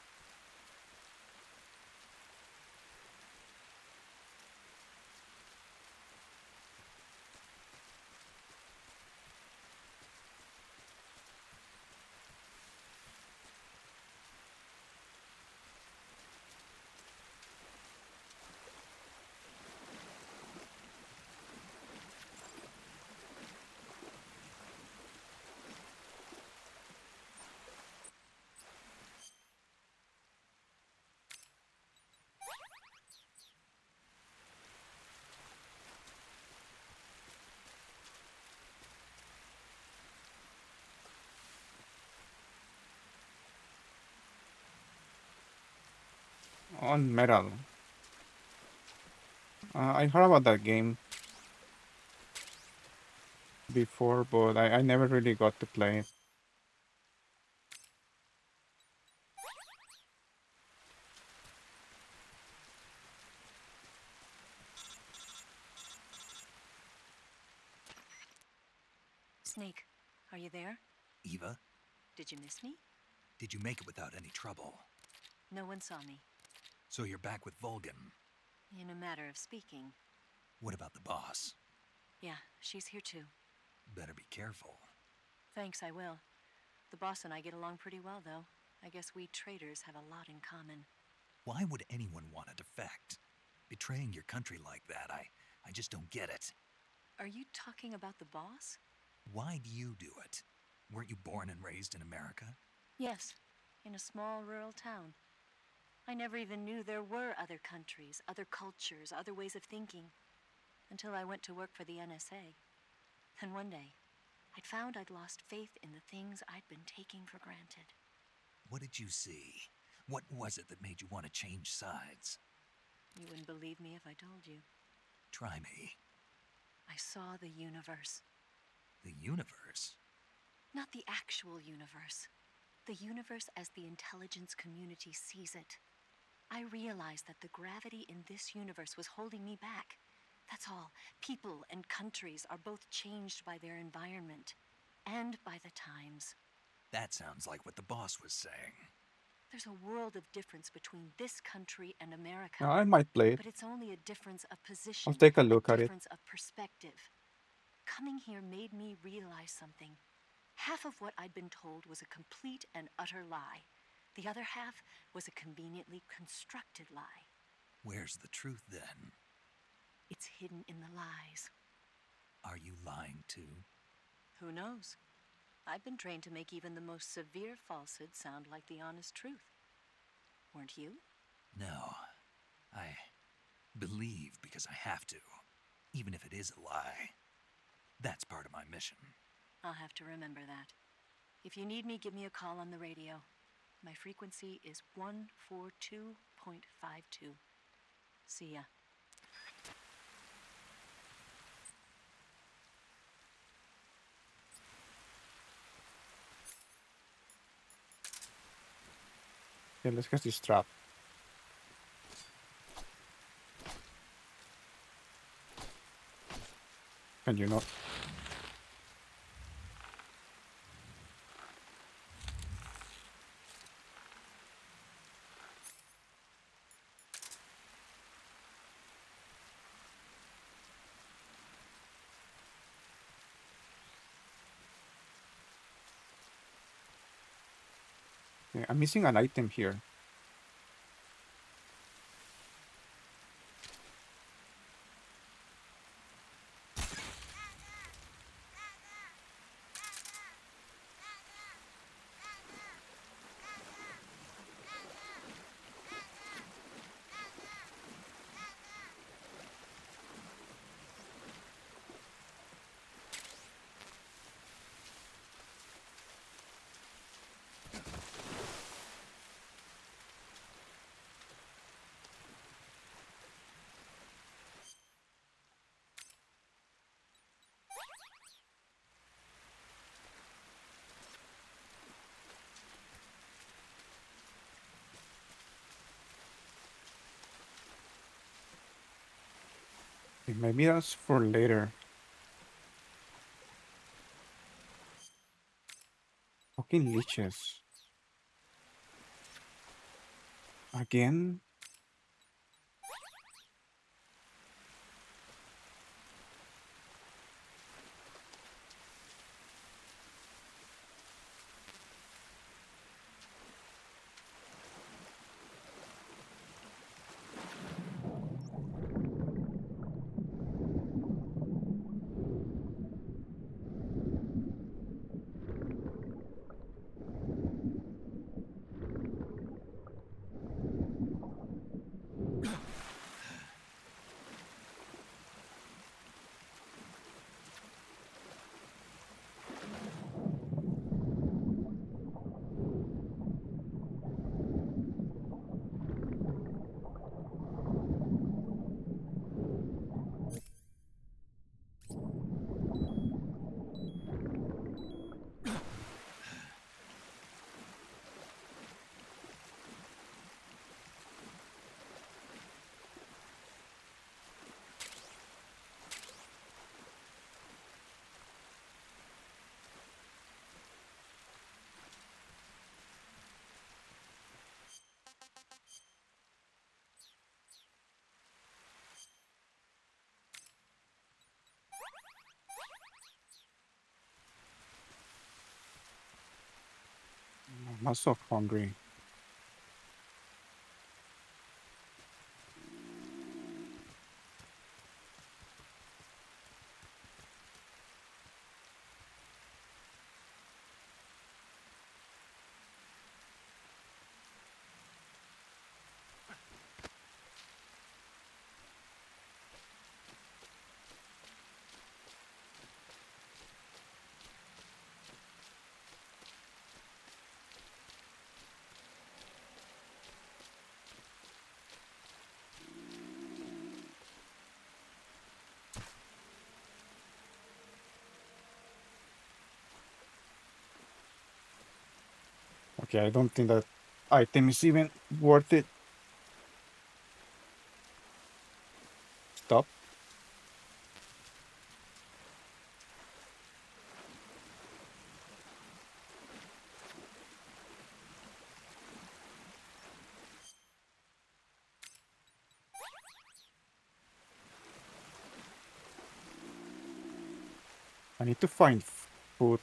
on metal. I heard about that game before, but I never really got to play it. Snake, are you there? Eva, Did you miss me? did you make it without any trouble? No one saw me. So you're back with Volgan. In a matter of speaking. What about the boss? Yeah, she's here too. Better be careful. Thanks, I will. The boss and I get along pretty well, though. I guess we traders have a lot in common. Why would anyone want to defect? Betraying your country like that, I just don't get it. Are you talking about the boss? Why do you do it? Weren't you born and raised in America? Yes, in a small rural town. I never even knew there were other countries, other cultures, other ways of thinking. until I went to work for the NSA. Then one day, I'd found I'd lost faith in the things I'd been taking for granted. What did you see? What was it that made you want to change sides? You wouldn't believe me if I told you. Try me. I saw the universe. The universe? Not the actual universe. The universe as the intelligence community sees it. I realized that the gravity in this universe was holding me back. That's all. People and countries are both changed by their environment and by the times. That sounds like what the boss was saying. There's a world of difference between this country and America. I might play it. But it's only a difference of position. I'll take a look at it. Difference of perspective. Coming here made me realize something. Half of what I'd been told was a complete and utter lie. The other half was a conveniently constructed lie. Where's the truth then? It's hidden in the lies. Are you lying too? Who knows? I've been trained to make even the most severe falsehood sound like the honest truth. Weren't you? No. I believe because I have to, even if it is a lie. That's part of my mission. I'll have to remember that. If you need me, give me a call on the radio. My frequency is 142.52. See ya. Okay, let's get this trap. Can you not? Okay, I'm missing an item here. Okay, maybe that's for later. Fucking leeches. Again? I'm not so hungry. Okay, I don't think that item is even worth it. Stop. I need to find food.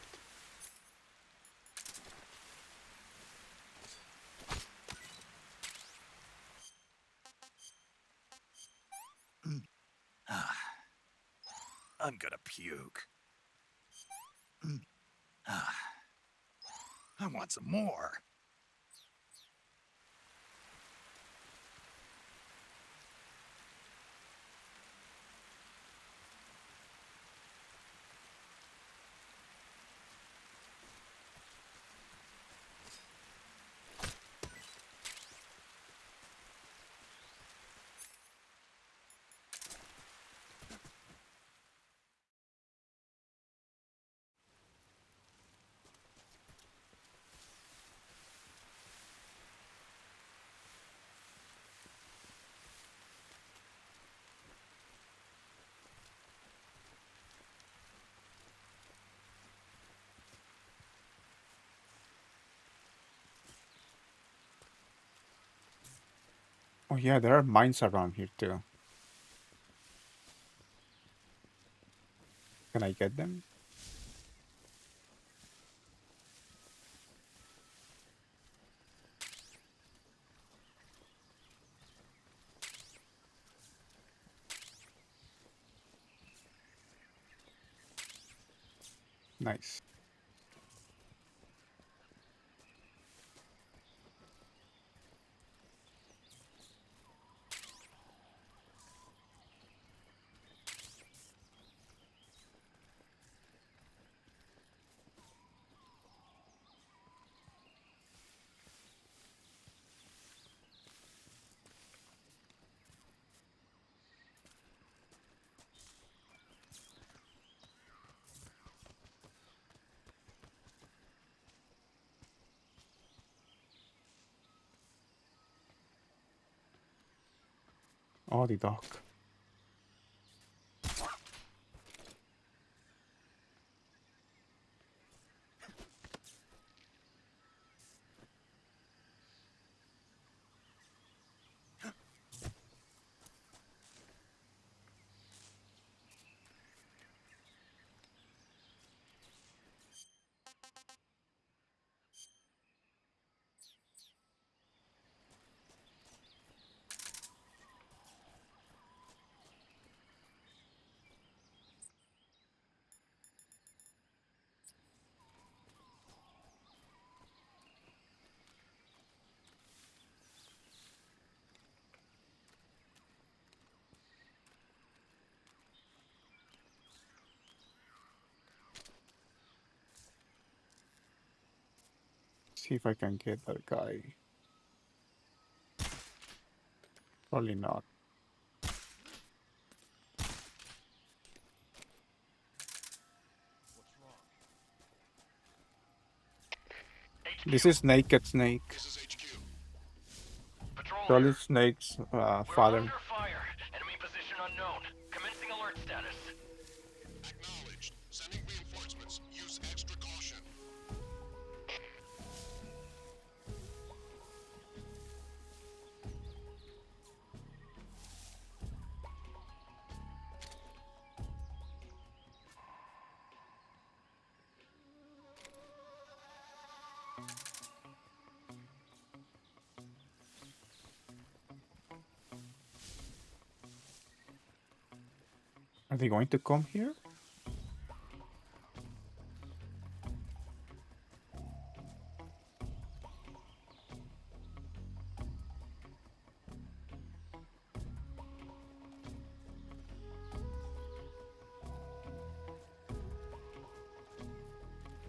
I'm gonna puke. I want some more. Oh yeah, there are mines around here too. Can I get them? Nice. Oh, the dog. See if I can get that guy. Probably not. This is Naked Snake. Solid Snake's father. Under fire. Enemy position unknown. Commencing alert status. Acknowledged. Sending reinforcements. Use extra caution. Are they going to come here?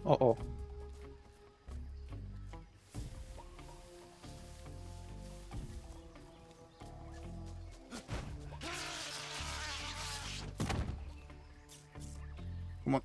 Uh-oh. Come on.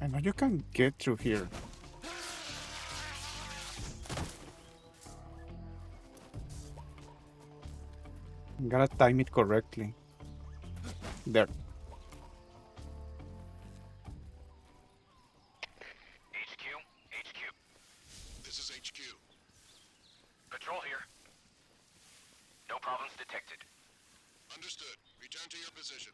I know you can get through here. Gotta time it correctly. There. HQ. This is HQ. Patrol here. No problems detected. Understood. Return to your position.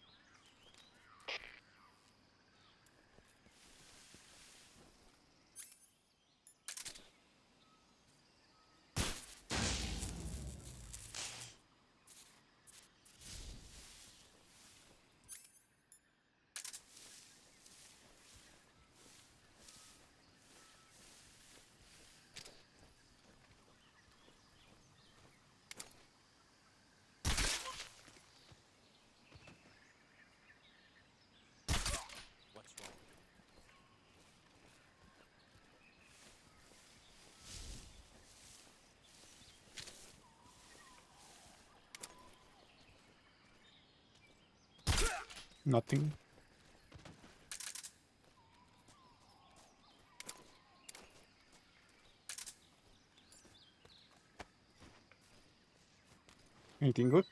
What's wrong? Nothing. Anything good?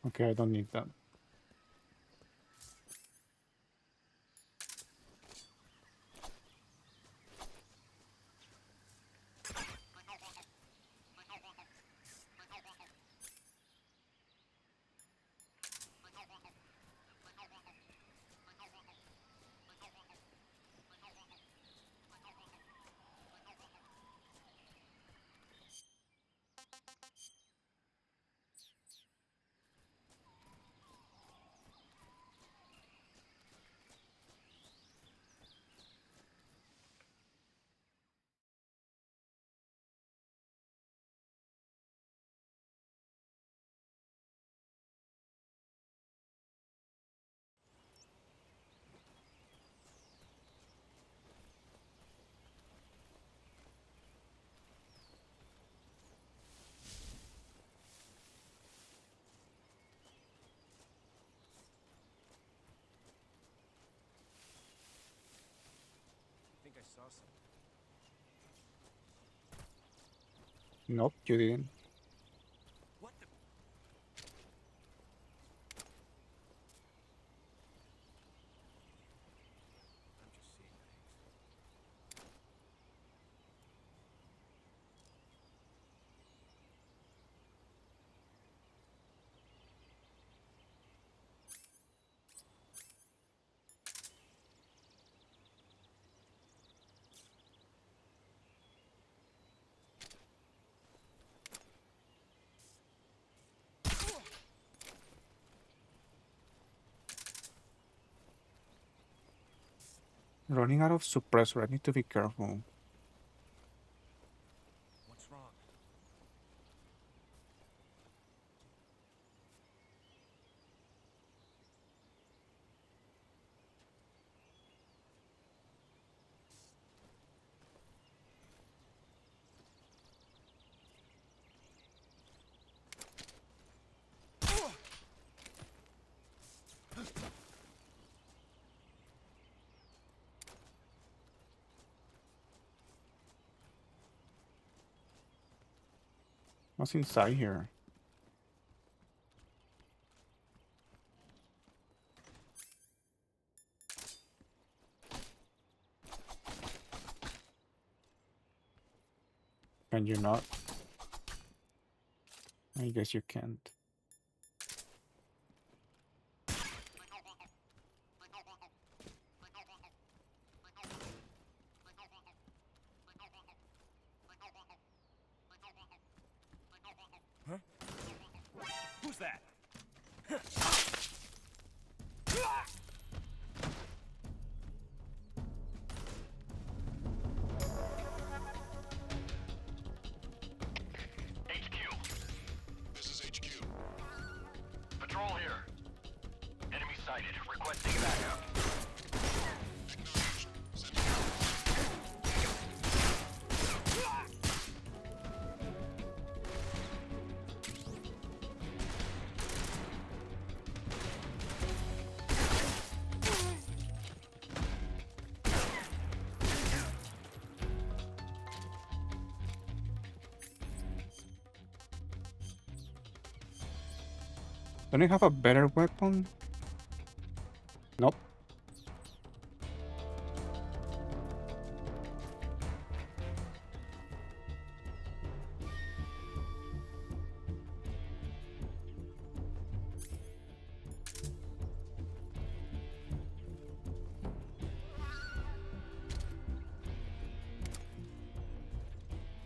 Okay, I don't need that. I think I saw something. Nope, you didn't. What the? I'm just seeing things. Running out of suppressor. I need to be careful. What's wrong? What's inside here? Can you not? I guess you can't. Huh? Who's that? This is HQ. Patrol here. Don't I have a better weapon? Nope.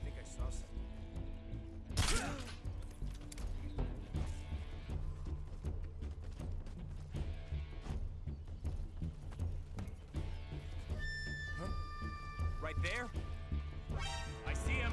I think I saw something. Right there? I see him.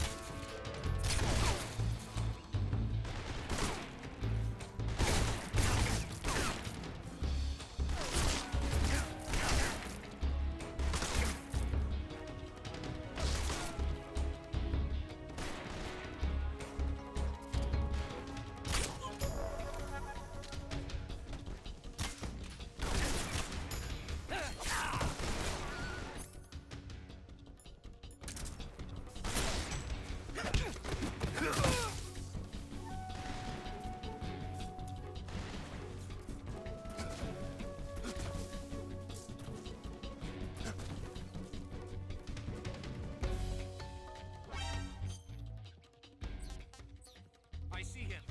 I see him.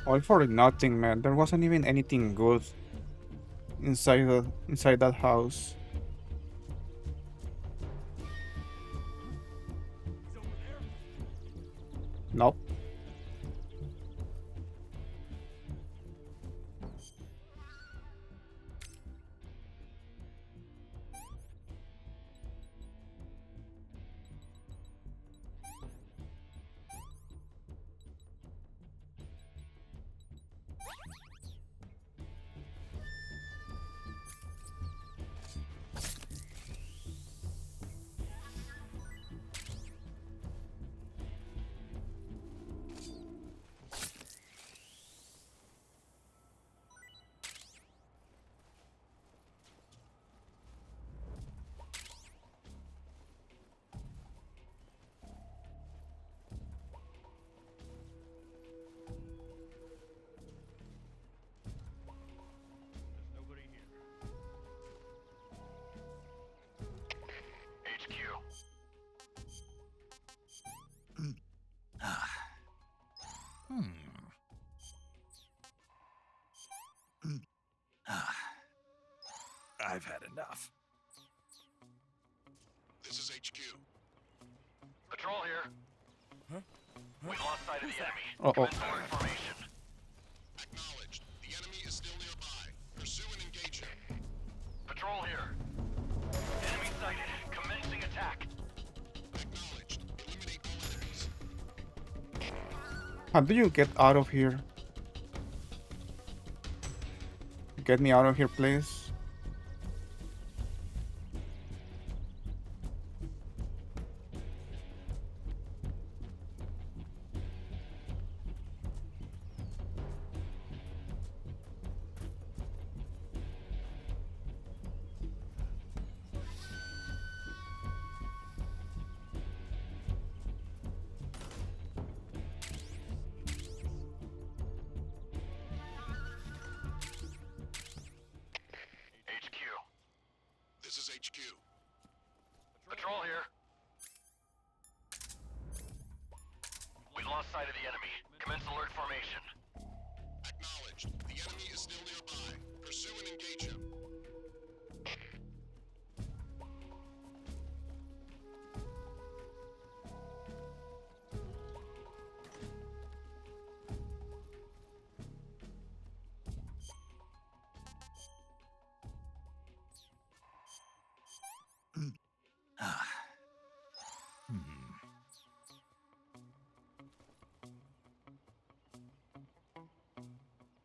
All for nothing, man. There wasn't even anything good inside that house. Nope. I've had enough. This is HQ. Patrol here. Huh? We've lost sight of the enemy. Uh-oh. Commence alert formation. Acknowledged. The enemy is still nearby. Pursue and engage him. Patrol here. Enemy sighted. Commencing attack. Acknowledged. Eliminate all enemies. How do you get out of here? Get me out of here, please. This is HQ. Patrol here. We've lost sight of the enemy. Commence alert formation. Acknowledged. The enemy is still nearby. Pursue and engage him.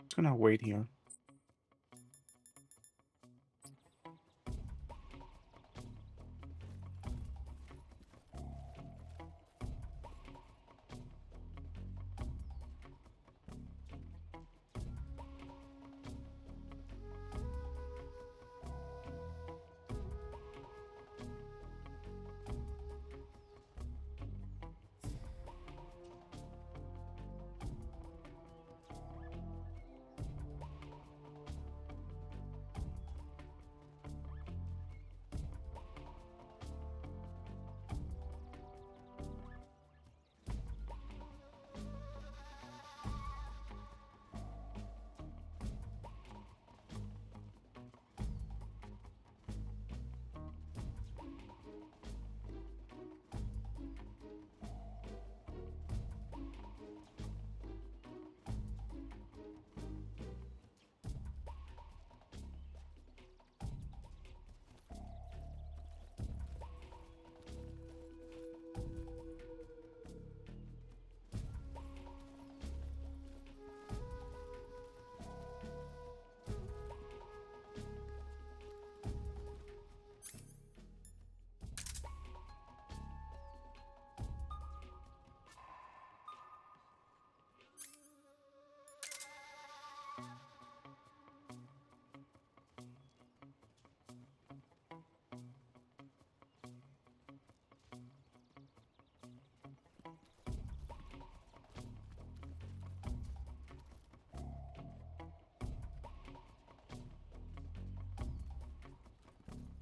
Just gonna wait here.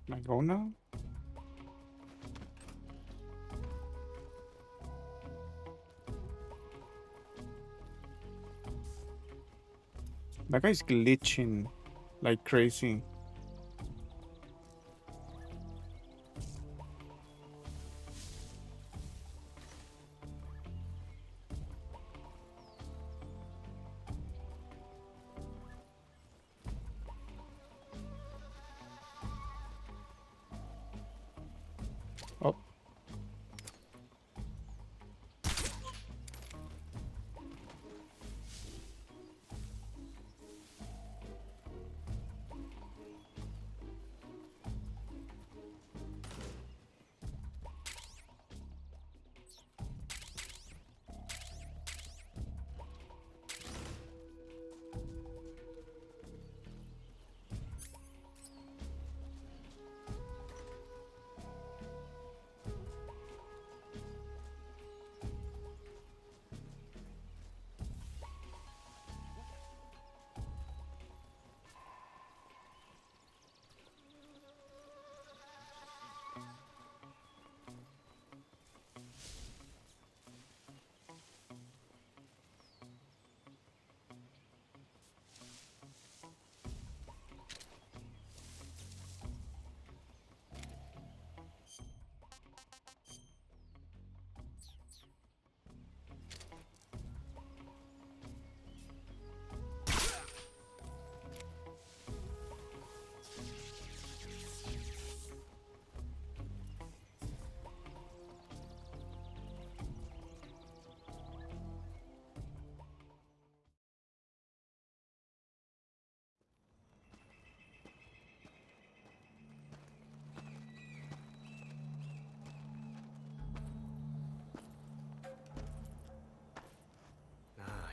Can I go now? That guy's glitching like crazy. Oh.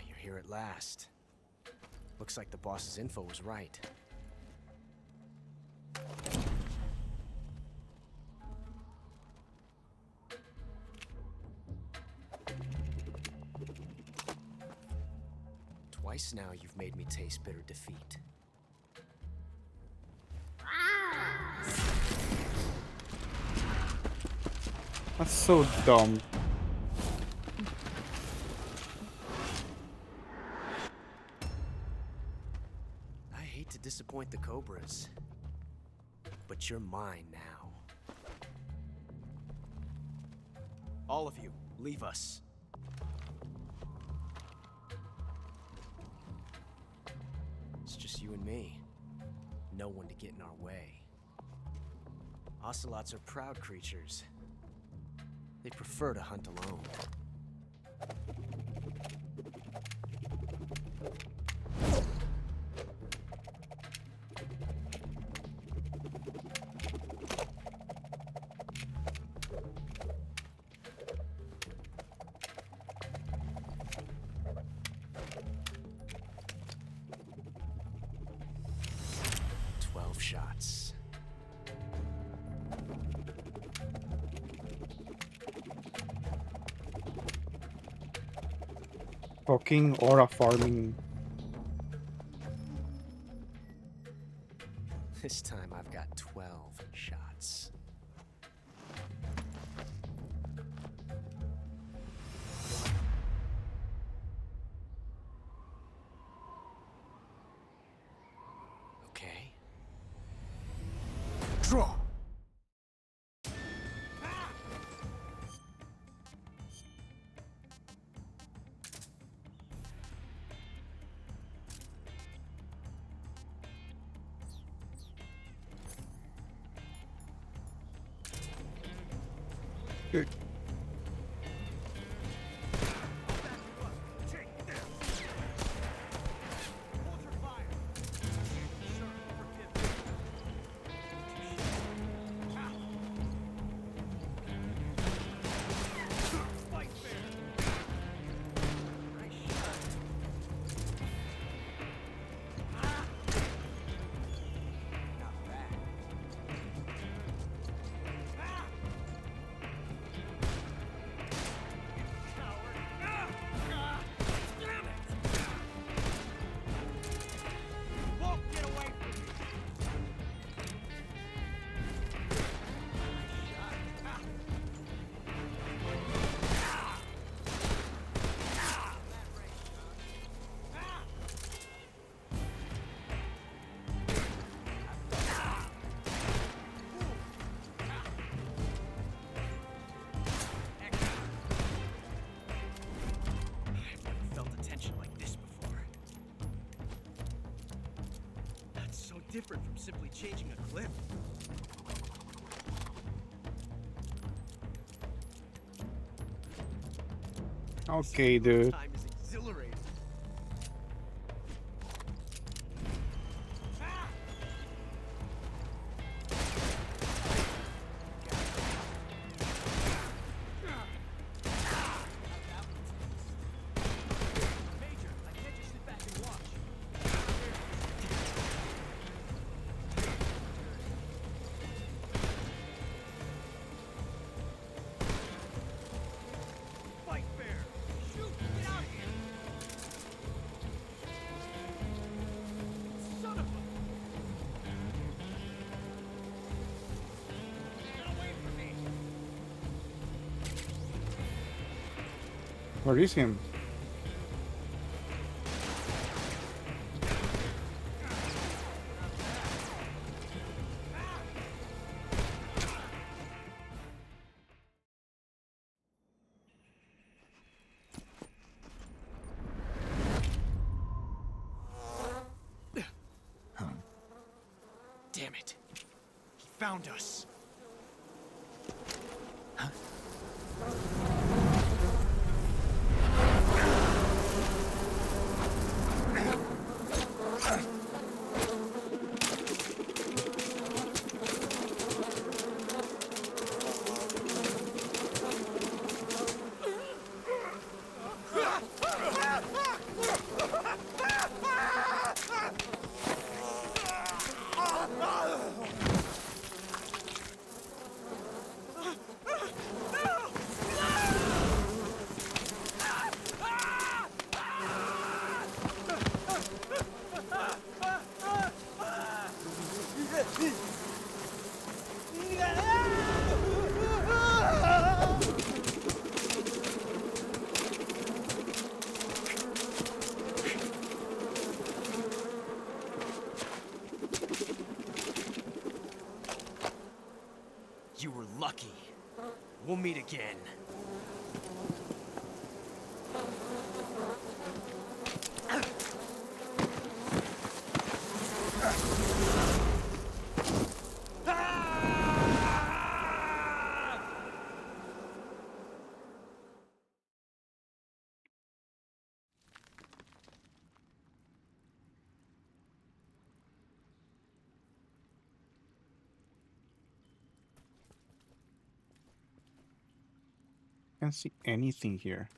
You're here at last. Looks like the boss's info was right. Twice now you've made me taste bitter defeat. That's so dumb. I hate to disappoint the Cobras, but you're mine now. All of you, leave us. It's just you and me. No one to get in our way. Ocelots are proud creatures. They prefer to hunt alone. Shots. Fucking aura farming. This time I've got 12 shots. Okay. Draw! Good. different from simply changing a clip. Okay, dude. Time is exhilarating. Major, I can't just sit back and watch. Fight fair! Shoot! Get out of here! Son of a... Get away from me! Where is him? Damn it. He found us. You were lucky. We'll meet again. Can't see anything here.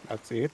That's it.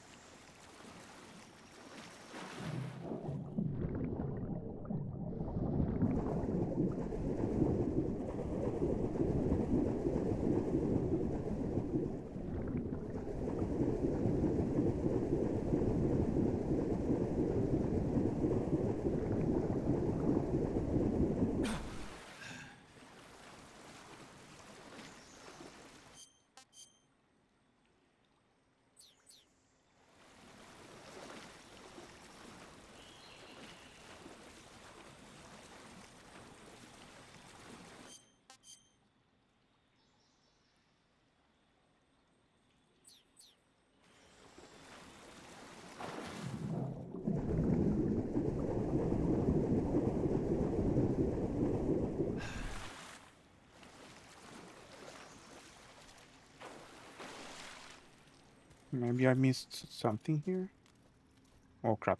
Maybe I missed something here. Oh crap.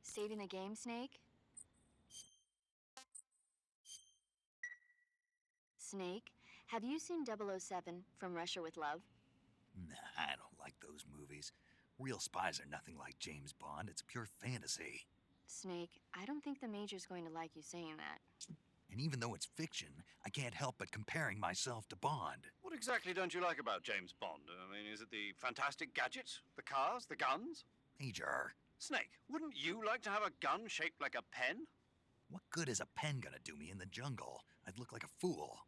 Saving the game, Snake? Snake, have you seen 007 From Russia with Love? Nah, I don't like those movies. Real spies are nothing like James Bond. It's pure fantasy. Snake, I don't think the Major's going to like you saying that. And even though it's fiction, I can't help but comparing myself to Bond. What exactly don't you like about James Bond? I mean, is it the fantastic gadgets? The cars? The guns? Major. Snake, wouldn't you like to have a gun shaped like a pen? What good is a pen gonna do me in the jungle? I'd look like a fool.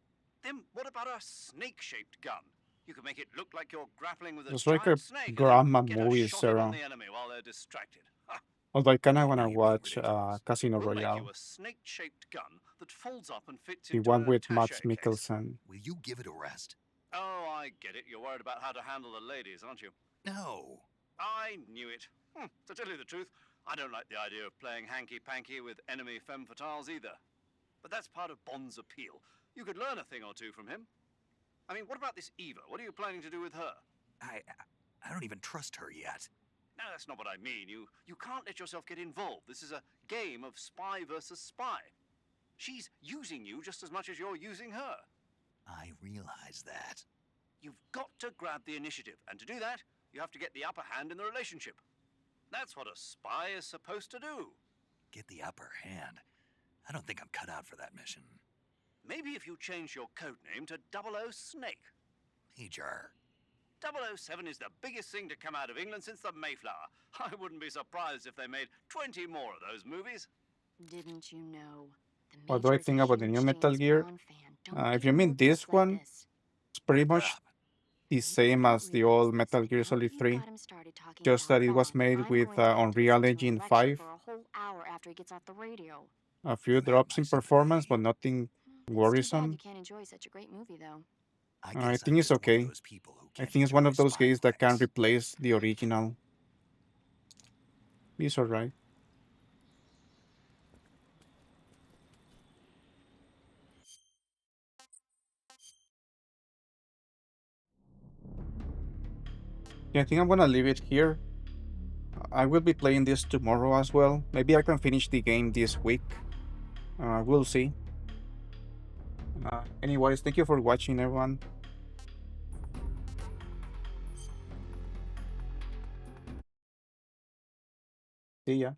Then what about a snake-shaped gun? You could make it look like you're grappling with a It's like a giant snake grandma and then get a movie, shot in on Sarah. the enemy while they're distracted. Ha! Although I kinda wanna watch Casino We'll make Royale. you a snake-shaped gun that folds up and fits The into one an with attaché Mads case. Mikkelsen. Will you give it a rest? Oh, I get it. You're worried about how to handle the ladies, aren't you? No. I knew it. To tell you the truth, I don't like the idea of playing hanky-panky with enemy femme fatales either. But that's part of Bond's appeal. You could learn a thing or two from him. I mean, what about this Eva? What are you planning to do with her? I don't even trust her yet. No, that's not what I mean. You can't let yourself get involved. This is a game of spy versus spy. She's using you just as much as you're using her. I realize that. You've got to grab the initiative, and to do that, you have to get the upper hand in the relationship. That's what a spy is supposed to do. Get the upper hand. I don't think I'm cut out for that mission. Maybe if you change your code name to 00 Snake. Major. 007 is the biggest thing to come out of England since the Mayflower. I wouldn't be surprised if they made 20 more of those movies. Didn't you know? What do I think about the new Metal Gear? If you mean this one, it's pretty much the same as the old Metal Gear Solid 3, just that it was made with Unreal Engine 5. After he gets off the radio. A few drops in performance, but nothing worrisome. You can't enjoy such a great movie, though. I think it's okay. I think it's one of those games that can replace the original. It's alright. Yeah, I think I'm gonna leave it here. I will be playing this tomorrow as well. Maybe I can finish the game this week. We'll see. Anyways, thank you for watching, everyone. See ya.